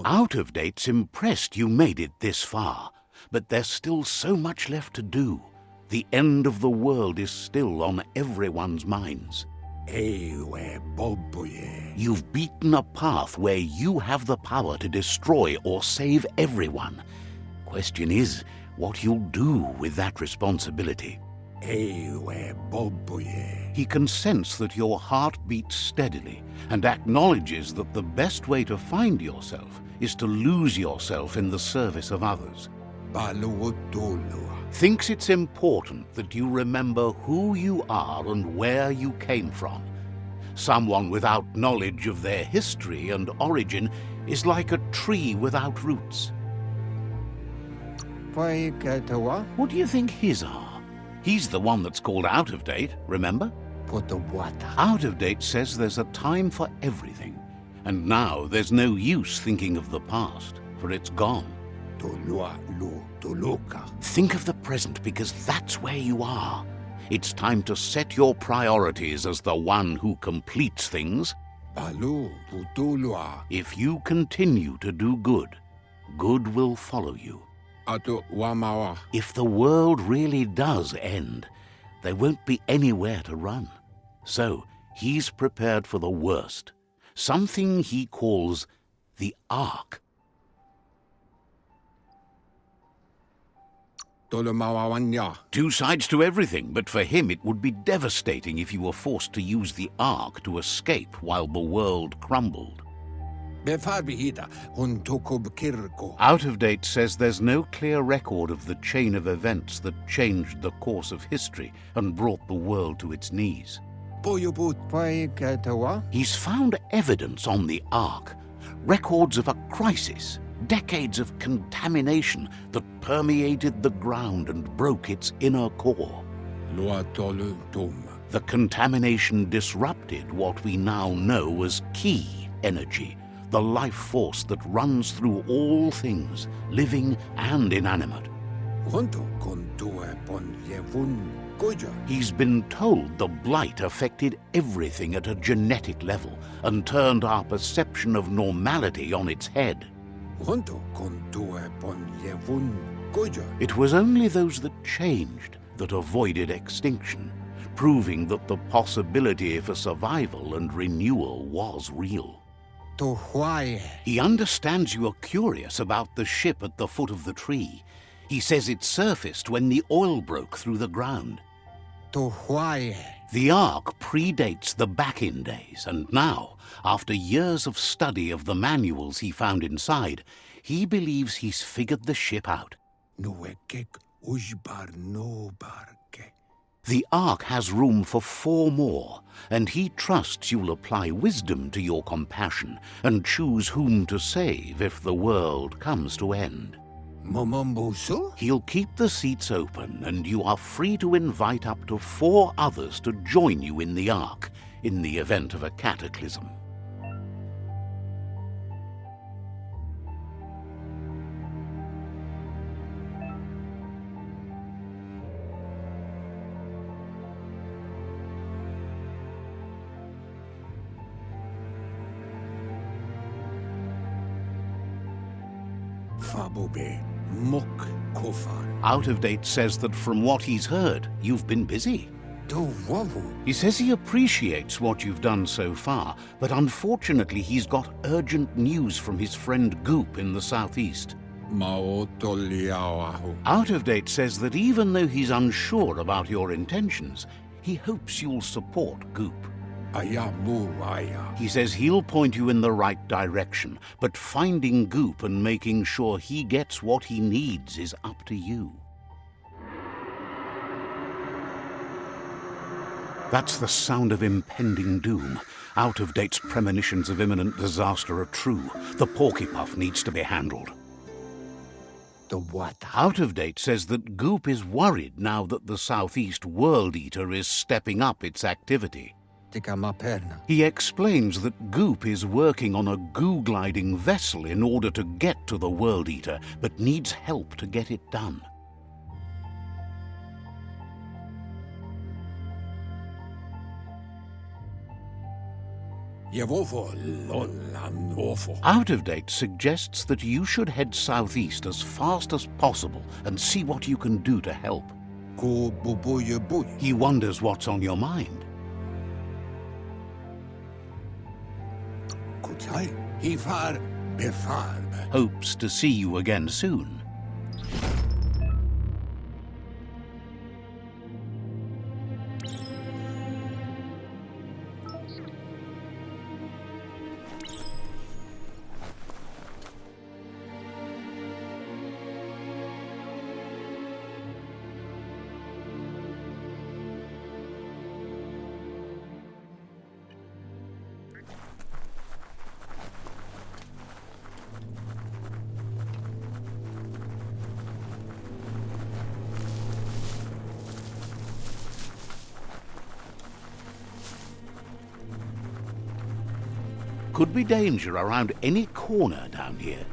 Out of Date's impressed you made it this far, but there's still so much left to do. The end of the world is still on everyone's minds. You've beaten a path where you have the power to destroy or save everyone. Question is, what you'll do with that responsibility. He can sense that your heart beats steadily and acknowledges that the best way to find yourself is to lose yourself in the service of others. Thinks it's important that you remember who you are and where you came from. Someone without knowledge of their history and origin is like a tree without roots. What do you think his are? He's the one that's called Out of Date, remember? Out of Date says there's a time for everything, and now there's no use thinking of the past, for it's gone. Think of the present, because that's where you are. It's time to set your priorities as the one who completes things. If you continue to do good, good will follow you. If the world really does end, there won't be anywhere to run. So he's prepared for the worst, something he calls the Ark. Two sides to everything, but for him it would be devastating if you were forced to use the Ark to escape while the world crumbled. Out of Date says there's no clear record of the chain of events that changed the course of history and brought the world to its knees. He's found evidence on the Ark, records of a crisis, decades of contamination that permeated the ground and broke its inner core. The contamination disrupted what we now know as Ki energy, the life force that runs through all things, living and inanimate. He's been told the blight affected everything at a genetic level and turned our perception of normality on its head. It was only those that changed that avoided extinction, proving that the possibility for survival and renewal was real. He understands you are curious about the ship at the foot of the tree. He says it surfaced when the oil broke through the ground. The Ark predates the back-in days, and now, after years of study of the manuals he found inside, he believes he's figured the ship out. The Ark has room for 4 more, and he trusts you'll apply wisdom to your compassion and choose whom to save if the world comes to end. He'll keep the seats open, and you are free to invite up to 4 others to join you in the Ark in the event of a cataclysm. Out of Date says that from what he's heard, you've been busy. He says he appreciates what you've done so far, but unfortunately he's got urgent news from his friend Goop in the southeast. Out of Date says that even though he's unsure about your intentions, he hopes you'll support Goop. He says he'll point you in the right direction, but finding Goop and making sure he gets what he needs is up to you. That's the sound of impending doom. Out of Date's premonitions of imminent disaster are true. The Porkypuff needs to be handled. Out of Date says that Goop is worried now that the Southeast World Eater is stepping up its activity. He explains that Goop is working on a goo-gliding vessel in order to get to the World Eater, but needs help to get it done. Out of Date suggests that you should head southeast as fast as possible and see what you can do to help. He wonders what's on your mind. Hopes to see you again soon. Could be danger around any corner down here.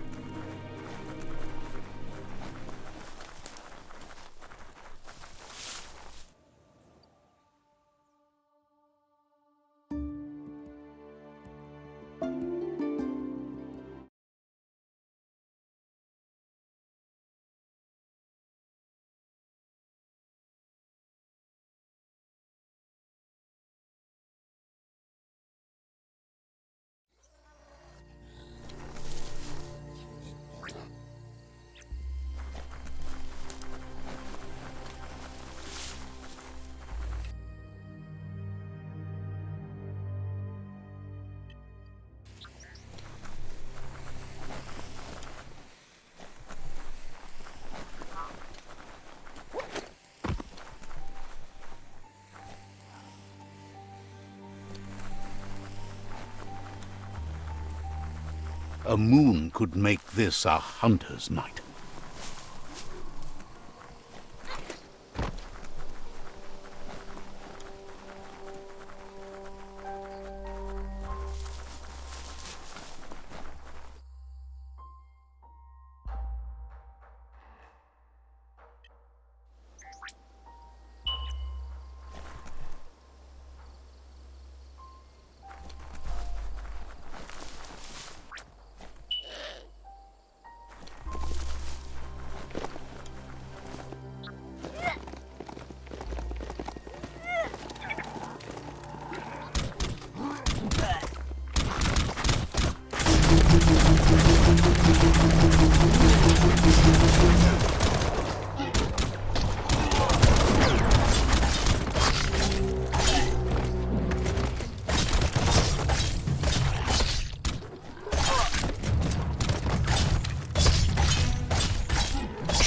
A moon could make this a hunter's night.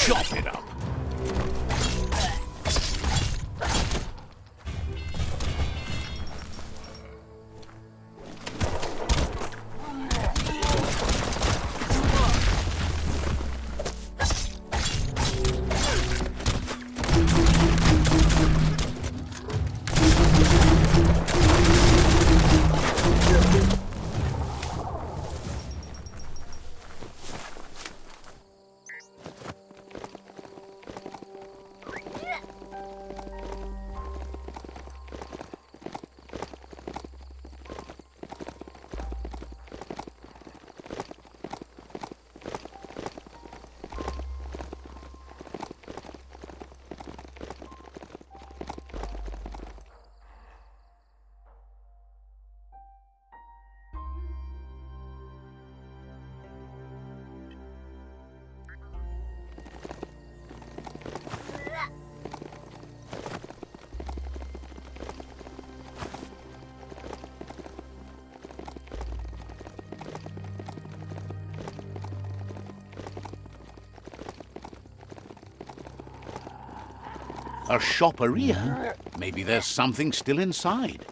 Chop it up! A shopperia? Maybe there's something still inside.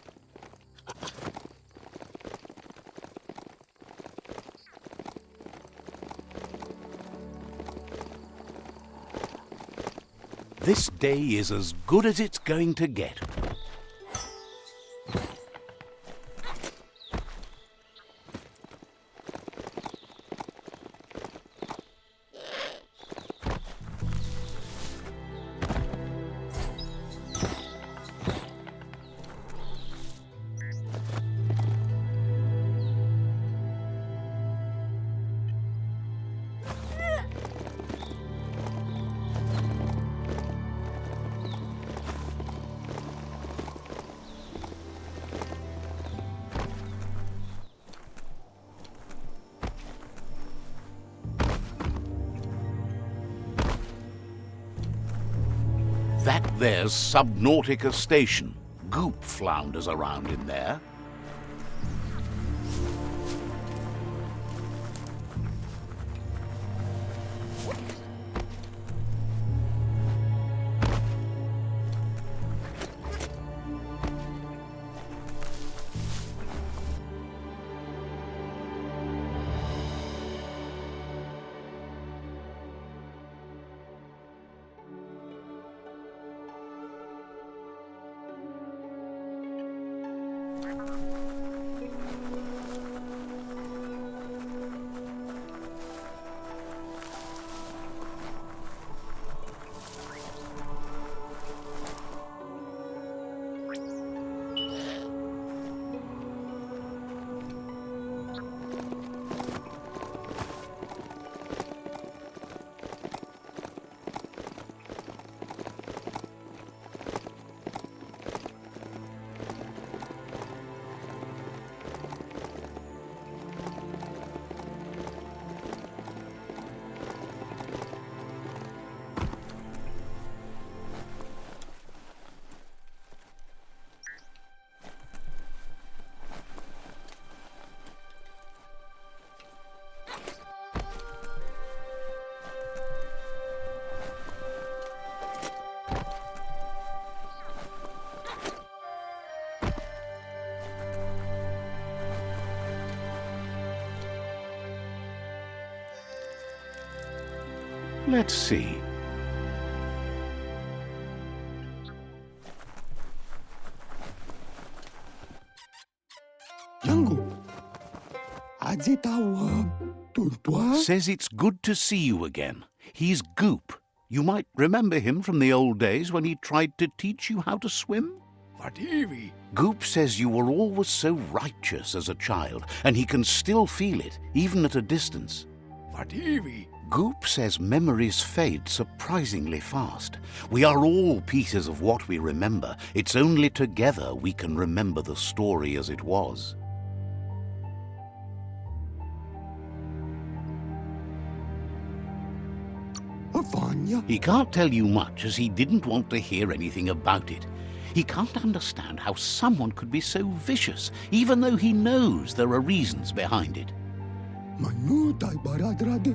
This day is as good as it's going to get. There's Subnautica Station. Goop flounders around in there. Let's see. Says it's good to see you again. He's Goop. You might remember him from the old days when he tried to teach you how to swim. Goop says you were always so righteous as a child, and he can still feel it, even at a distance. Goop says memories fade surprisingly fast. We are all pieces of what we remember. It's only together we can remember the story as it was. He can't tell you much as he didn't want to hear anything about it. He can't understand how someone could be so vicious, even though he knows there are reasons behind it.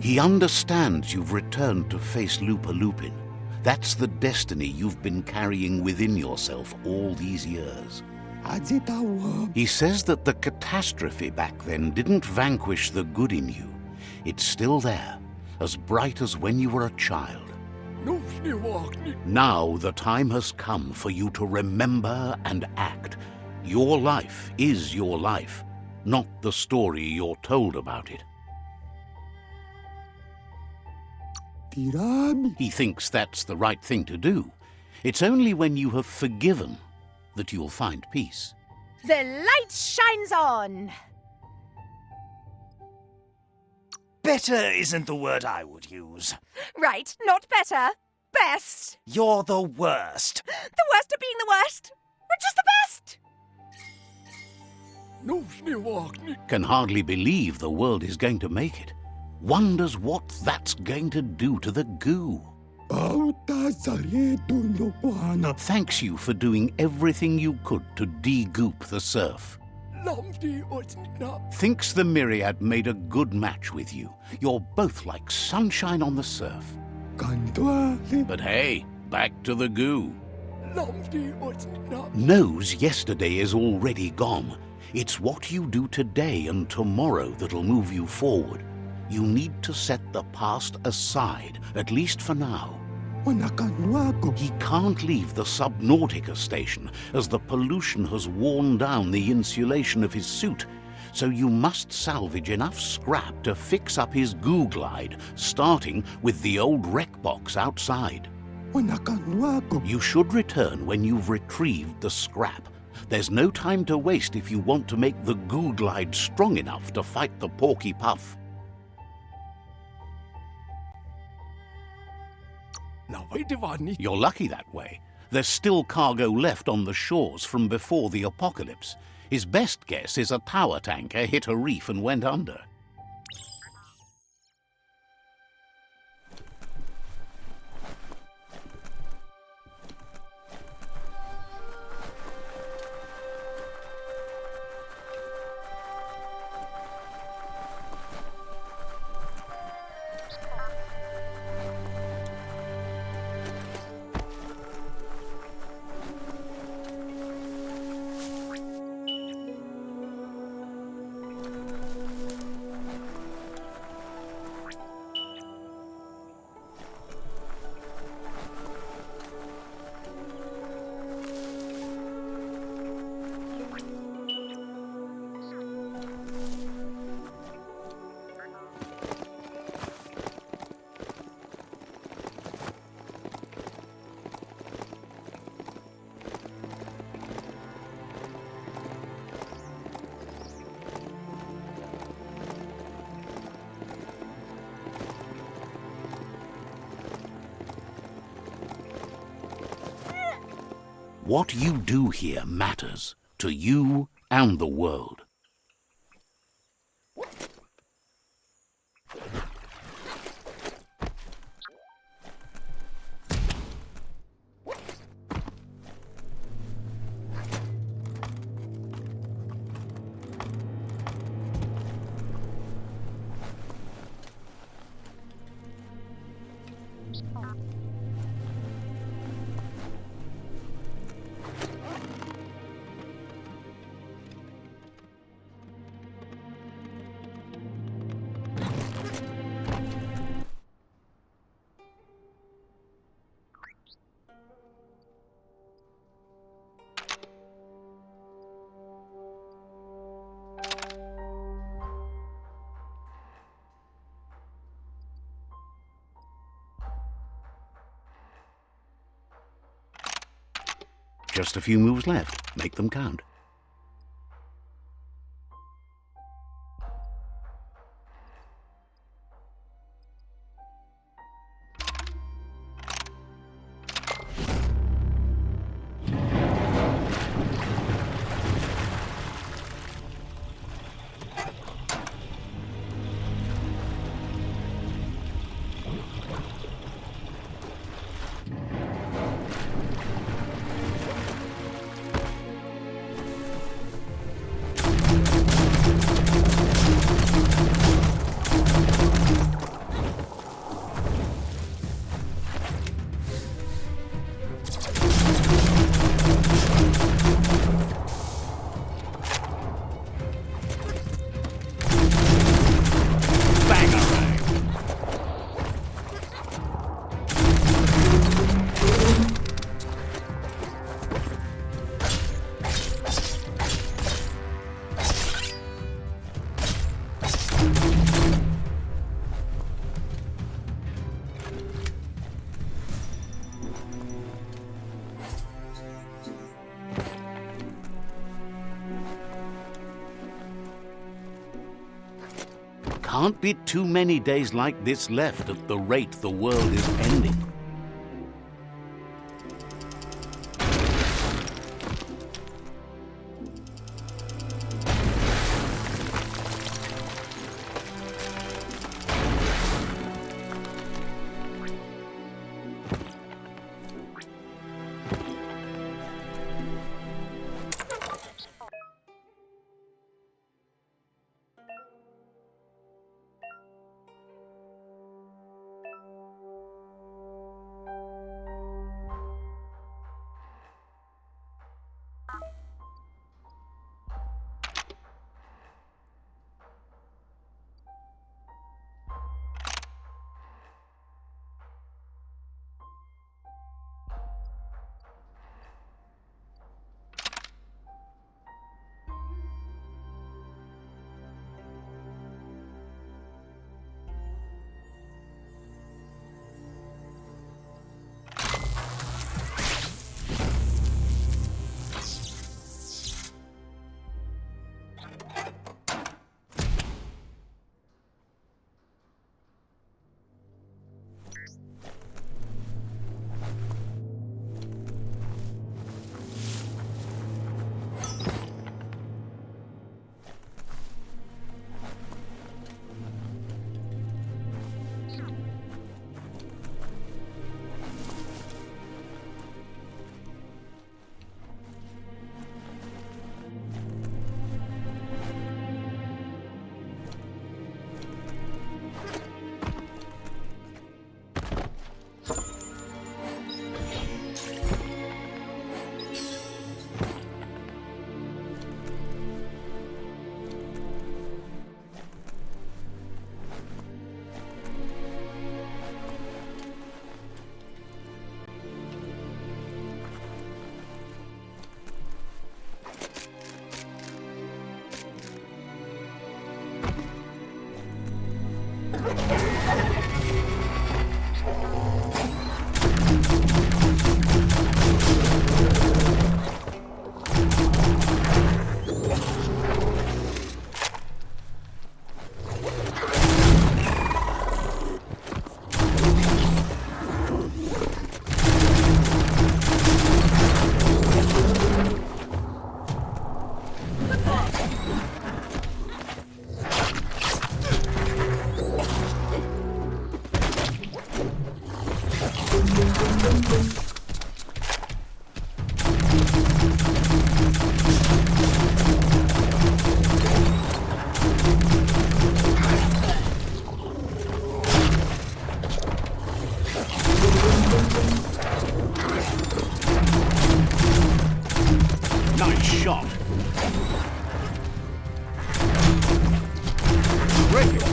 He understands you've returned to face Lupa Lupin. That's the destiny you've been carrying within yourself all these years. He says that the catastrophe back then didn't vanquish the good in you. It's still there, as bright as when you were a child. Now the time has come for you to remember and act. Your life is your life, not the story you're told about it. He thinks that's the right thing to do. It's only when you have forgiven that you'll find peace. The light shines on! Better isn't the word I would use. Right, not better. Best. You're the worst. The worst of being the worst. We're just the best. Can hardly believe the world is going to make it. Wonders what that's going to do to the goo. Thanks you for doing everything you could to de-goop the surf. Thinks the Myriad made a good match with you. You're both like sunshine on the surf. But hey, back to the goo. Knows yesterday is already gone. It's what you do today and tomorrow that'll move you forward. You need to set the past aside, at least for now. He can't leave the Subnautica station, as the pollution has worn down the insulation of his suit. So you must salvage enough scrap to fix up his goo glide, starting with the old wreck box outside. You should return when you've retrieved the scrap. There's no time to waste if you want to make the goo glide strong enough to fight the Porky Puff. You're lucky that way. There's still cargo left on the shores from before the apocalypse. His best guess is a tower tanker hit a reef and went under. What you do here matters to you and the world. Just a few moves left. Make them count. Can't be too many days like this left at the rate the world is ending. Nice shot. Cricket.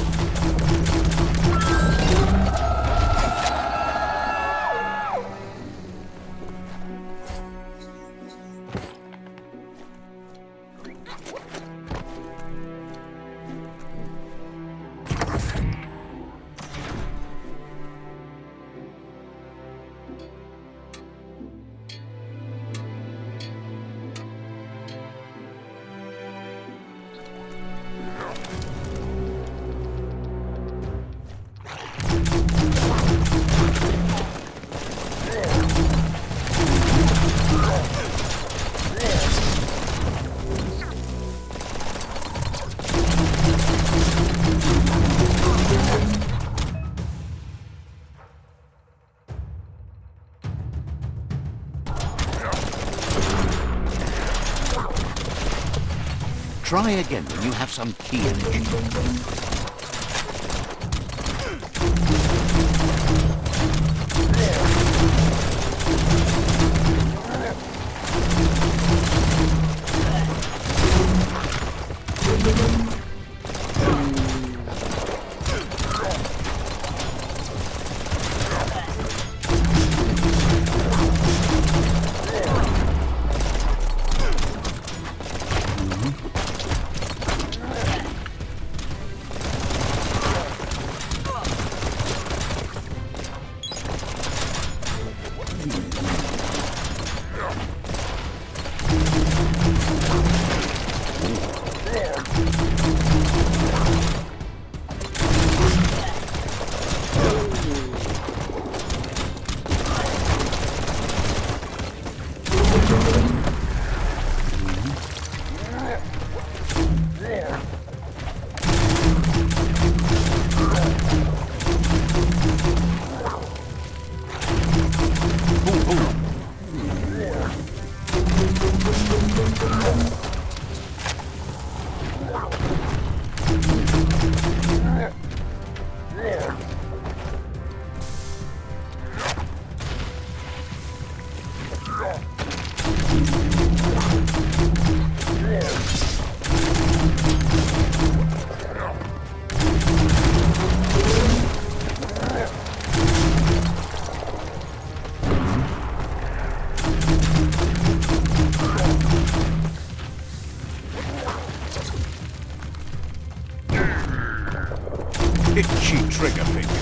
Try again when you have some key energy. Itchy trigger finger.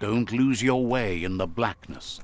Don't lose your way in the blackness.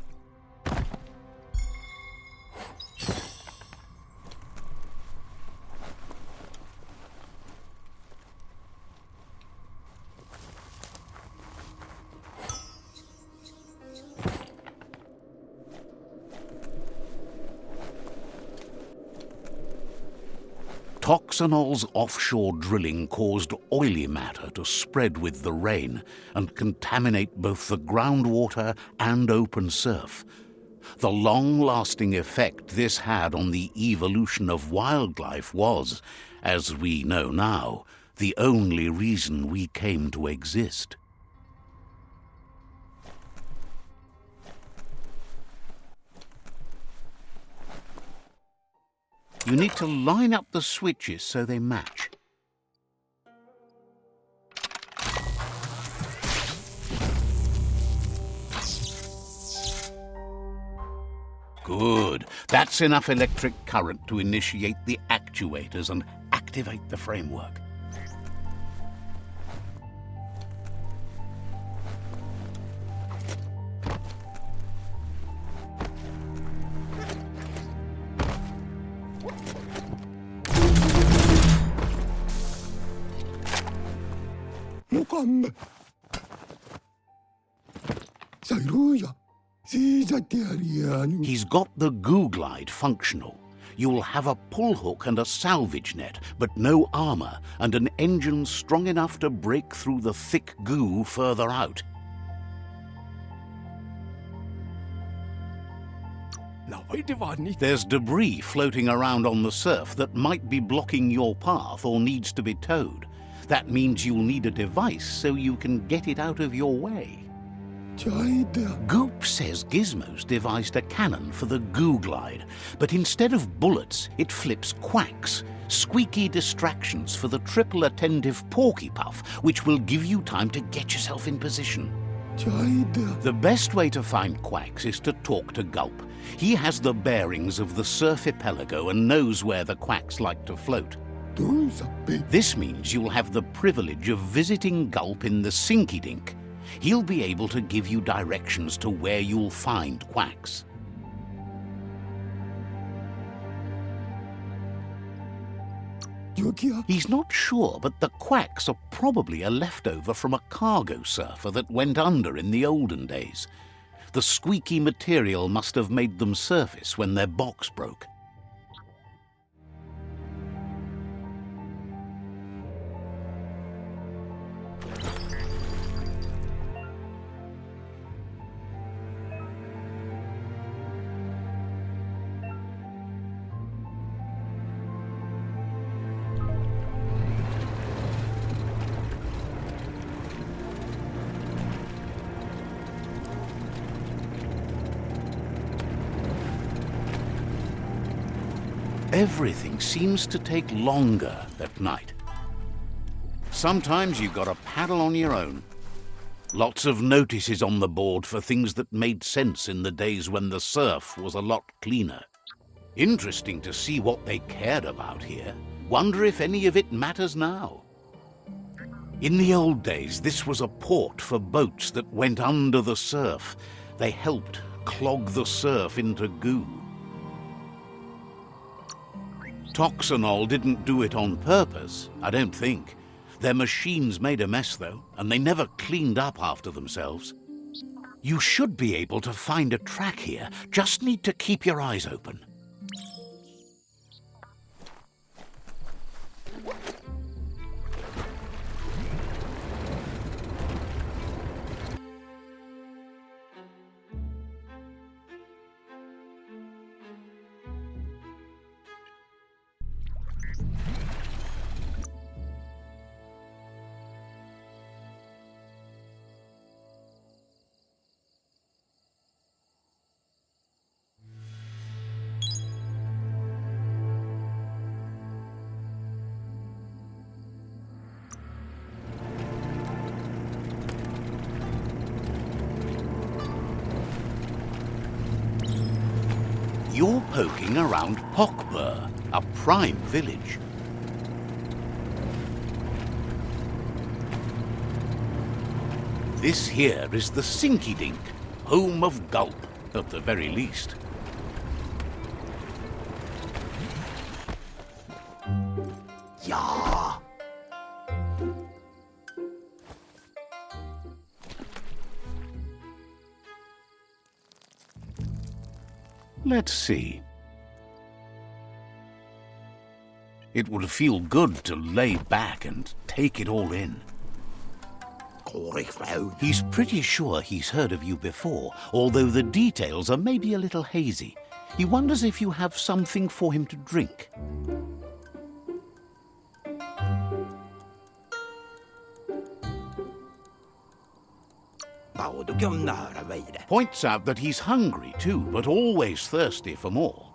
Toxanol's offshore drilling caused oily matter to spread with the rain and contaminate both the groundwater and open surf. The long-lasting effect this had on the evolution of wildlife was, as we know now, the only reason we came to exist. You need to line up the switches so they match. Good. That's enough electric current to initiate the actuators and activate the framework. Mukamme. Sairuja. Sisäterianu. He's got the goo glide functional. You'll have a pull hook and a salvage net, but no armor, and an engine strong enough to break through the thick goo further out. There's debris floating around on the surf that might be blocking your path or needs to be towed. That means you'll need a device so you can get it out of your way. Goop says Gizmo's devised a cannon for the goo glide, but instead of bullets, it flips quacks, squeaky distractions for the triple attentive porky puff, which will give you time to get yourself in position. The best way to find quacks is to talk to Gulp. He has the bearings of the surf archipelago and knows where the quacks like to float. This means you'll have the privilege of visiting Gulp in the Sinky Dink. He'll be able to give you directions to where you'll find quacks. He's not sure, but the quacks are probably a leftover from a cargo surfer that went under in the olden days. The squeaky material must have made them surface when their box broke. Everything seems to take longer at night. Sometimes you've got to paddle on your own. Lots of notices on the board for things that made sense in the days when the surf was a lot cleaner. Interesting to see what they cared about here. Wonder if any of it matters now. In the old days, this was a port for boats that went under the surf. They helped clog the surf into goo. Toxanol didn't do it on purpose, I don't think. Their machines made a mess, though, and they never cleaned up after themselves. You should be able to find a track here, just need to keep your eyes open. You're poking around Pokbur, a prime village. This here is the Sinky Dink, home of Gulp, at the very least. Yeah. Let's see. It would feel good to lay back and take it all in. He's pretty sure he's heard of you before, although the details are maybe a little hazy. He wonders if you have something for him to drink. Points out that he's hungry too, but always thirsty for more.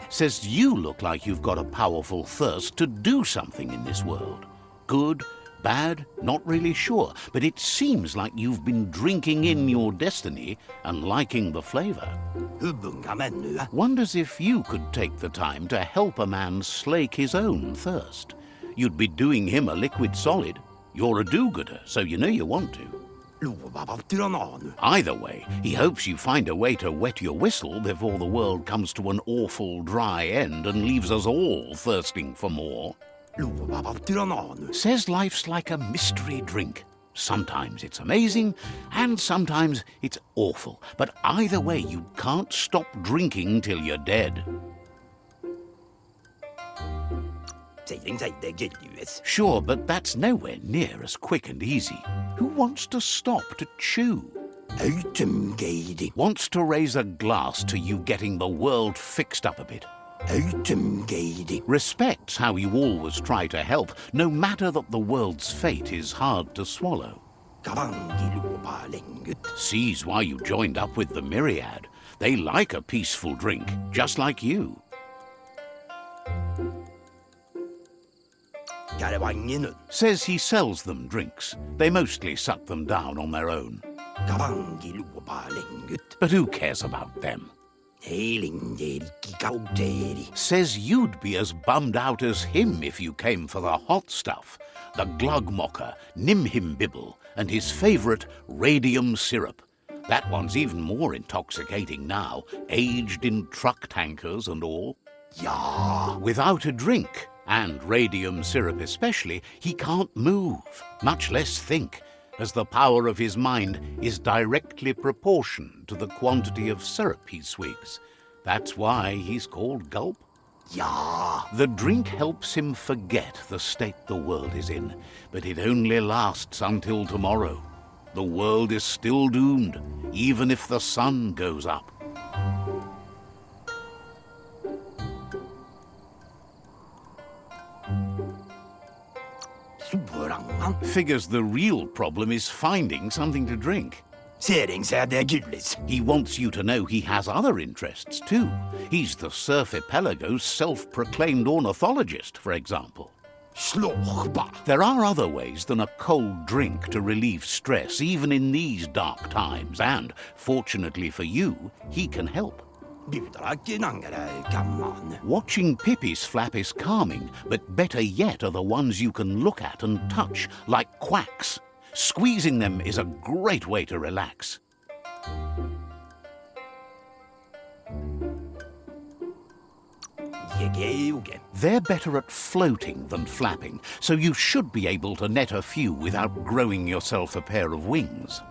Says you look like you've got a powerful thirst to do something in this world. Good, bad, not really sure, but it seems like you've been drinking in your destiny and liking the flavor. Wonders if you could take the time to help a man slake his own thirst. You'd be doing him a liquid solid. You're a do-gooder, so you know you want to. Either way, he hopes you find a way to wet your whistle before the world comes to an awful dry end and leaves us all thirsting for more. Says life's like a mystery drink. Sometimes it's amazing, and sometimes it's awful. But either way, you can't stop drinking till you're dead. Sure, but that's nowhere near as quick and easy. Who wants to stop to chew? Wants to raise a glass to you getting the world fixed up a bit. Respects how you always try to help, no matter that the world's fate is hard to swallow. Sees why you joined up with the myriad. They like a peaceful drink, just like you. Says he sells them drinks. They mostly suck them down on their own. But who cares about them? Says you'd be as bummed out as him if you came for the hot stuff. The glugmocker, Nimhimbibble, and his favourite radium syrup. That one's even more intoxicating now, aged in truck tankers and all. Without a drink, and radium syrup especially, he can't move, much less think, as the power of his mind is directly proportioned to the quantity of syrup he swigs. That's why he's called Gulp. The drink helps him forget the state the world is in, but it only lasts until tomorrow. The world is still doomed, even if the sun goes up. Figures the real problem is finding something to drink. He wants you to know he has other interests too. He's the Surfipelago's self-proclaimed ornithologist, for example. There are other ways than a cold drink to relieve stress, even in these dark times, and, fortunately for you, he can help. Watching Pippi's flap is calming, but better yet are the ones you can look at and touch, like quacks. Squeezing them is a great way to relax. They're better at floating than flapping, so you should be able to net a few without growing yourself a pair of wings.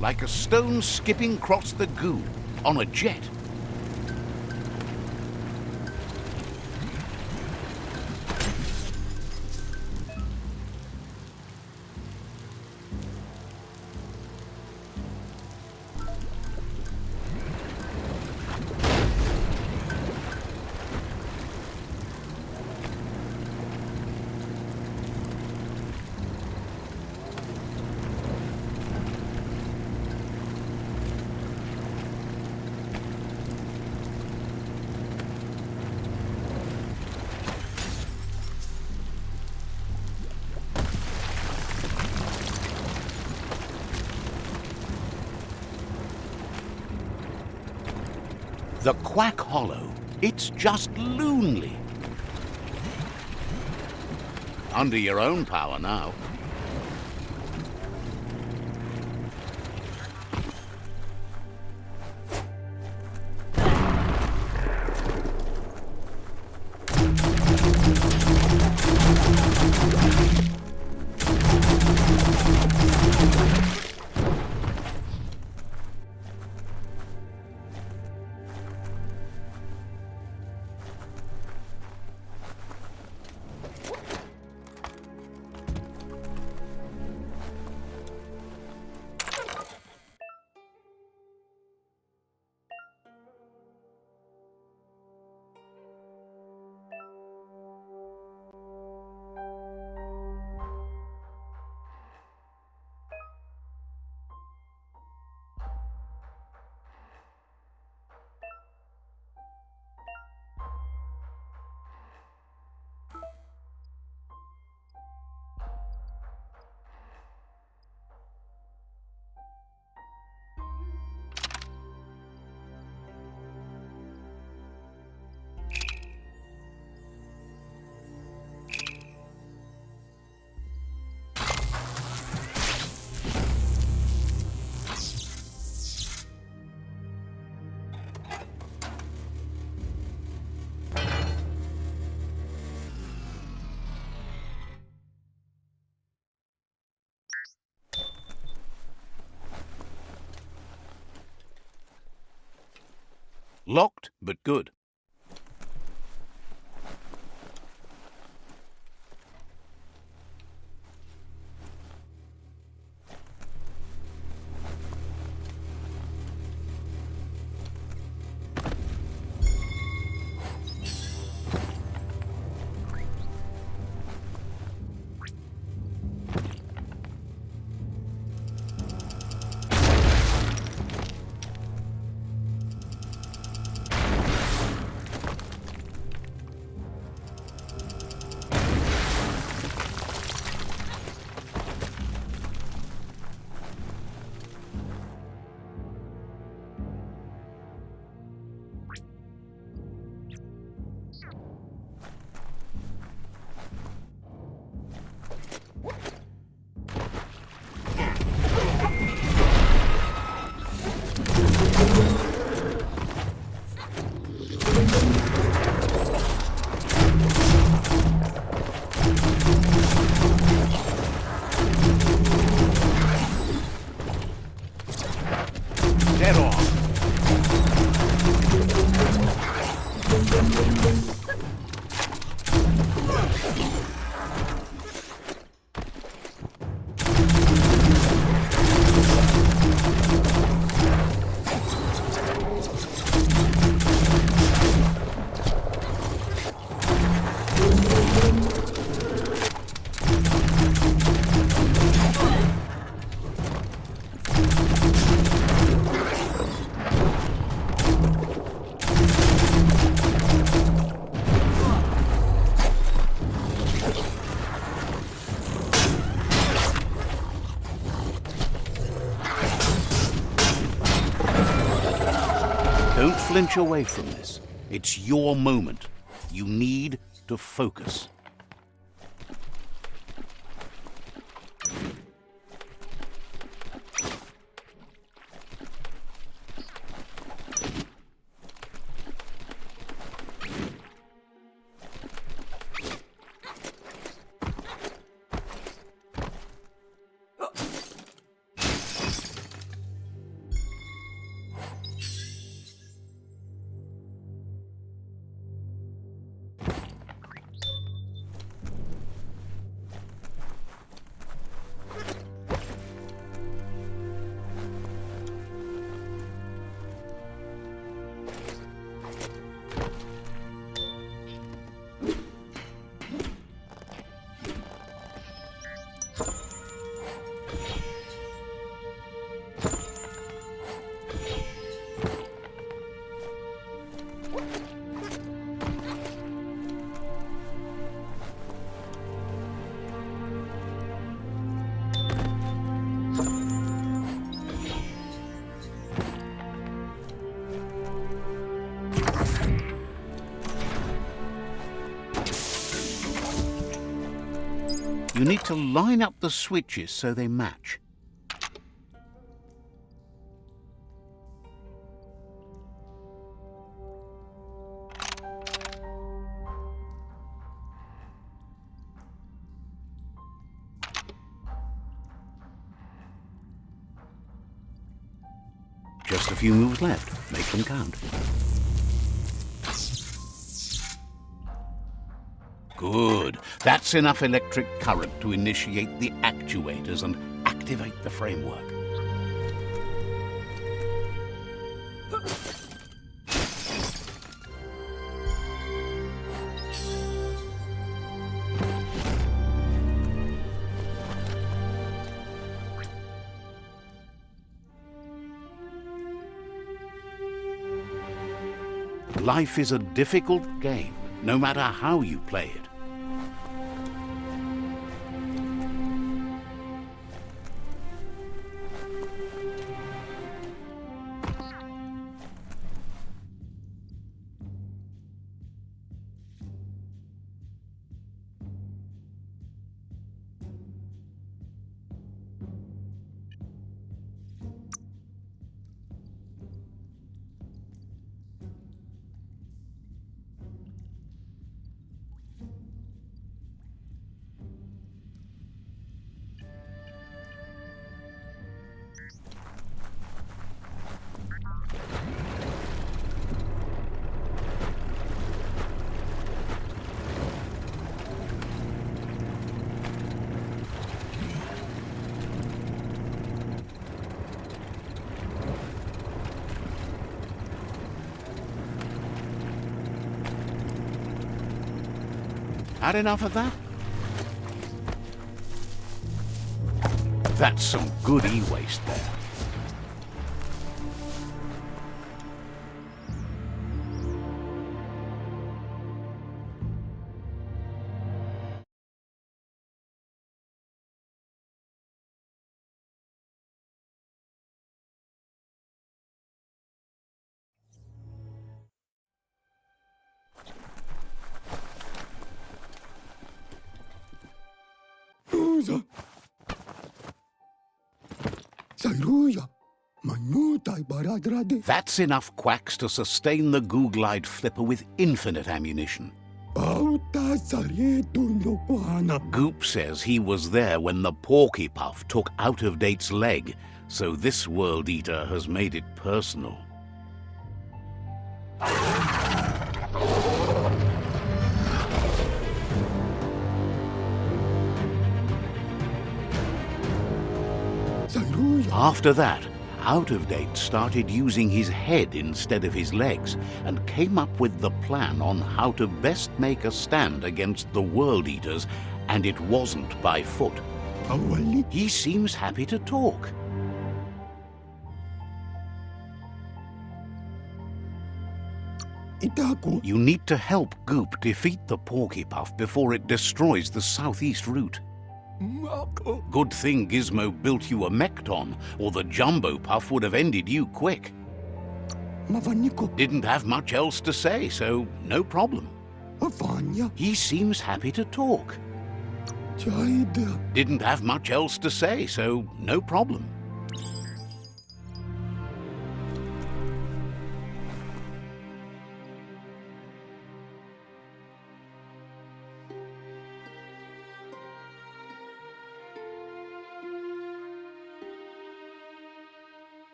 Like a stone skipping across the goo on a jet. The Quack Hollow. It's just loonly. Under your own power now. Locked, but good. Dead on. Don't flinch away from this. It's your moment. You need to focus. You need to line up the switches so they match. Just a few moves left. Make them count. Good. That's enough electric current to initiate the actuators and activate the framework. Life is a difficult game, no matter how you play it. Had enough of that? That's some good e-waste there. Usa. Sairuya. Manutai baradrade. That's enough quacks to sustain the Googlide flipper with infinite ammunition. Auta saretu loquana. Goop says he was there when the Porky Puff took Out-of-Date's leg, so this World Eater has made it personal. Sairuya. After that, Out-of-Date started using his head instead of his legs and came up with the plan on how to best make a stand against the World Eaters, and it wasn't by foot. Awali. He seems happy to talk. Itaku. You need to help Goop defeat the Porky Puff before it destroys the southeast route. Mako. Good thing Gizmo built you a Mekton, or the Jumbo Puff would have ended you quick. Mavaniko. Didn't have much else to say, so no problem. Avanya. He seems happy to talk. Jaida. Didn't have much else to say, so no problem.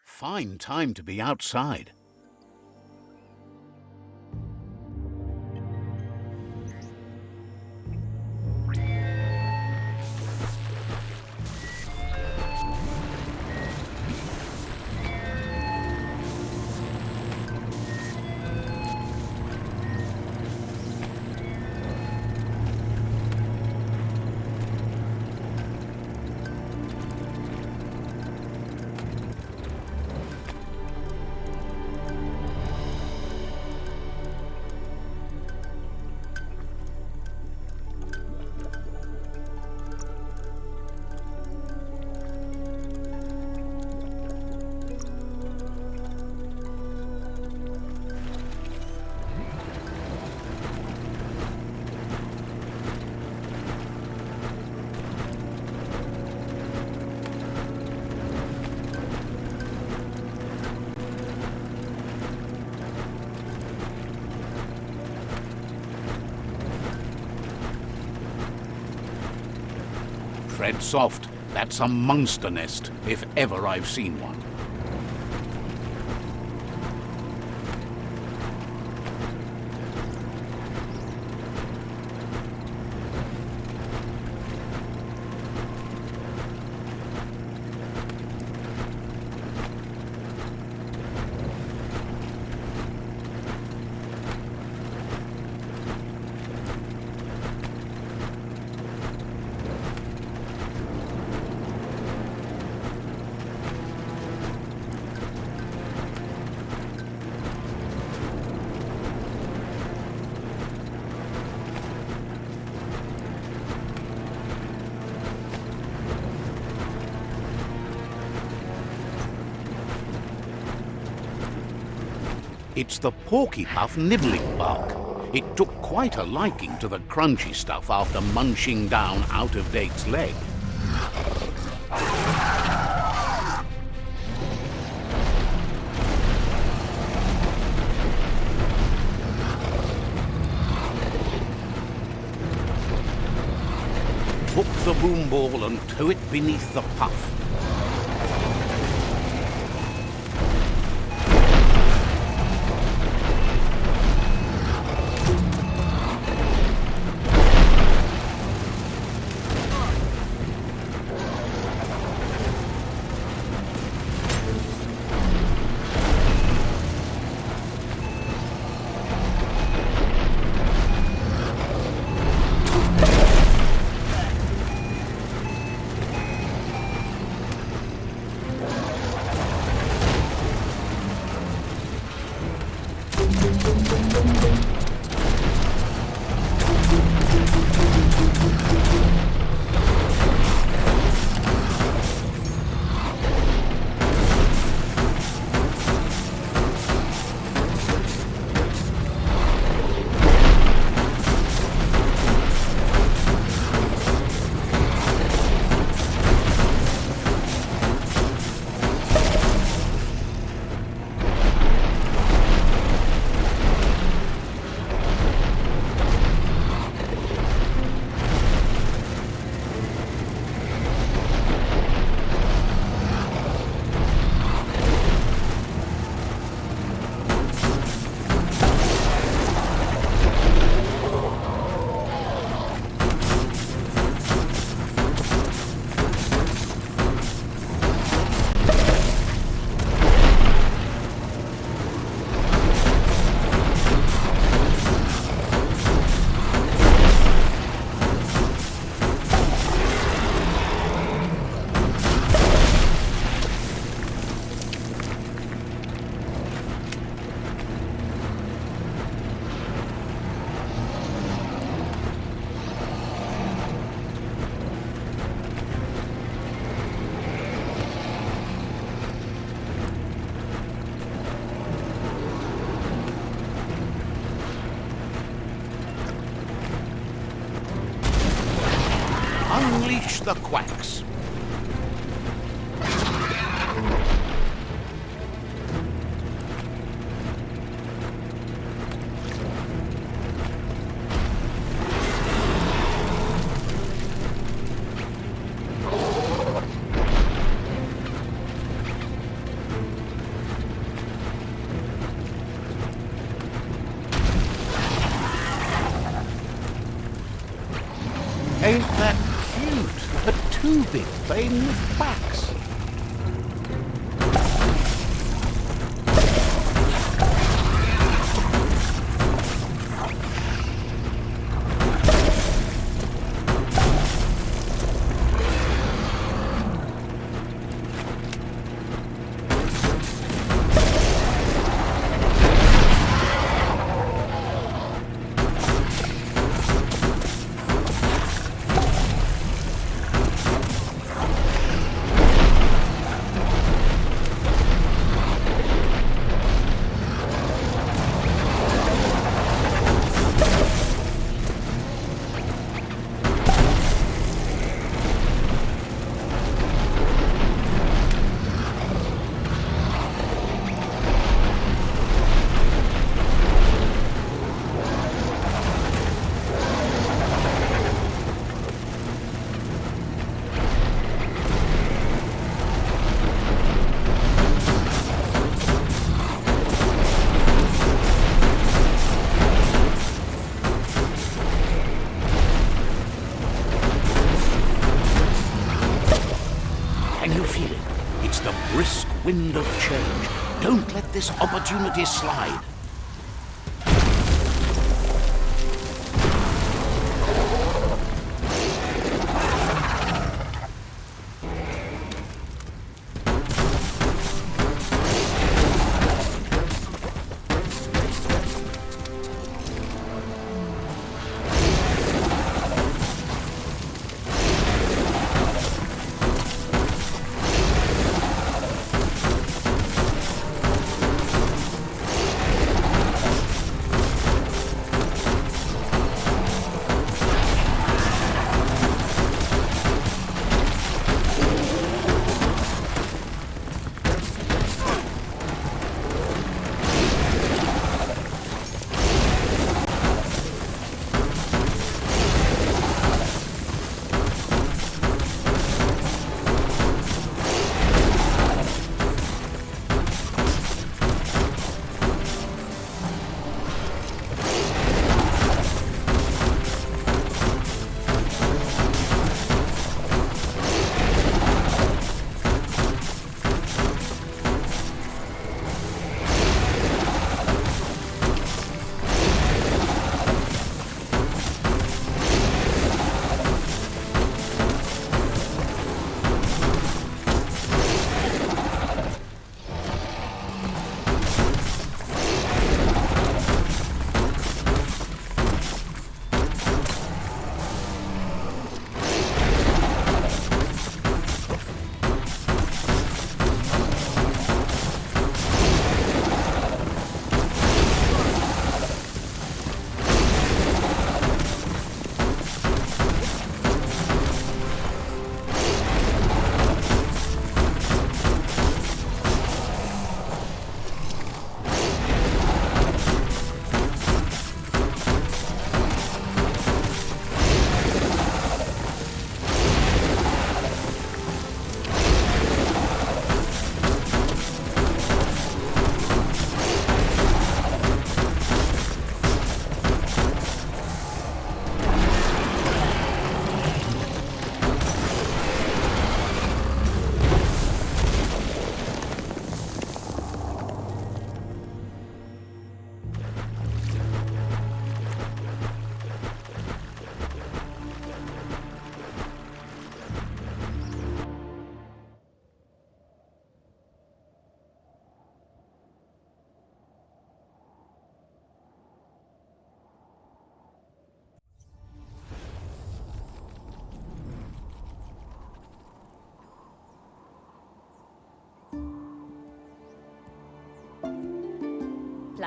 Fine time to be outside. Tread soft. That's a monster nest, if ever I've seen one. It's the Porky Puff nibbling bark. It took quite a liking to the crunchy stuff after munching down Out-of-Date's leg. Hook the boom ball and tow it beneath the puff. unleash the quacks. Ain't that cute? A two-bit playing with quacks. Can you feel it? It's the brisk wind of change. Don't let this opportunity slide.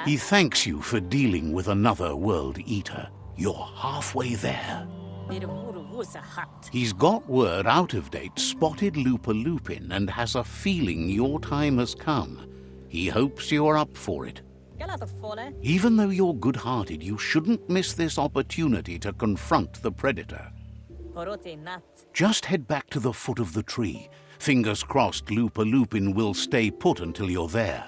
He thanks you for dealing with another world eater. You're halfway there. wusa hut. He's got word Out of Date spotted Lupin and has a feeling your time has come. He hopes you're up for it. Galata fole. Even though you're good-hearted, you shouldn't miss this opportunity to confront the predator. Porote nat. Just head back to the foot of the tree. Fingers crossed Lupin will stay put until you're there.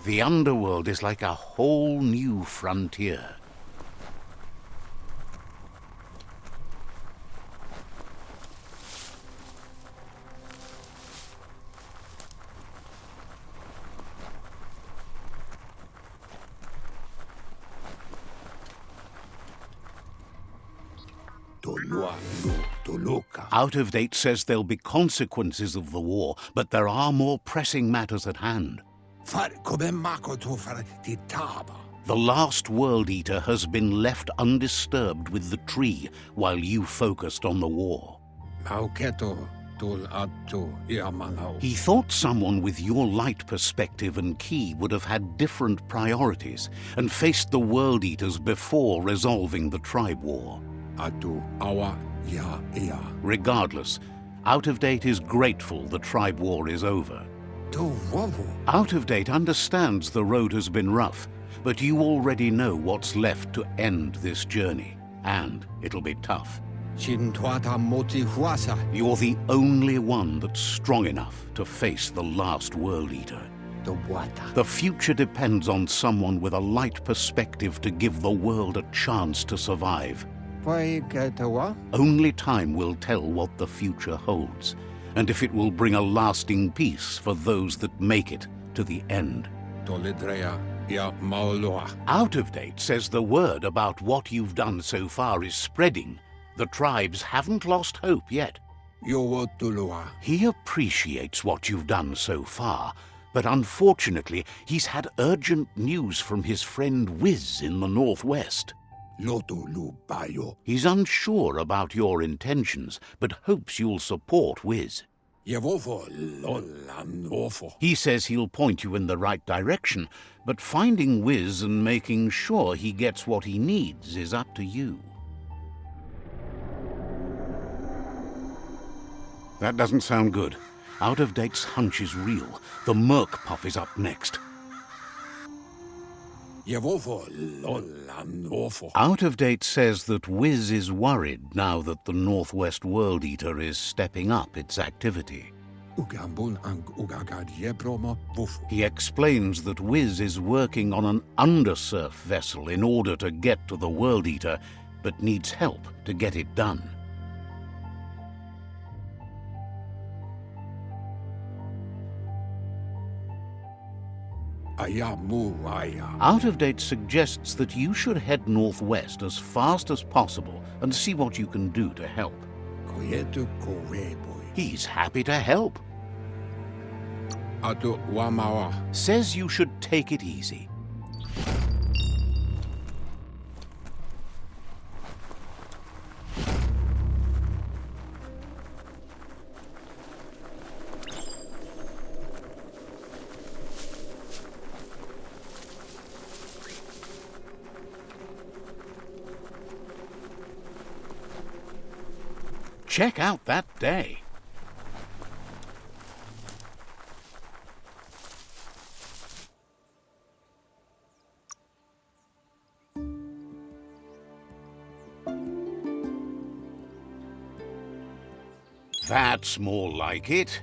The underworld is like a whole new frontier. Out of Date says there'll be consequences of the war, but there are more pressing matters at hand. The last World Eater has been left undisturbed with the tree while you focused on the war. He thought someone with your light perspective and key would have had different priorities and faced the World Eaters before resolving the tribe war. Regardless, Out of Date is grateful the tribe war is over. Out of Date understands the road has been rough, but you already know what's left to end this journey, and it'll be tough. You're the only one that's strong enough to face the last World Eater. The future depends on someone with a light perspective to give the world a chance to survive. Only time will tell what the future holds, and if it will bring a lasting peace for those that make it to the end. Out of Date says the word about what you've done so far is spreading. The tribes haven't lost hope yet. He appreciates what you've done so far, but unfortunately he's had urgent news from his friend Wiz in the northwest. He's unsure about your intentions, but hopes you'll support Wiz. He says he'll point you in the right direction, but finding Wiz and making sure he gets what he needs is up to you. That doesn't sound good. Out of Date's hunch is real. The Merc Puff is up next. Out of Date says that Wiz is worried now that the Northwest World Eater is stepping up its activity. He explains that Wiz is working on an undersurf vessel in order to get to the World Eater, but needs help to get it done. Out of Date suggests that you should head northwest as fast as possible and see what you can do to help. He's happy to help. Says you should take it easy. Check out that day. That's more like it.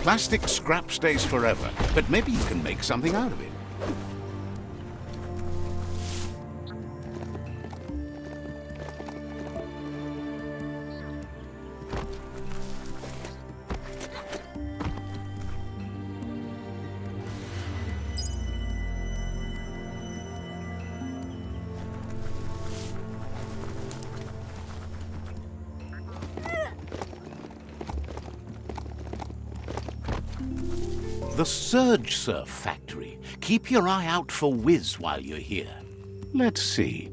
Plastic scrap stays forever, but maybe you can make something out of it. The Surge Surf Factory. Keep your eye out for Wiz while you're here. Let's see.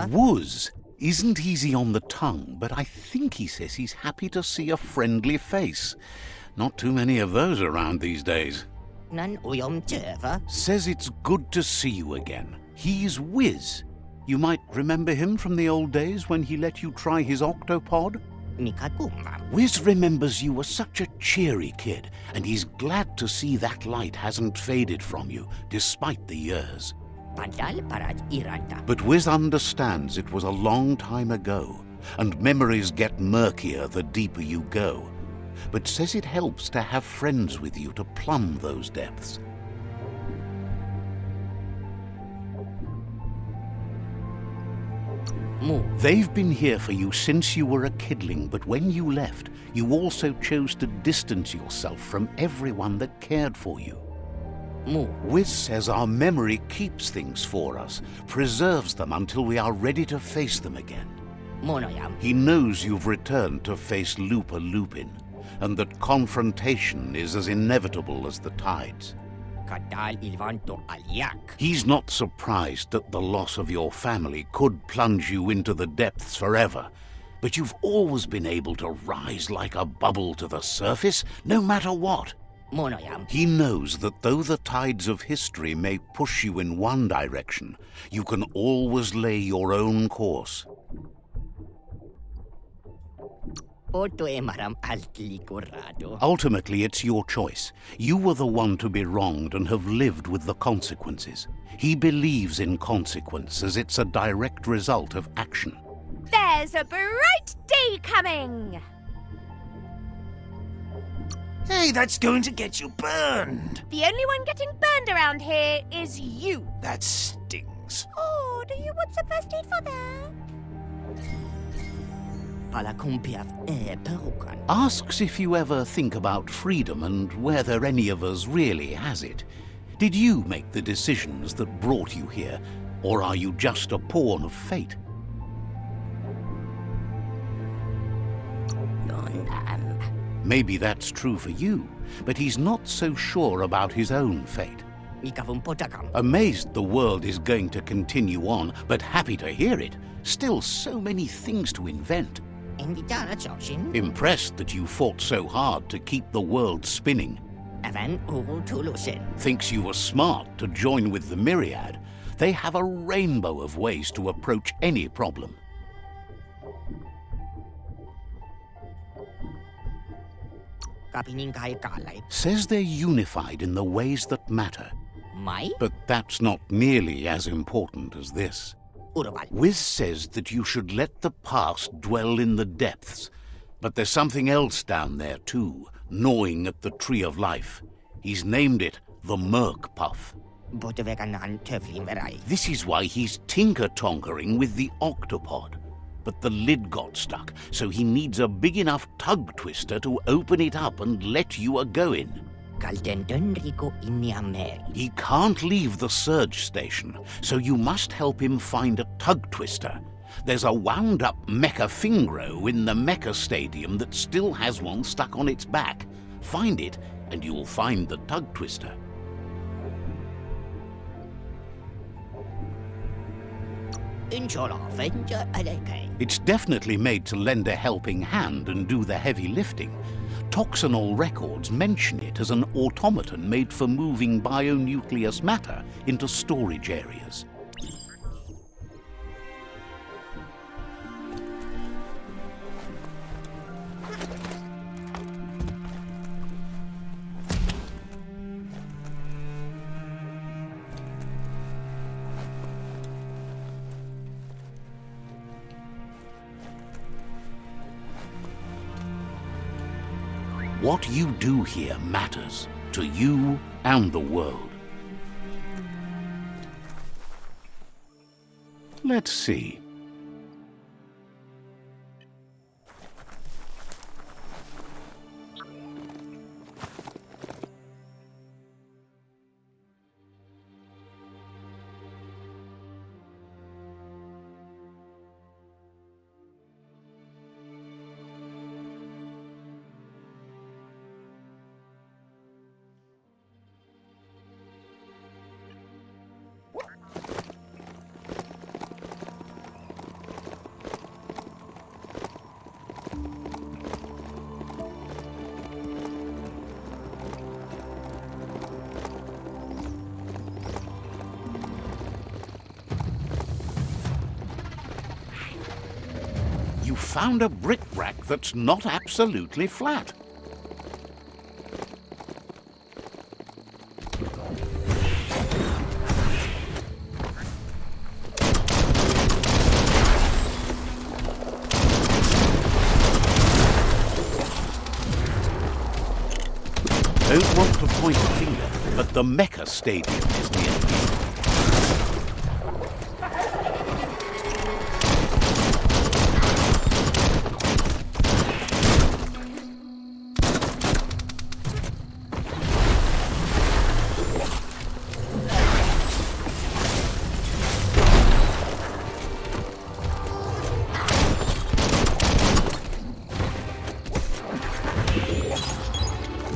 Wuz isn't easy on the tongue, but I think he says he's happy to see a friendly face. Not too many of those around these days. Says it's good to see you again. He's Wiz. You might remember him from the old days when he let you try his octopod. Wiz remembers you were such a cheery kid, and he's glad to see that light hasn't faded from you, despite the years. But Wiz understands it was a long time ago, and memories get murkier the deeper you go, but says it helps to have friends with you to plumb those depths. They've been here for you since you were a kidling, but when you left, you also chose to distance yourself from everyone that cared for you. Wiz says our memory keeps things for us, preserves them until we are ready to face them again. He knows you've returned to face Lupa Lupin, and that confrontation is as inevitable as the tides. He's not surprised that the loss of your family could plunge you into the depths forever, but you've always been able to rise like a bubble to the surface, no matter what. He knows that though the tides of history may push you in one direction, you can always lay your own course. Ultimately, it's your choice. You were the one to be wronged and have lived with the consequences. He believes in consequence as it's a direct result of action. There's a bright day coming! Hey, that's going to get you burned! The only one getting burned around here is you. That stings. Oh, do you want some first aid for that? Asks if you ever think about freedom and whether any of us really has it. Did you make the decisions that brought you here, or are you just a pawn of fate? Maybe that's true for you, but he's not so sure about his own fate. Amazed the world is going to continue on, but happy to hear it. Still so many things to invent. Impressed that you fought so hard to keep the world spinning. Thinks you were smart to join with the Myriad. They have a rainbow of ways to approach any problem. Says they're unified in the ways that matter. But that's not nearly as important as this. Wiz says that you should let the past dwell in the depths. But there's something else down there too, gnawing at the Tree of Life. He's named it the Merc Puff. This is why he's tinker-tonkering with the octopod. But the lid got stuck, so he needs a big enough tug twister to open it up and let you a-goin'. He can't leave the surge station, so you must help him find a tug twister. There's a wound-up mecha fingro in the mecha stadium that still has one stuck on its back. Find it, and you'll find the tug twister. It's definitely made to lend a helping hand and do the heavy lifting. Toxinol records mention it as an automaton made for moving bionucleus matter into storage areas. What you do here matters to you and the world. Let's see. You found a bric-brac that's not absolutely flat. Don't want to point a finger, but the mecha stadium is near here.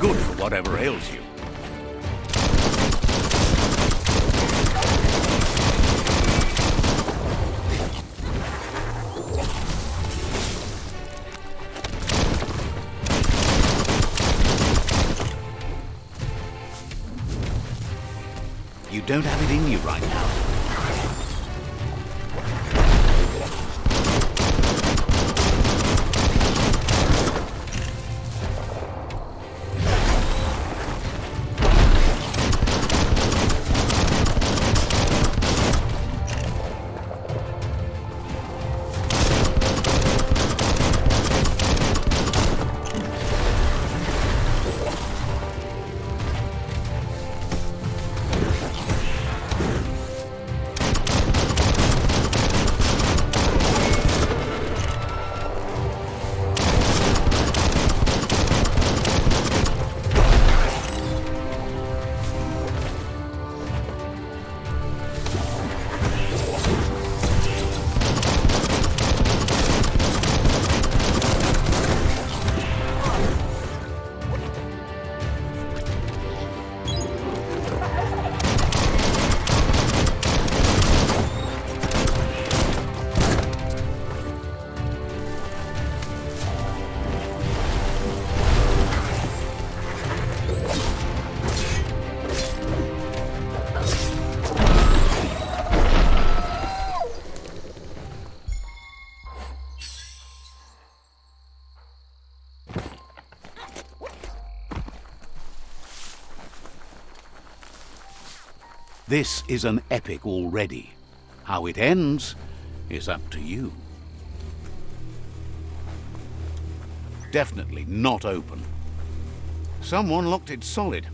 Good for whatever ails you. You don't have it in you right now. This is an epic already. How it ends is up to you. Definitely not open. Someone locked it solid.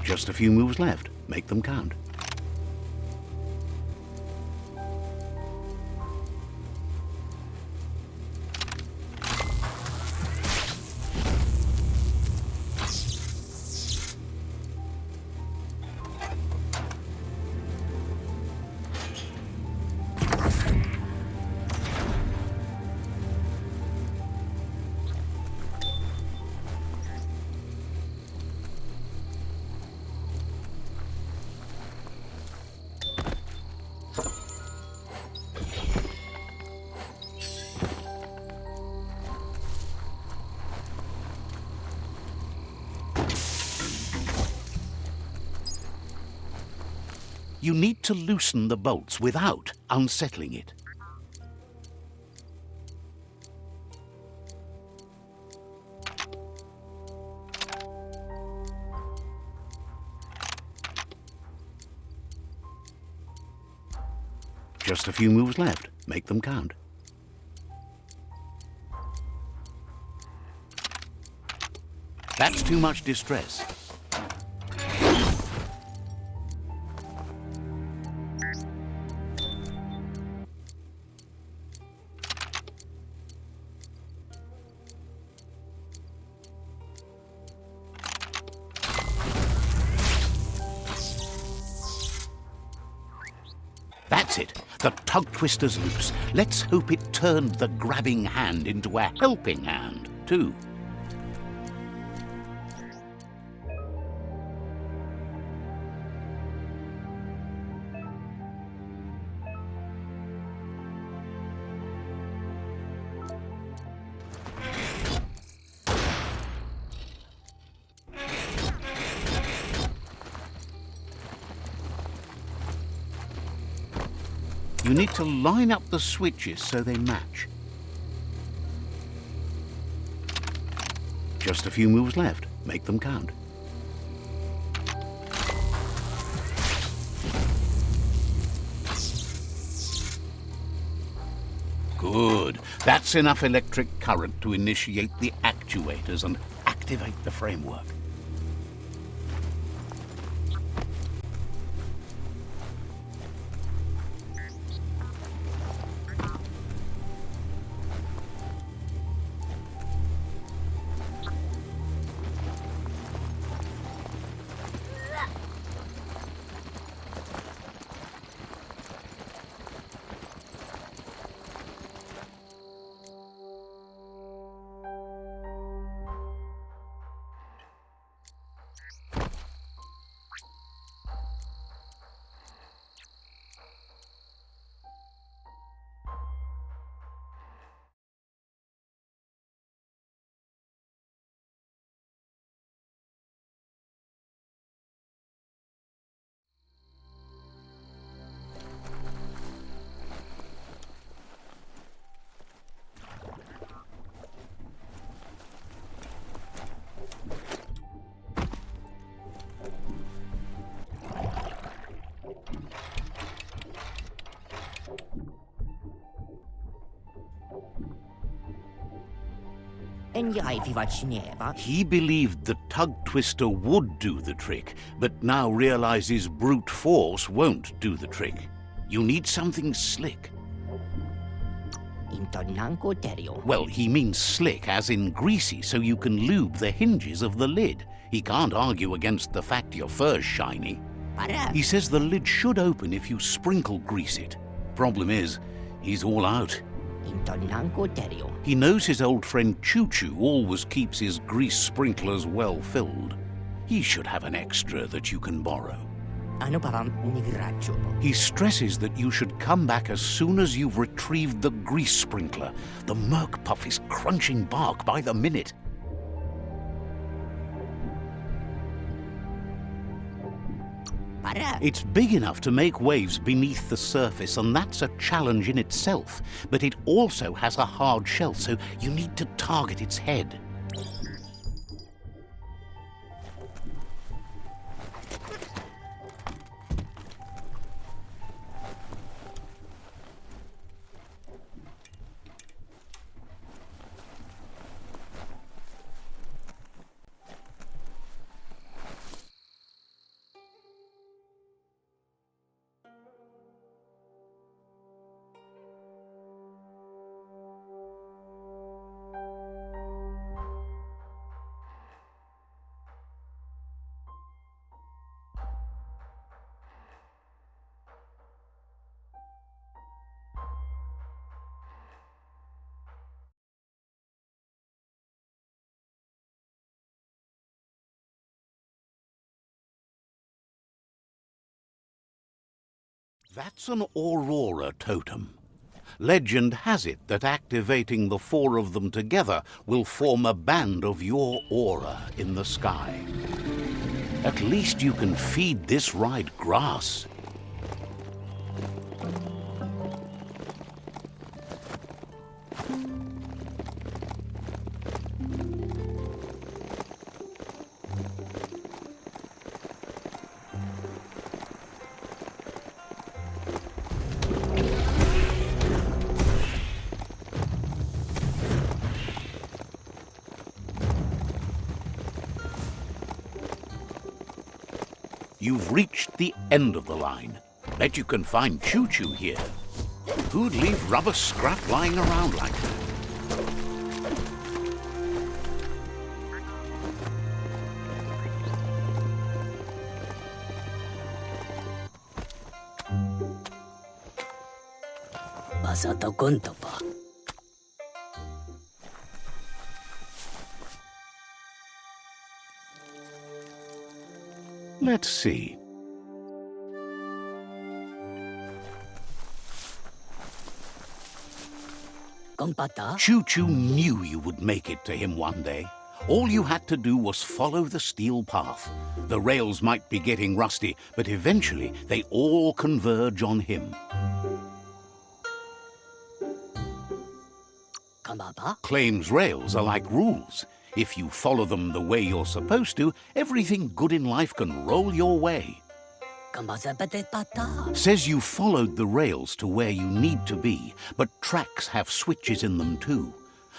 Just a few moves left. Make them count. You need to loosen the bolts without unsettling it. Just a few moves left. Make them count. That's too much distress. That's it. The tug twister's loose. Let's hope it turned the grabbing hand into a helping hand, too. You need to line up the switches so they match. Just a few moves left. Make them count. Good. That's enough electric current to initiate the actuators and activate the framework. He believed the tug twister would do the trick, but now realizes brute force won't do the trick. You need something slick. Well, he means slick, as in greasy, so you can lube the hinges of the lid. He can't argue against the fact your fur's shiny. He says the lid should open if you sprinkle grease it. Problem is, he's all out. He knows his old friend Choo-Choo always keeps his grease sprinklers well filled. He should have an extra that you can borrow. He stresses that you should come back as soon as you've retrieved the grease sprinkler. The Merc Puff is crunching bark by the minute. It's big enough to make waves beneath the surface, and that's a challenge in itself. But it also has a hard shell, so you need to target its head. That's an Aurora totem. Legend has it that activating the 4 of them together will form a band of your aura in the sky. At least you can feed this ride grass. You've reached the end of the line. Bet you can find Choo-Choo here. Who'd leave rubber scrap lying around like that? Let's see. Choo-Choo knew you would make it to him one day. All you had to do was follow the steel path. The rails might be getting rusty, but eventually they all converge on him. Claims rails are like rules. If you follow them the way you're supposed to, everything good in life can roll your way. Says you followed the rails to where you need to be, but tracks have switches in them too.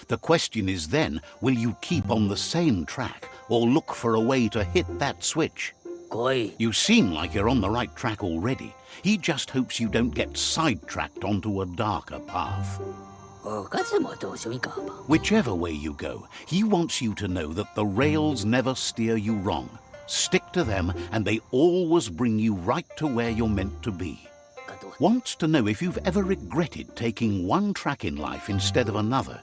The question is then, will you keep on the same track or look for a way to hit that switch? You seem like you're on the right track already. He just hopes you don't get sidetracked onto a darker path. Whichever way you go, he wants you to know that the rails never steer you wrong. Stick to them, and they always bring you right to where you're meant to be. Wants to know if you've ever regretted taking one track in life instead of another.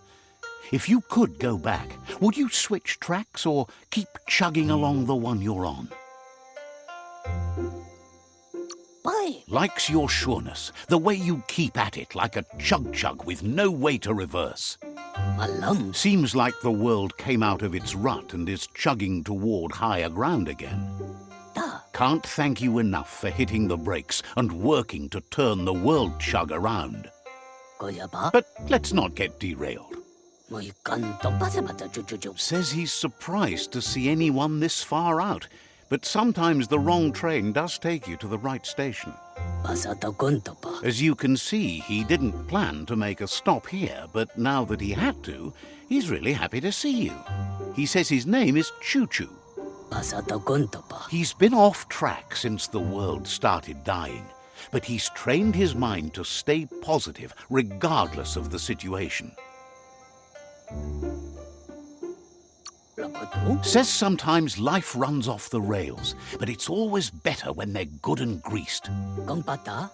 If you could go back, would you switch tracks or keep chugging along the one you're on? Likes your sureness, the way you keep at it like a chug-chug with no way to reverse. Seems like the world came out of its rut and is chugging toward higher ground again. Can't thank you enough for hitting the brakes and working to turn the world chug around. But let's not get derailed. Says he's surprised to see anyone this far out, but sometimes the wrong train does take you to the right station. As you can see, he didn't plan to make a stop here, but now that he had to, he's really happy to see you. He says his name is Choo-Choo. He's been off track since the world started dying, but he's trained his mind to stay positive regardless of the situation. Says sometimes life runs off the rails, but it's always better when they're good and greased.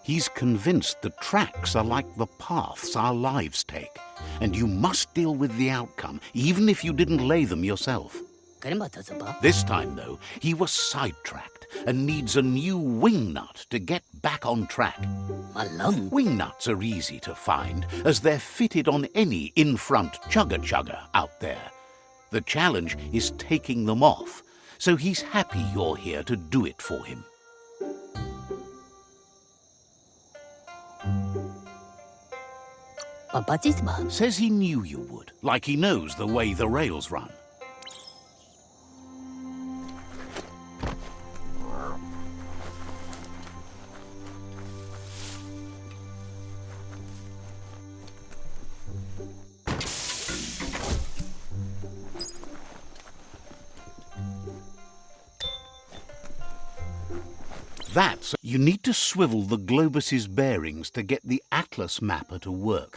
He's convinced the tracks are like the paths our lives take, and you must deal with the outcome, even if you didn't lay them yourself. This time, though, he was sidetracked and needs a new wing nut to get back on track. Wing nuts are easy to find, as they're fitted on any in-front chugga-chugga out there. The challenge is taking them off, so he's happy you're here to do it for him. Says he knew you would, like he knows the way the rails run. That's you need to swivel the globus's bearings to get the atlas mapper to work.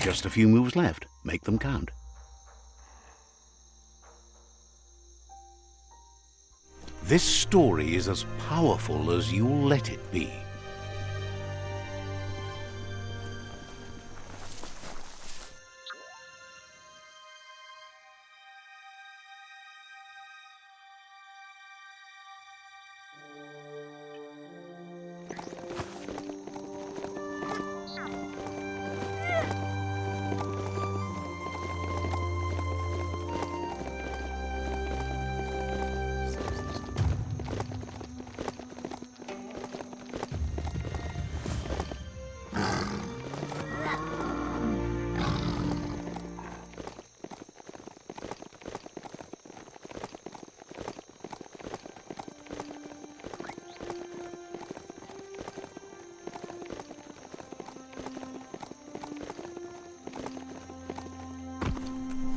Just a few moves left. Make them count. This story is as powerful as you'll let it be.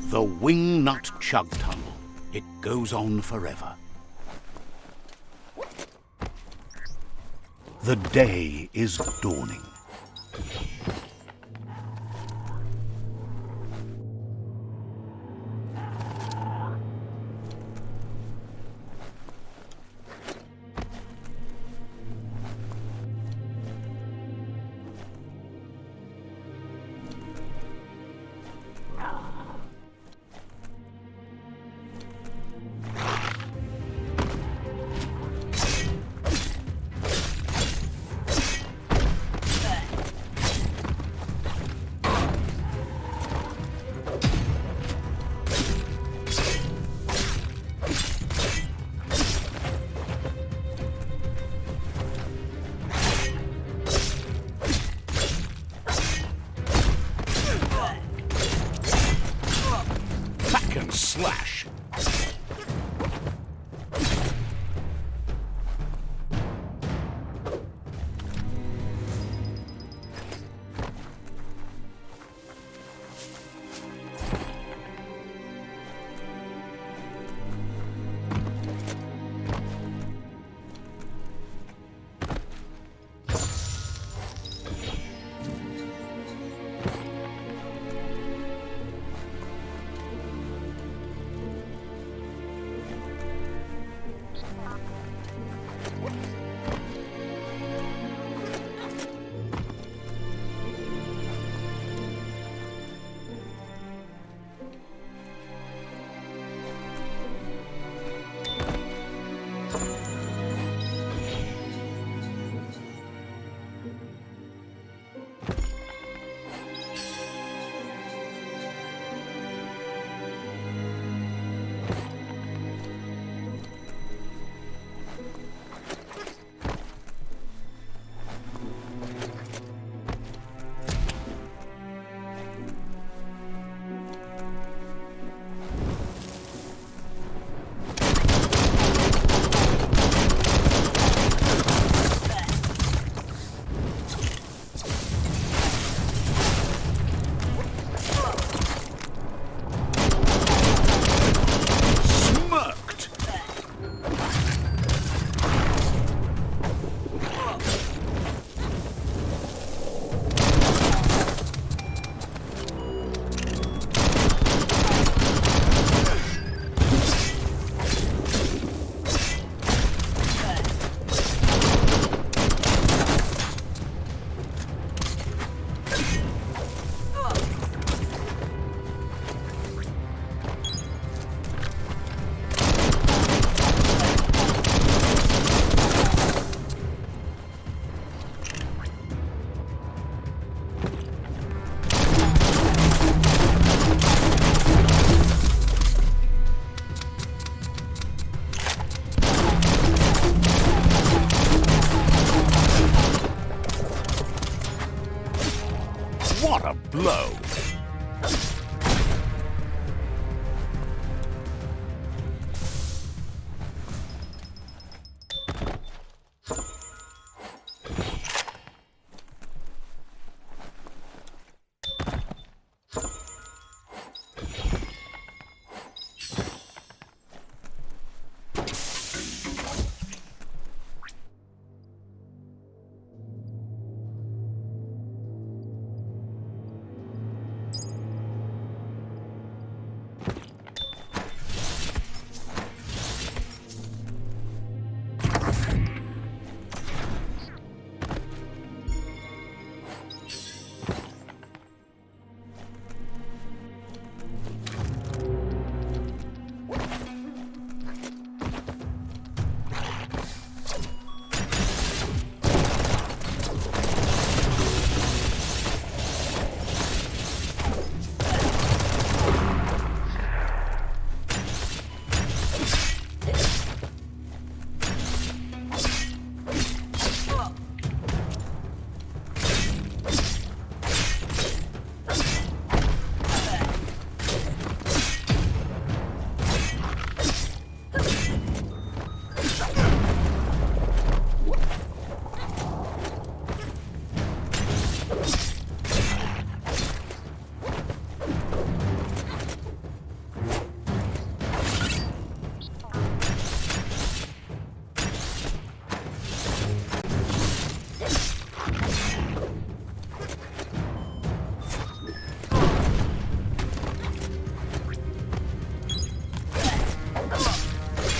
The Wing Nut Chug Tunnel. It goes on forever. The day is dawning. Slash.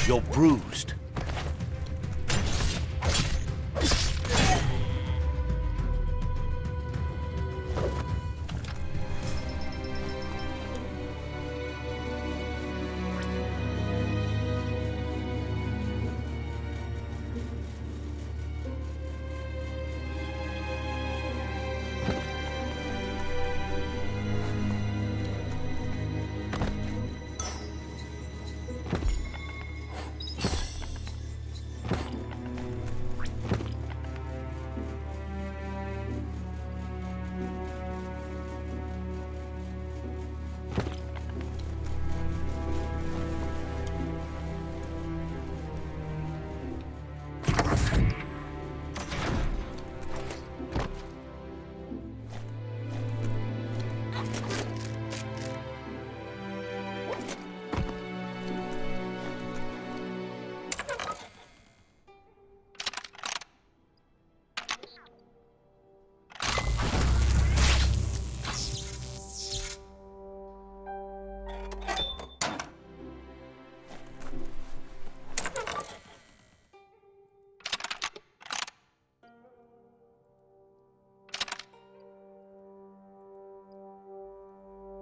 You're bruised.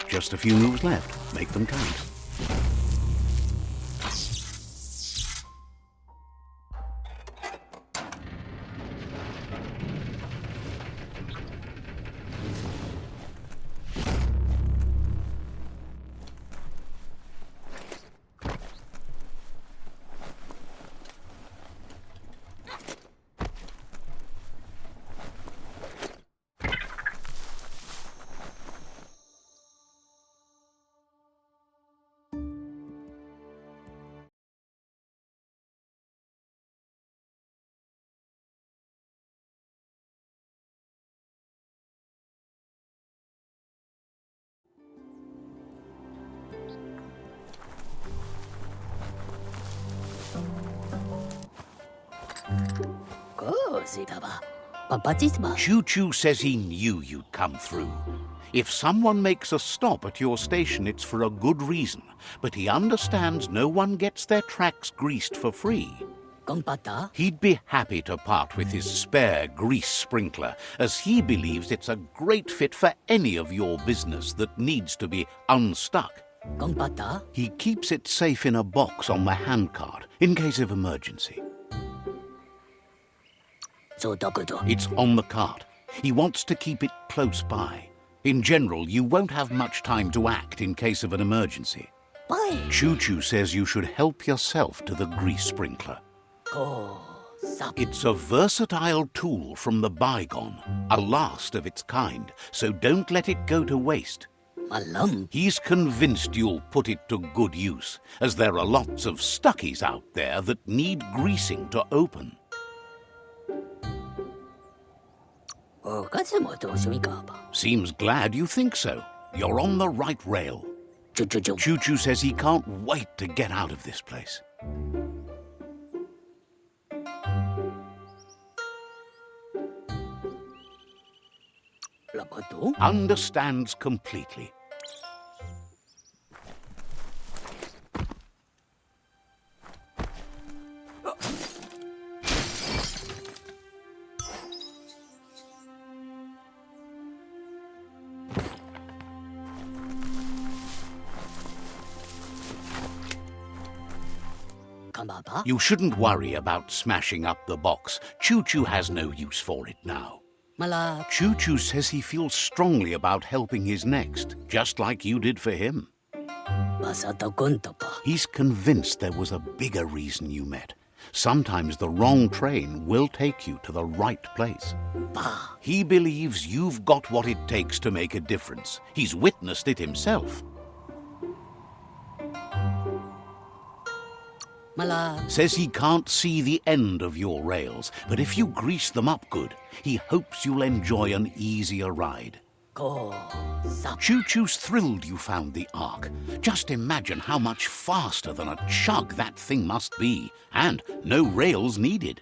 Just a few moves left. Make them count. Choo-Choo says he knew you'd come through. If someone makes a stop at your station, it's for a good reason. But he understands no one gets their tracks greased for free. He'd be happy to part with his spare grease sprinkler, as he believes it's a great fit for any of your business that needs to be unstuck. He keeps it safe in a box on the handcart, in case of emergency. It's on the cart. He wants to keep it close by. In general, you won't have much time to act in case of an emergency. Choo-Choo says you should help yourself to the grease sprinkler. It's a versatile tool from the bygone, a last of its kind, so don't let it go to waste. He's convinced you'll put it to good use, as there are lots of stuckies out there that need greasing to open. Seems glad you think so. You're on the right rail. Choo-Choo says he can't wait to get out of this place. Understands completely. You shouldn't worry about smashing up the box. Choo-Choo has no use for it now. Choo-Choo says he feels strongly about helping his next, just like you did for him. He's convinced there was a bigger reason you met. Sometimes the wrong train will take you to the right place. He believes you've got what it takes to make a difference. He's witnessed it himself. Says he can't see the end of your rails, but if you grease them up good, he hopes you'll enjoy an easier ride. Choo-Choo's thrilled you found the Ark. Just imagine how much faster than a chug that thing must be, and no rails needed.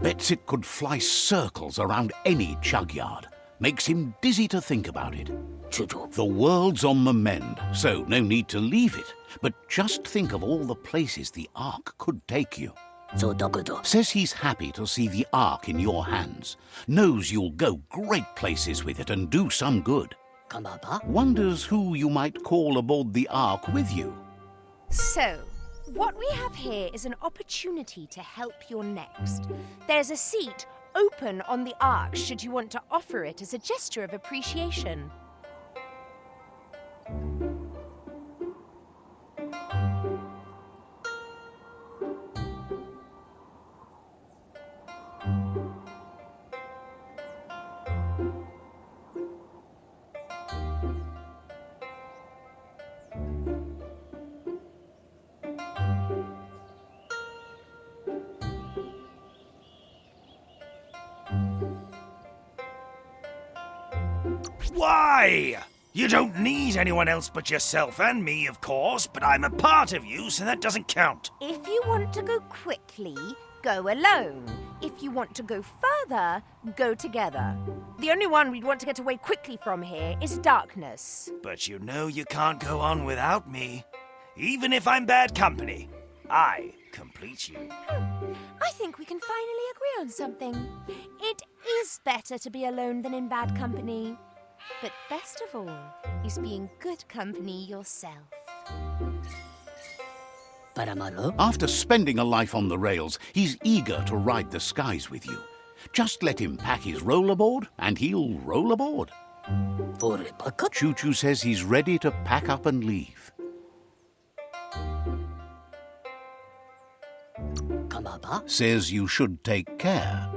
Bets it could fly circles around any chug yard. Makes him dizzy to think about it. The world's on the mend, so no need to leave it. But just think of all the places the Ark could take you. Says he's happy to see the Ark in your hands. Knows you'll go great places with it and do some good. Wonders who you might call aboard the Ark with you. So, what we have here is an opportunity to help your next. There's a seat open on the Ark should you want to offer it as a gesture of appreciation. Why? You don't need anyone else but yourself and me, of course, but I'm a part of you, so that doesn't count. If you want to go quickly, go alone. If you want to go further, go together. The only one we'd want to get away quickly from here is darkness. But you know you can't go on without me. Even if I'm bad company, I complete you. I think we can finally agree on something. It is better to be alone than in bad company. But best of all is being good company yourself. After spending a life on the rails, he's eager to ride the skies with you. Just let him pack his rollerboard and he'll roll aboard. Choo Choo says he's ready to pack up and leave. Says you should take care.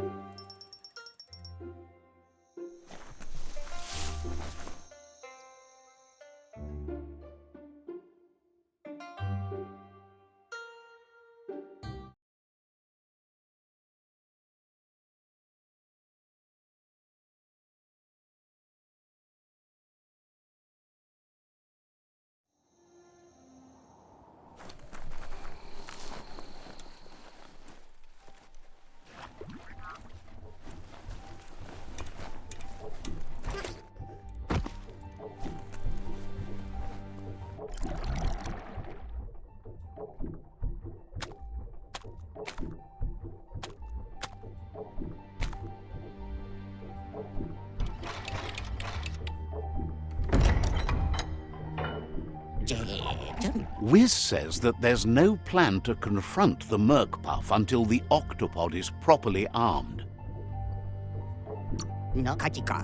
Wiz says that there's no plan to confront the Merkpuff until the octopod is properly armed.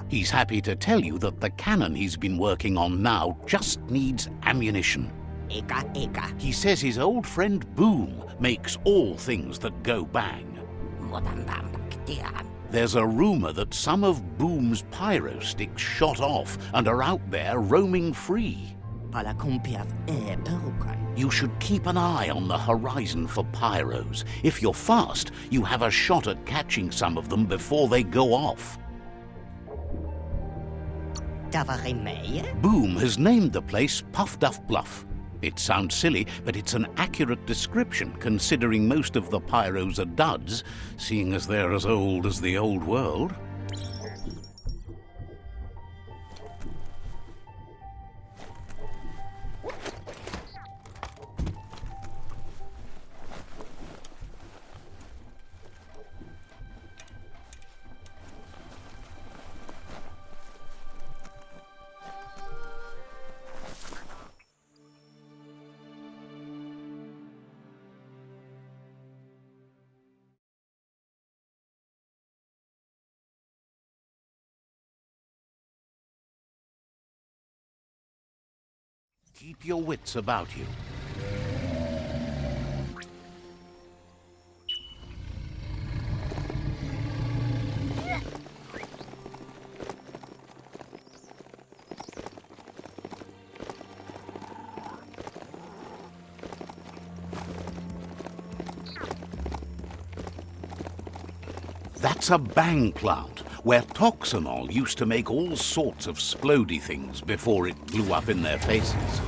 He's happy to tell you that the cannon he's been working on now just needs ammunition. He says his old friend Boom makes all things that go bang. There's a rumor that some of Boom's pyro sticks shot off and are out there roaming free. You should keep an eye on the horizon for pyros. If you're fast, you have a shot at catching some of them before they go off. Boom has named the place Puff Duff Bluff. It sounds silly, but it's an accurate description considering most of the pyros are duds, seeing as they're as old as the old world. Keep your wits about you. That's a bang plant, where Toxanol used to make all sorts of splody things before it blew up in their faces.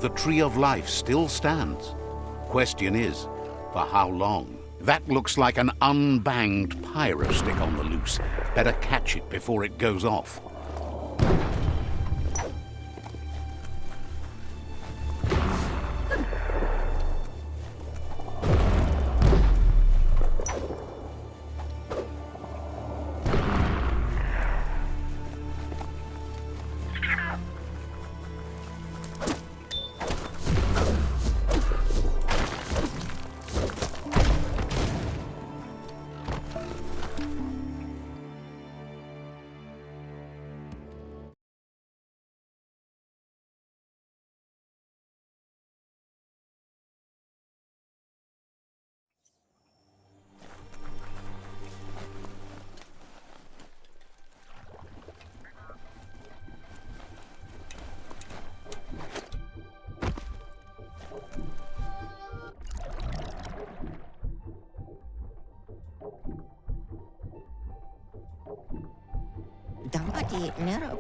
the Tree of Life still stands. Question is, for how long? That looks like an unbanged pyro stick on the loose. Better catch it before it goes off.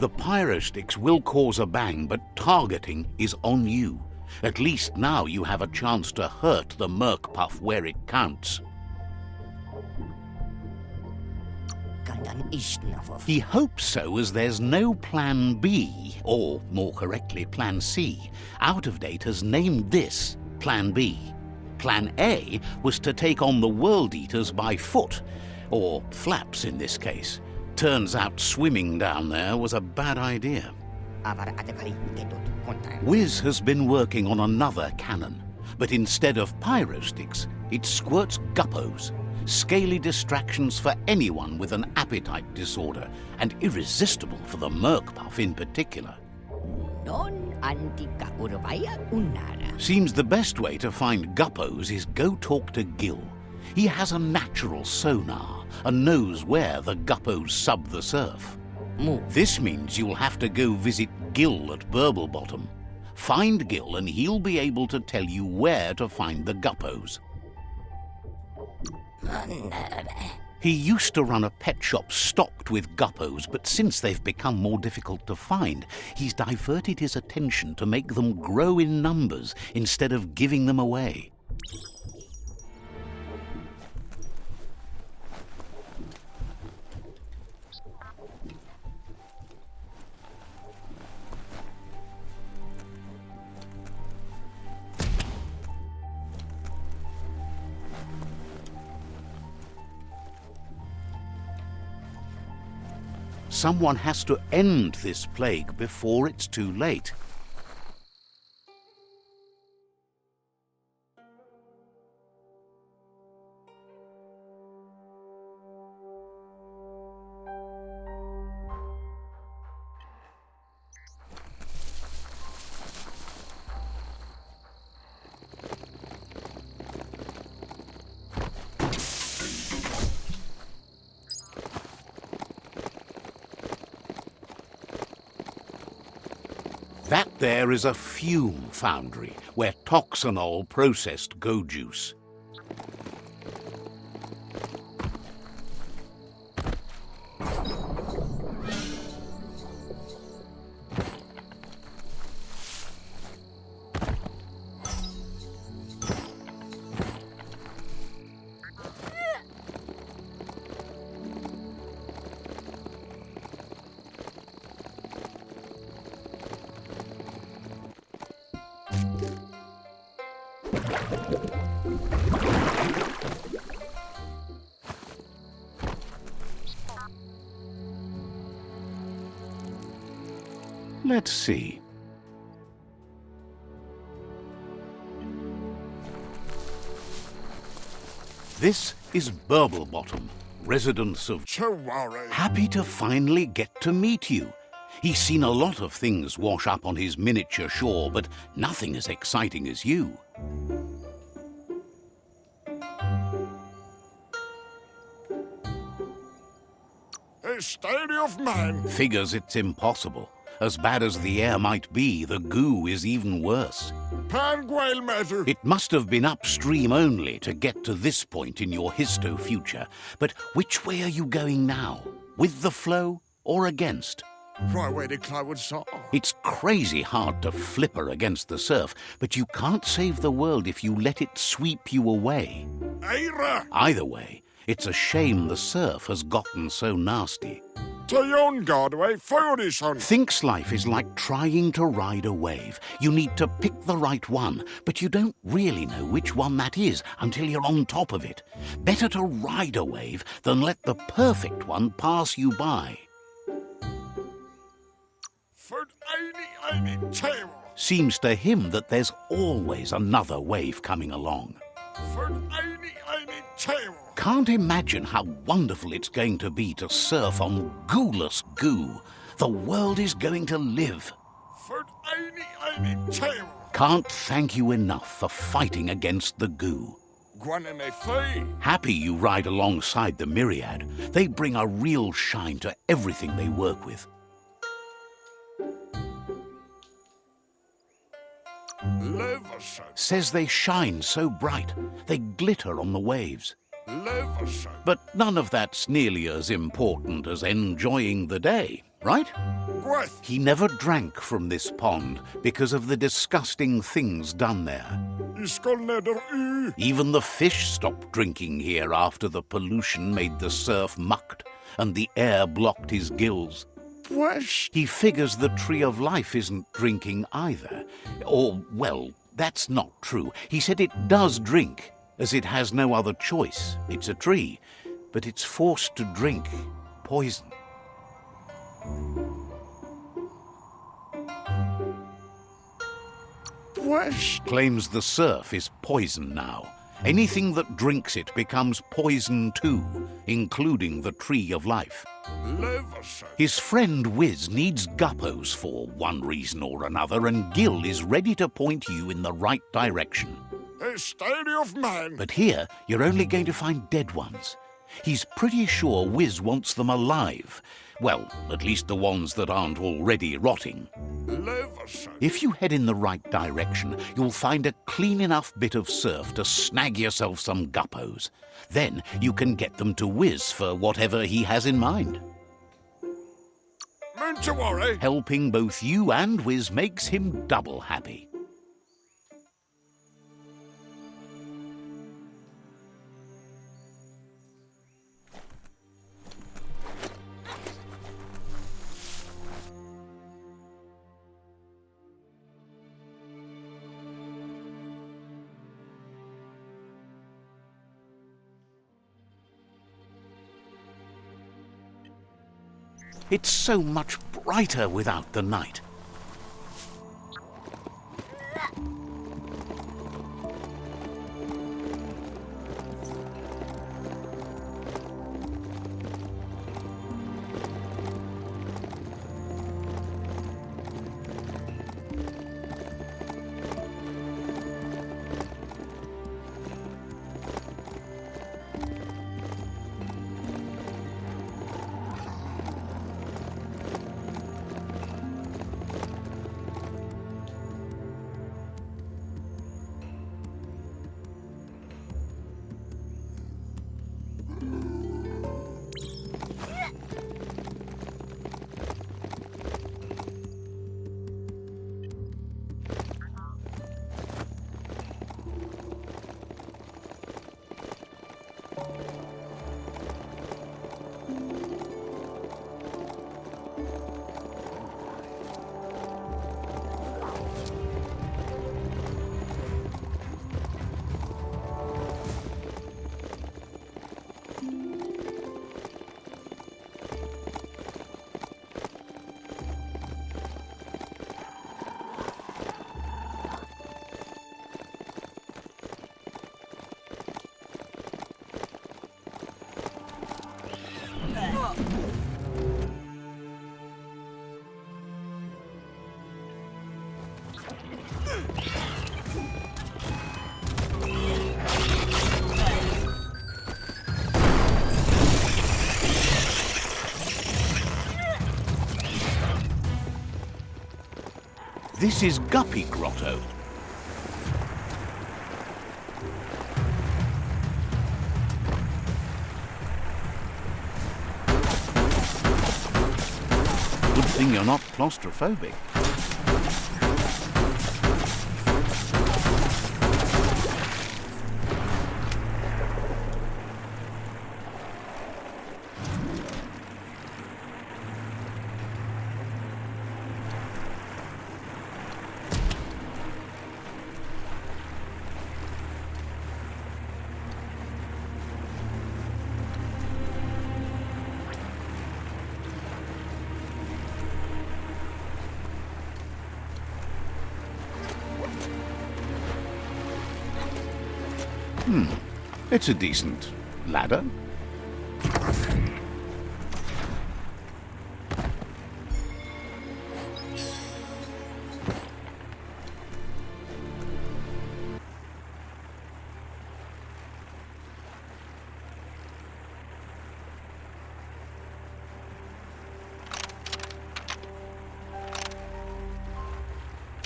The pyro sticks will cause a bang, but targeting is on you. At least now you have a chance to hurt the Merc Puff where it counts. He hopes so, as there's no Plan B, or more correctly, Plan C. Out of Date has named this Plan B. Plan A was to take on the World Eaters by foot, or flaps in this case. Turns out swimming down there was a bad idea. Wiz has been working on another cannon, but instead of pyro sticks, it squirts guppos, scaly distractions for anyone with an appetite disorder, and irresistible for the Merc Puff in particular. Seems the best way to find guppos is go talk to Gil. He has a natural sonar and knows where the guppos sub the surf. This means you'll have to go visit Gil at Burblebottom. Find Gil and he'll be able to tell you where to find the guppos. He used to run a pet shop stocked with guppos, but since they've become more difficult to find, he's diverted his attention to make them grow in numbers instead of giving them away. Someone has to end this plague before it's too late. That there is a fume foundry where toxanol processed go juice. Let's see. This is Burblebottom, residence of Chawari. Happy to finally get to meet you. He's seen a lot of things wash up on his miniature shore, but nothing as exciting as you. A study of man. Figures it's impossible. As bad as the air might be, the goo is even worse. Panguail matter. It must have been upstream only to get to this point in your histo-future. But which way are you going now? With the flow or against? Right where the cloud saw. It's crazy hard to flipper against the surf, but you can't save the world if you let it sweep you away. Eira! Either way, it's a shame the surf has gotten so nasty. Tayon Guardway, Fordison. Thinks life is like trying to ride a wave. You need to pick the right one, but you don't really know which one that is until you're on top of it. Better to ride a wave than let the perfect one pass you by. Ford Aini Tail. Seems to him that there's always another wave coming along. Ford Aini Tail. Can't imagine how wonderful it's going to be to surf on gooless goo. The world is going to live. Ford Aini Tail. Can't thank you enough for fighting against the goo. Guaname Fay. Happy you ride alongside the myriad. They bring a real shine to everything they work with. Leverson. Says they shine so bright, they glitter on the waves. Leverson. But none of that's nearly as important as enjoying the day, right? Gweth. He never drank from this pond because of the disgusting things done there. Iskolneder U. Even the fish stopped drinking here after the pollution made the surf mucked and the air blocked his gills. Pwesh. He figures the Tree of Life isn't drinking either. Or, well, that's not true. He said it does drink, as it has no other choice. It's a tree, but it's forced to drink poison. Pwesh. Claims the surf is poison now. Anything that drinks it becomes poison too, including the Tree of Life. Leverson. His friend Wiz needs guppos for one reason or another, and Gil is ready to point you in the right direction. A study of man. But here, you're only going to find dead ones. He's pretty sure Wiz wants them alive. Well, at least the ones that aren't already rotting. Leverson. If you head in the right direction, you'll find a clean enough bit of surf to snag yourself some guppos. Then you can get them to Wiz for whatever he has in mind. Meant to worry. Helping both you and Wiz makes him double happy. It's so much brighter without the night. This is Guppy Grotto. Good thing assuming you're not claustrophobic. It's a decent ladder.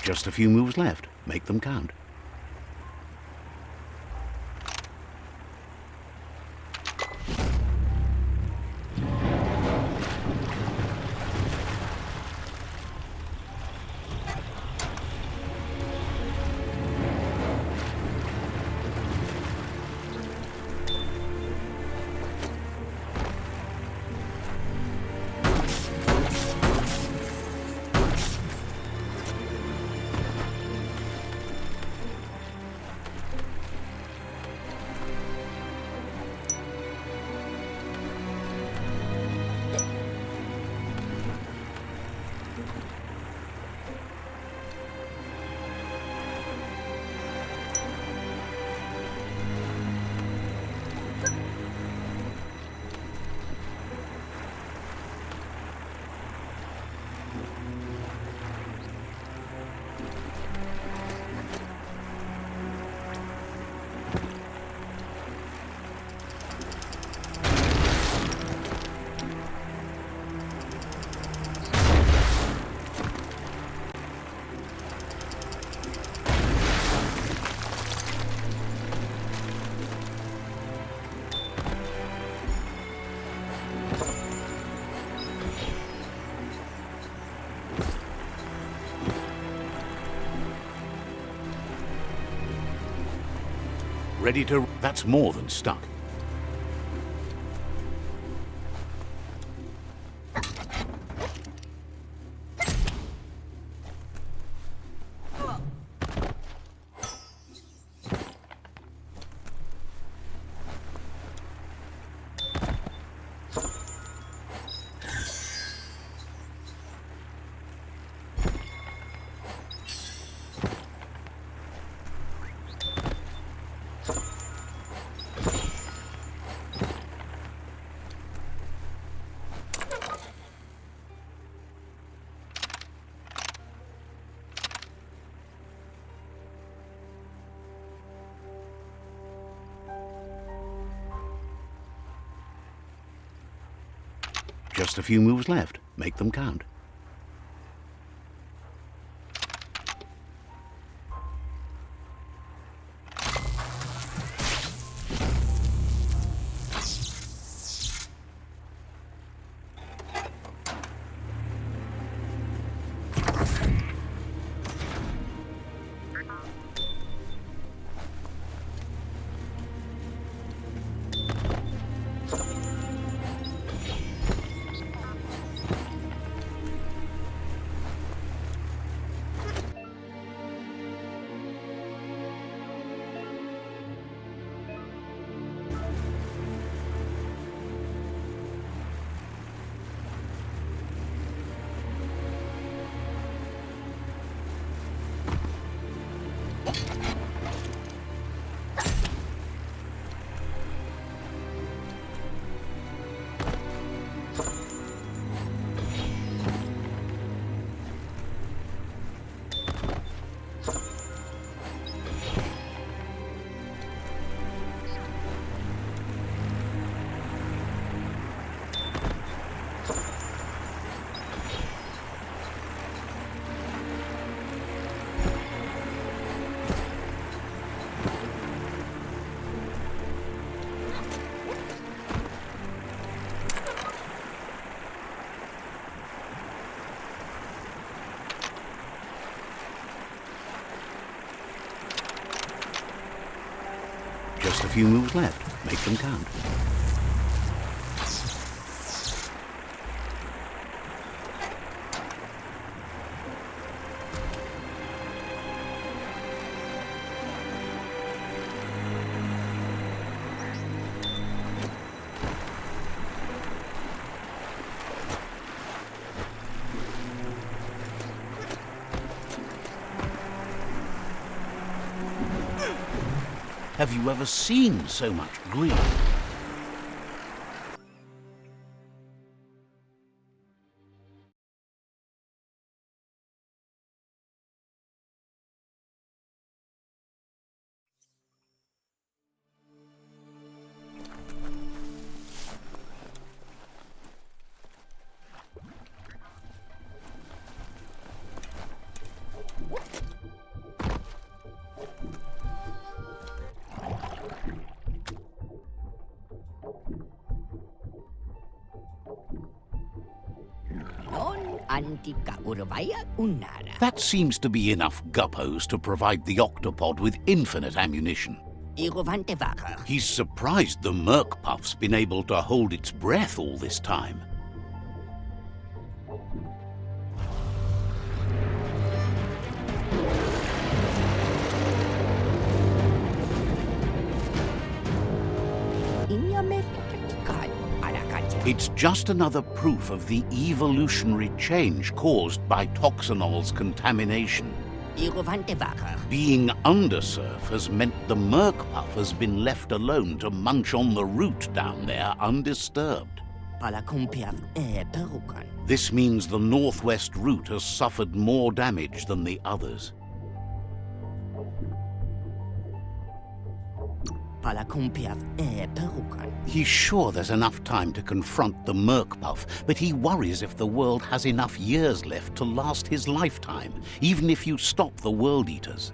Just a few moves left. Make them count. Ready to... That's more than stuck. Just a few moves left. Make them count. Just a few moves left. Make them count. Have you ever seen so much green? That seems to be enough guppos to provide the octopod with infinite ammunition. He's surprised the Merkpuff's been able to hold its breath all this time. It's just another proof of the evolutionary change caused by Toxanol's contamination. Being undersurf has meant the Merkpuff has been left alone to munch on the root down there undisturbed. This means the northwest route has suffered more damage than the others. He's sure there's enough time to confront the Merkpuff, but he worries if the world has enough years left to last his lifetime, even if you stop the World Eaters.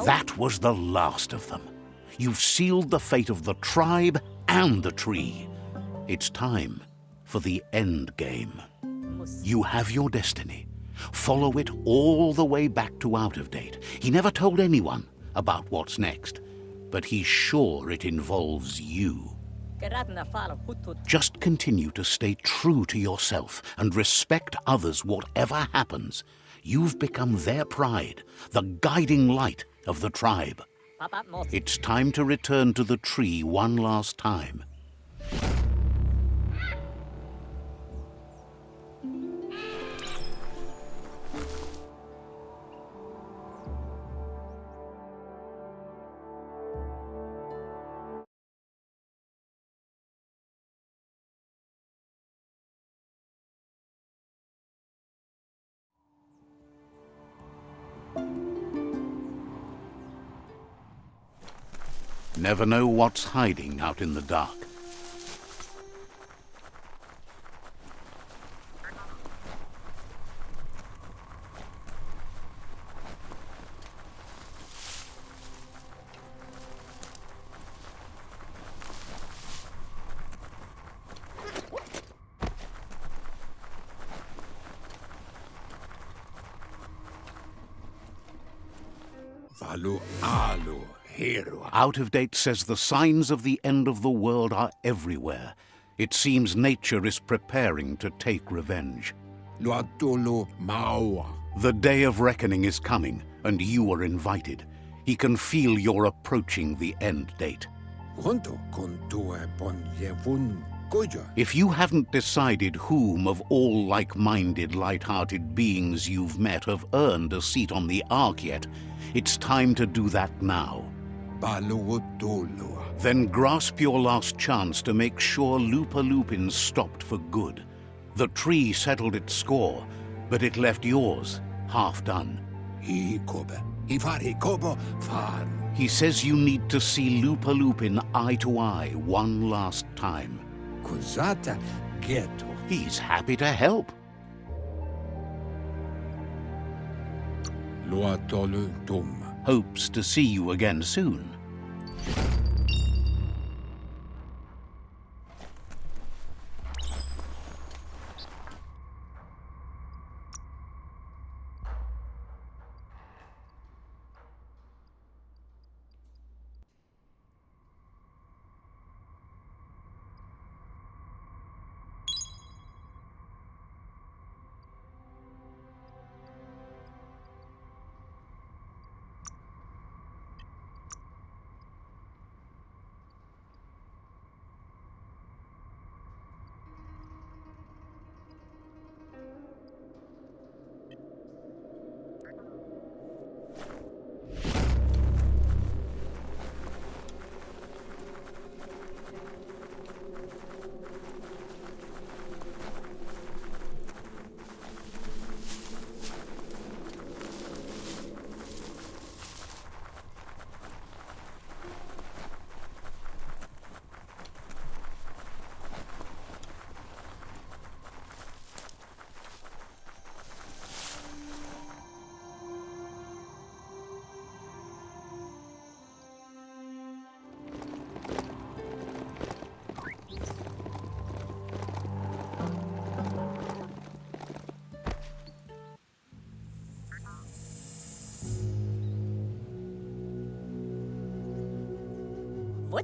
That was the last of them. You've sealed the fate of the tribe and the tree. It's time for the end game. You have your destiny. Follow it all the way back to Out of Date. He never told anyone about what's next, but he's sure it involves you. Just continue to stay true to yourself and respect others whatever happens. You've become their pride, the guiding light of the tribe. It's time to return to the tree one last time. Never know what's hiding out in the dark. Out of Date says the signs of the end of the world are everywhere. It seems nature is preparing to take revenge. The day of reckoning is coming, and you are invited. He can feel you're approaching the end date. If you haven't decided whom of all like-minded, light-hearted beings you've met have earned a seat on the Ark yet, it's time to do that now. Then grasp your last chance to make sure Lupa Lupin stopped for good. The tree settled its score, but it left yours half done. He says you need to see Lupa Lupin eye to eye one last time. He's happy to help. Hopes to see you again soon.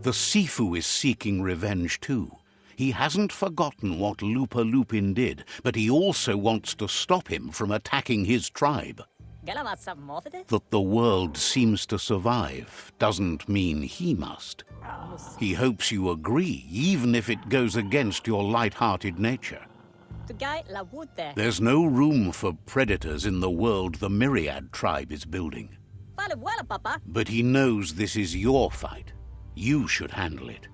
The Sifu is seeking revenge too. He hasn't forgotten what Lupa Lupin did, but he also wants to stop him from attacking his tribe. That the world seems to survive doesn't mean he must. He hopes you agree, even if it goes against your light-hearted nature. There's no room for predators in the world the Myriad tribe is building. But he knows this is your fight. You should handle it.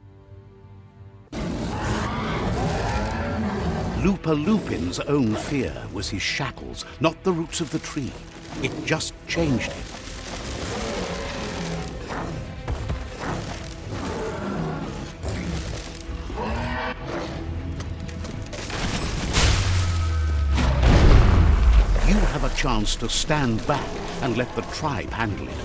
Lupa Lupin's own fear was his shackles, not the roots of the tree. It just changed him. You have a chance to stand back and let the tribe handle it.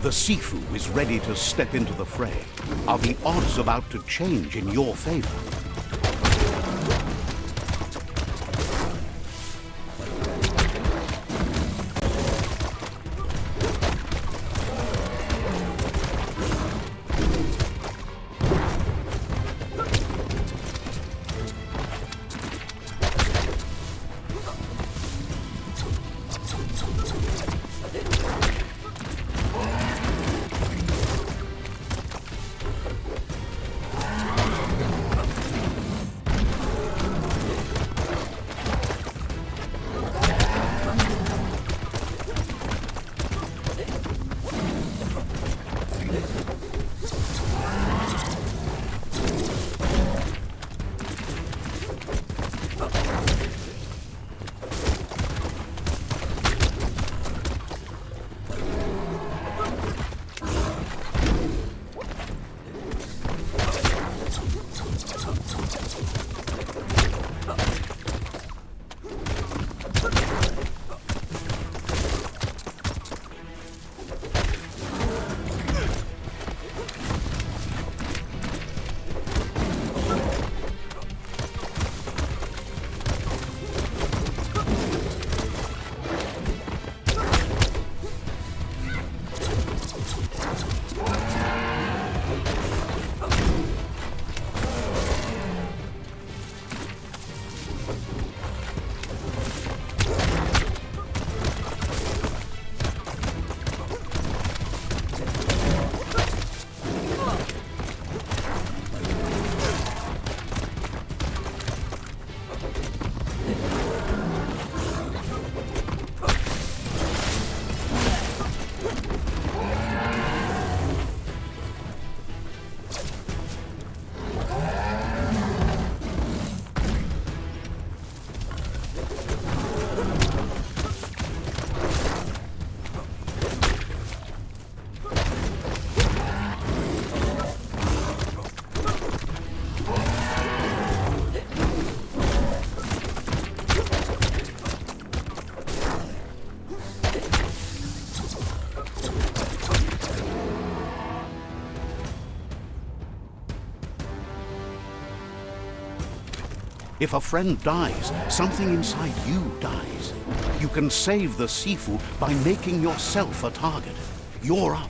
The Sifu is ready to step into the fray. Are the odds about to change in your favor? If a friend dies, something inside you dies. You can save the Sifu by making yourself a target. You're up.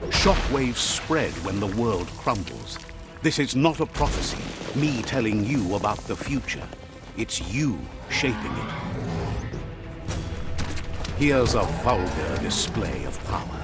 Shockwaves spread when the world crumbles. This is not a prophecy, me telling you about the future. It's you shaping it. Here's a vulgar display of power.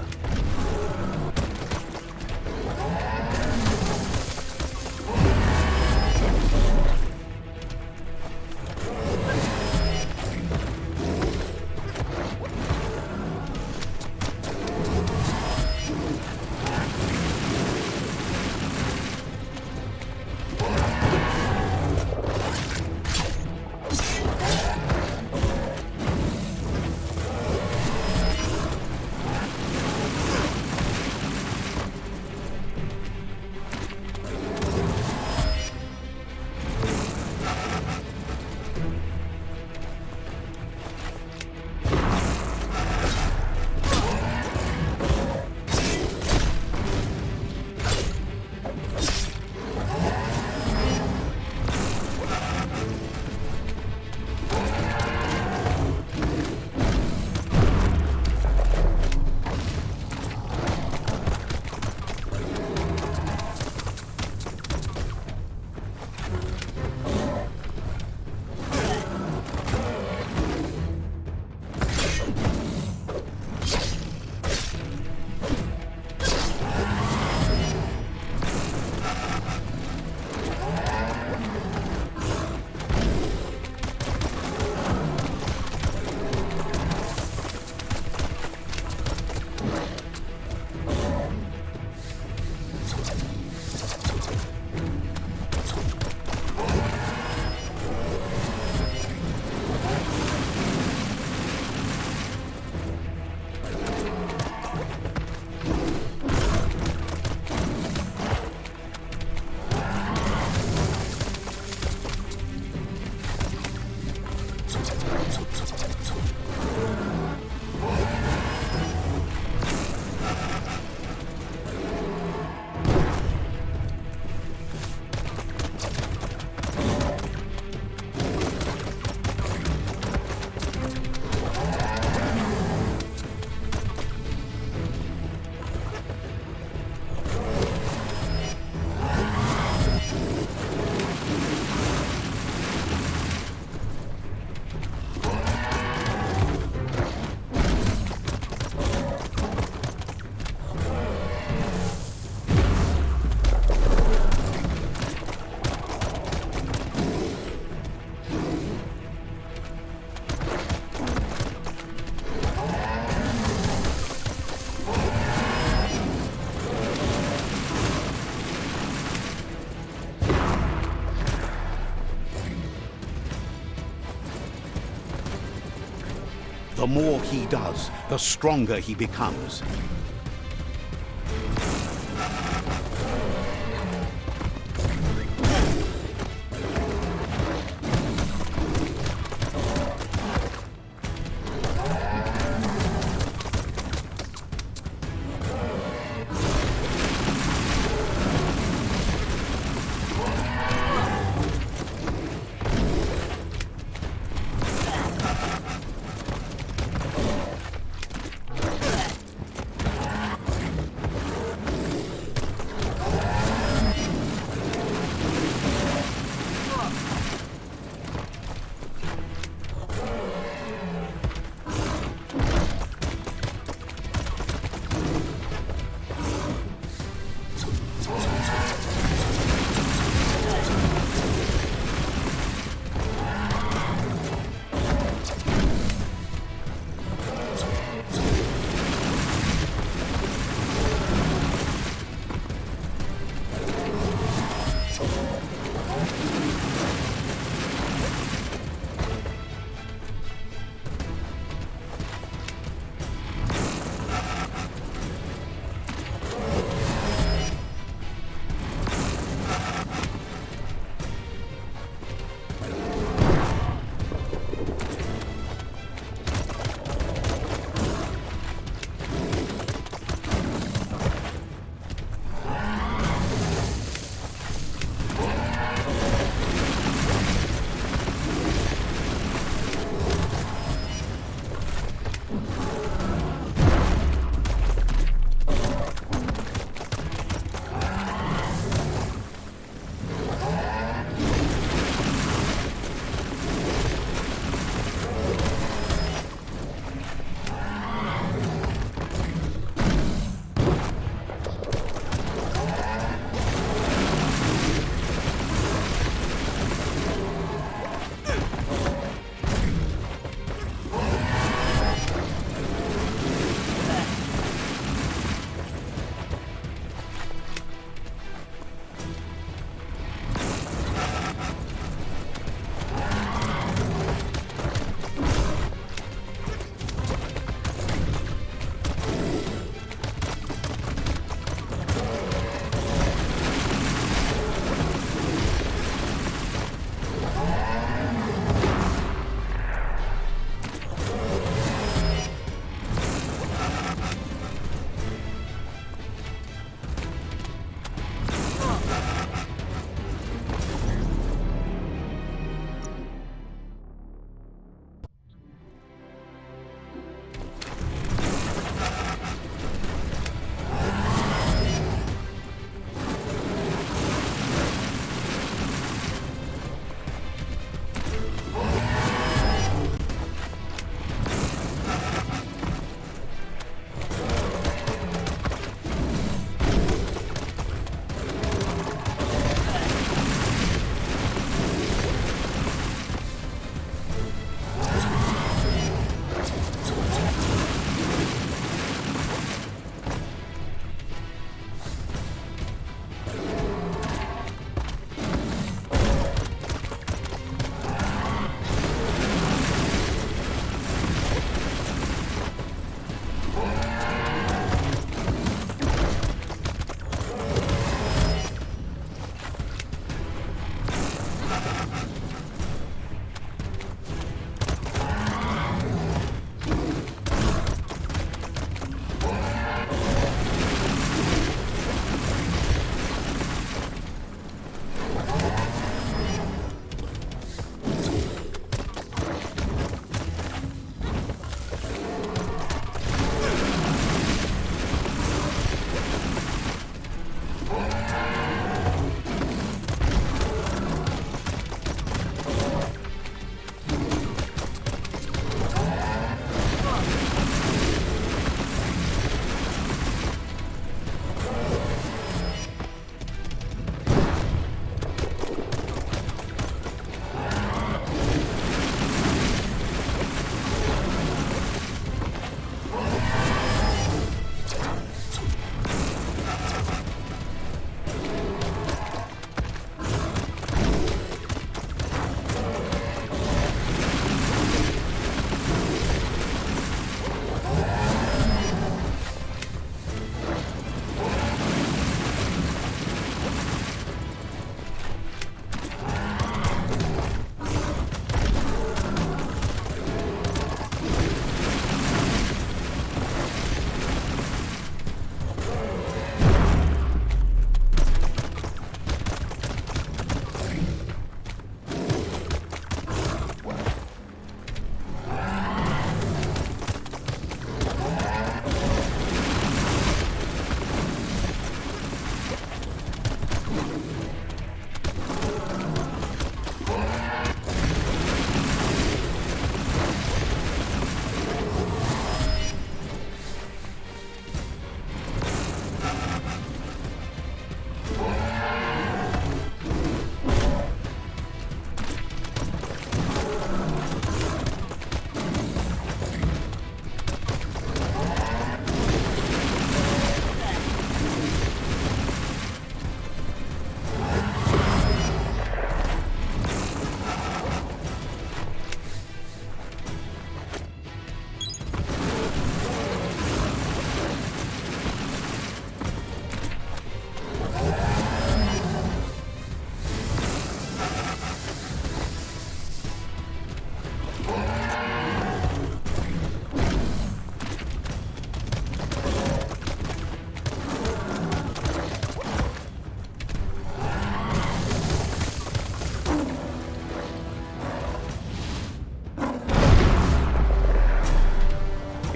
The more he does, the stronger he becomes.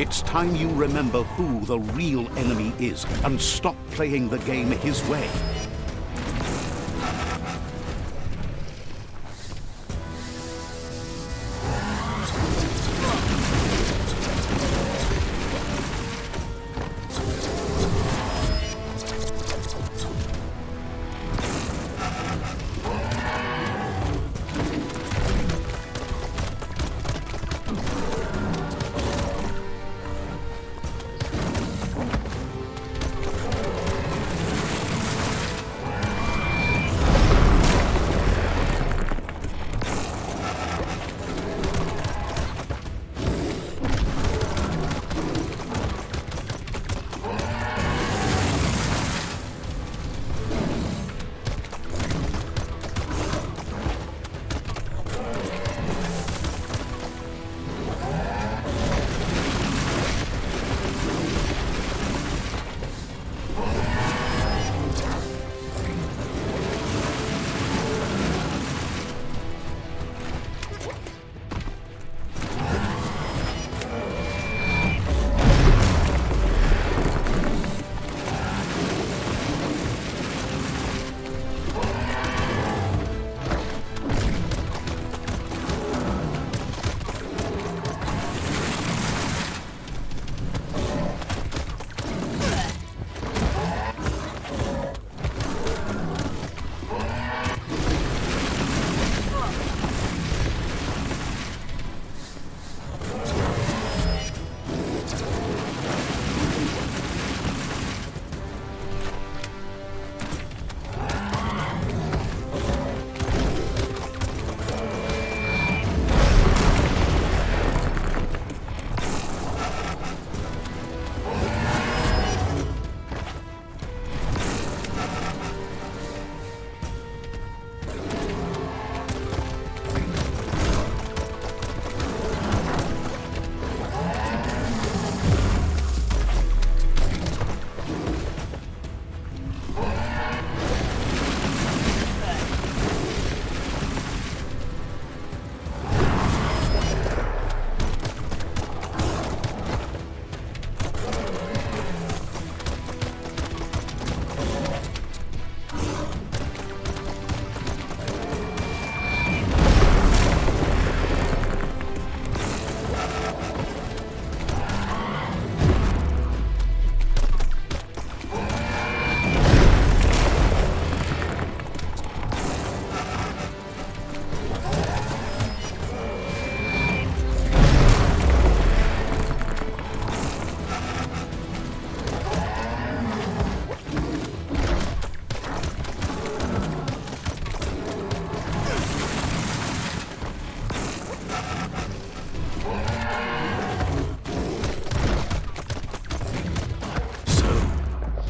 It's time you remember who the real enemy is and stop playing the game his way.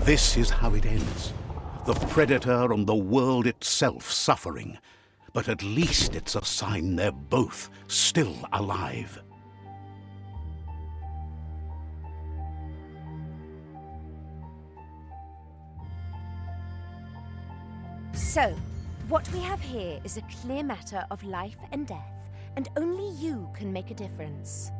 This is how it ends. The Predator and the world itself suffering. But at least it's a sign they're both still alive. So, what we have here is a clear matter of life and death, and only you can make a difference.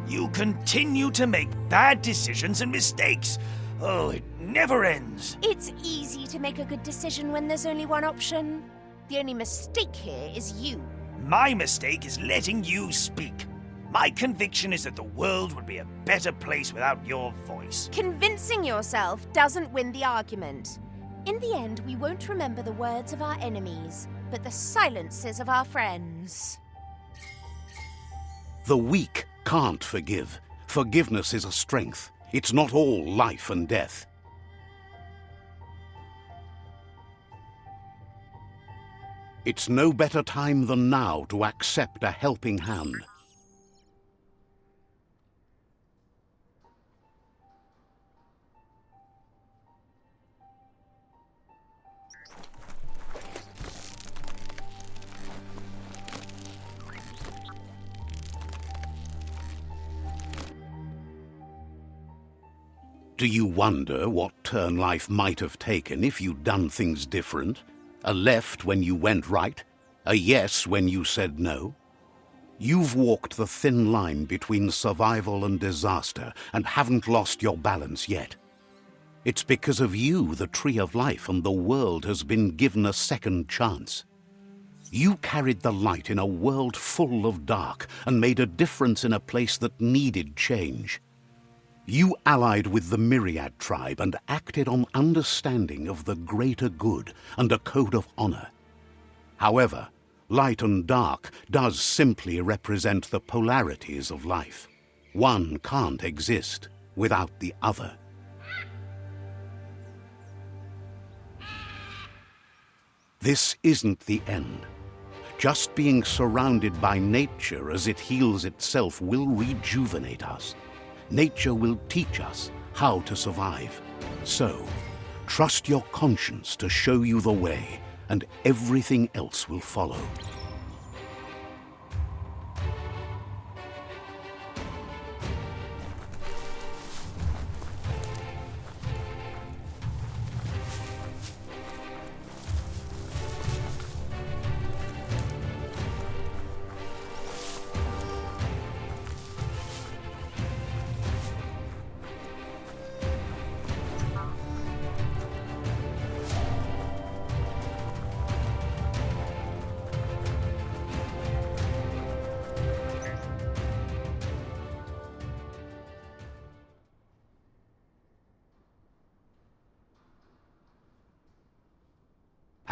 You continue to make bad decisions and mistakes. Oh, it never ends. It's easy to make a good decision when there's only one option. The only mistake here is you. My mistake is letting you speak. My conviction is that the world would be a better place without your voice. Convincing yourself doesn't win the argument. In the end, we won't remember the words of our enemies, but the silences of our friends. The weak can't forgive. Forgiveness is a strength. It's not all life and death. It's no better time than now to accept a helping hand. Do you wonder what turn life might have taken if you'd done things different? A left when you went right? A yes when you said no? You've walked the thin line between survival and disaster and haven't lost your balance yet. It's because of you the Tree of Life and the world has been given a second chance. You carried the light in a world full of dark and made a difference in a place that needed change. You allied with the Myriad tribe and acted on understanding of the greater good and a code of honor. However, light and dark does simply represent the polarities of life. One can't exist without the other. This isn't the end. Just being surrounded by nature as it heals itself will rejuvenate us. Nature will teach us how to survive. So, trust your conscience to show you the way, and everything else will follow.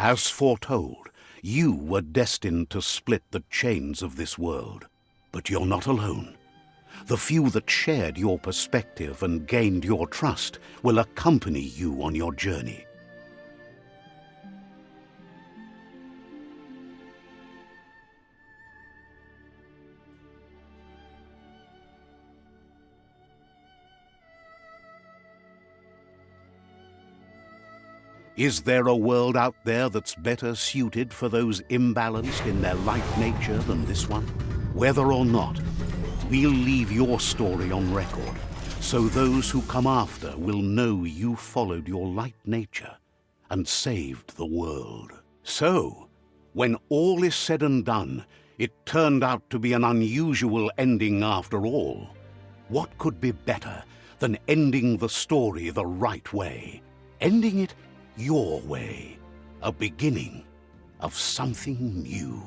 As foretold, you were destined to split the chains of this world. But you're not alone. The few that shared your perspective and gained your trust will accompany you on your journey. Is there a world out there that's better suited for those imbalanced in their light nature than this one? Whether or not, we'll leave your story on record, so those who come after will know you followed your light nature and saved the world. So, when all is said and done, it turned out to be an unusual ending after all. What could be better than ending the story the right way? Ending it your way, a beginning of something new.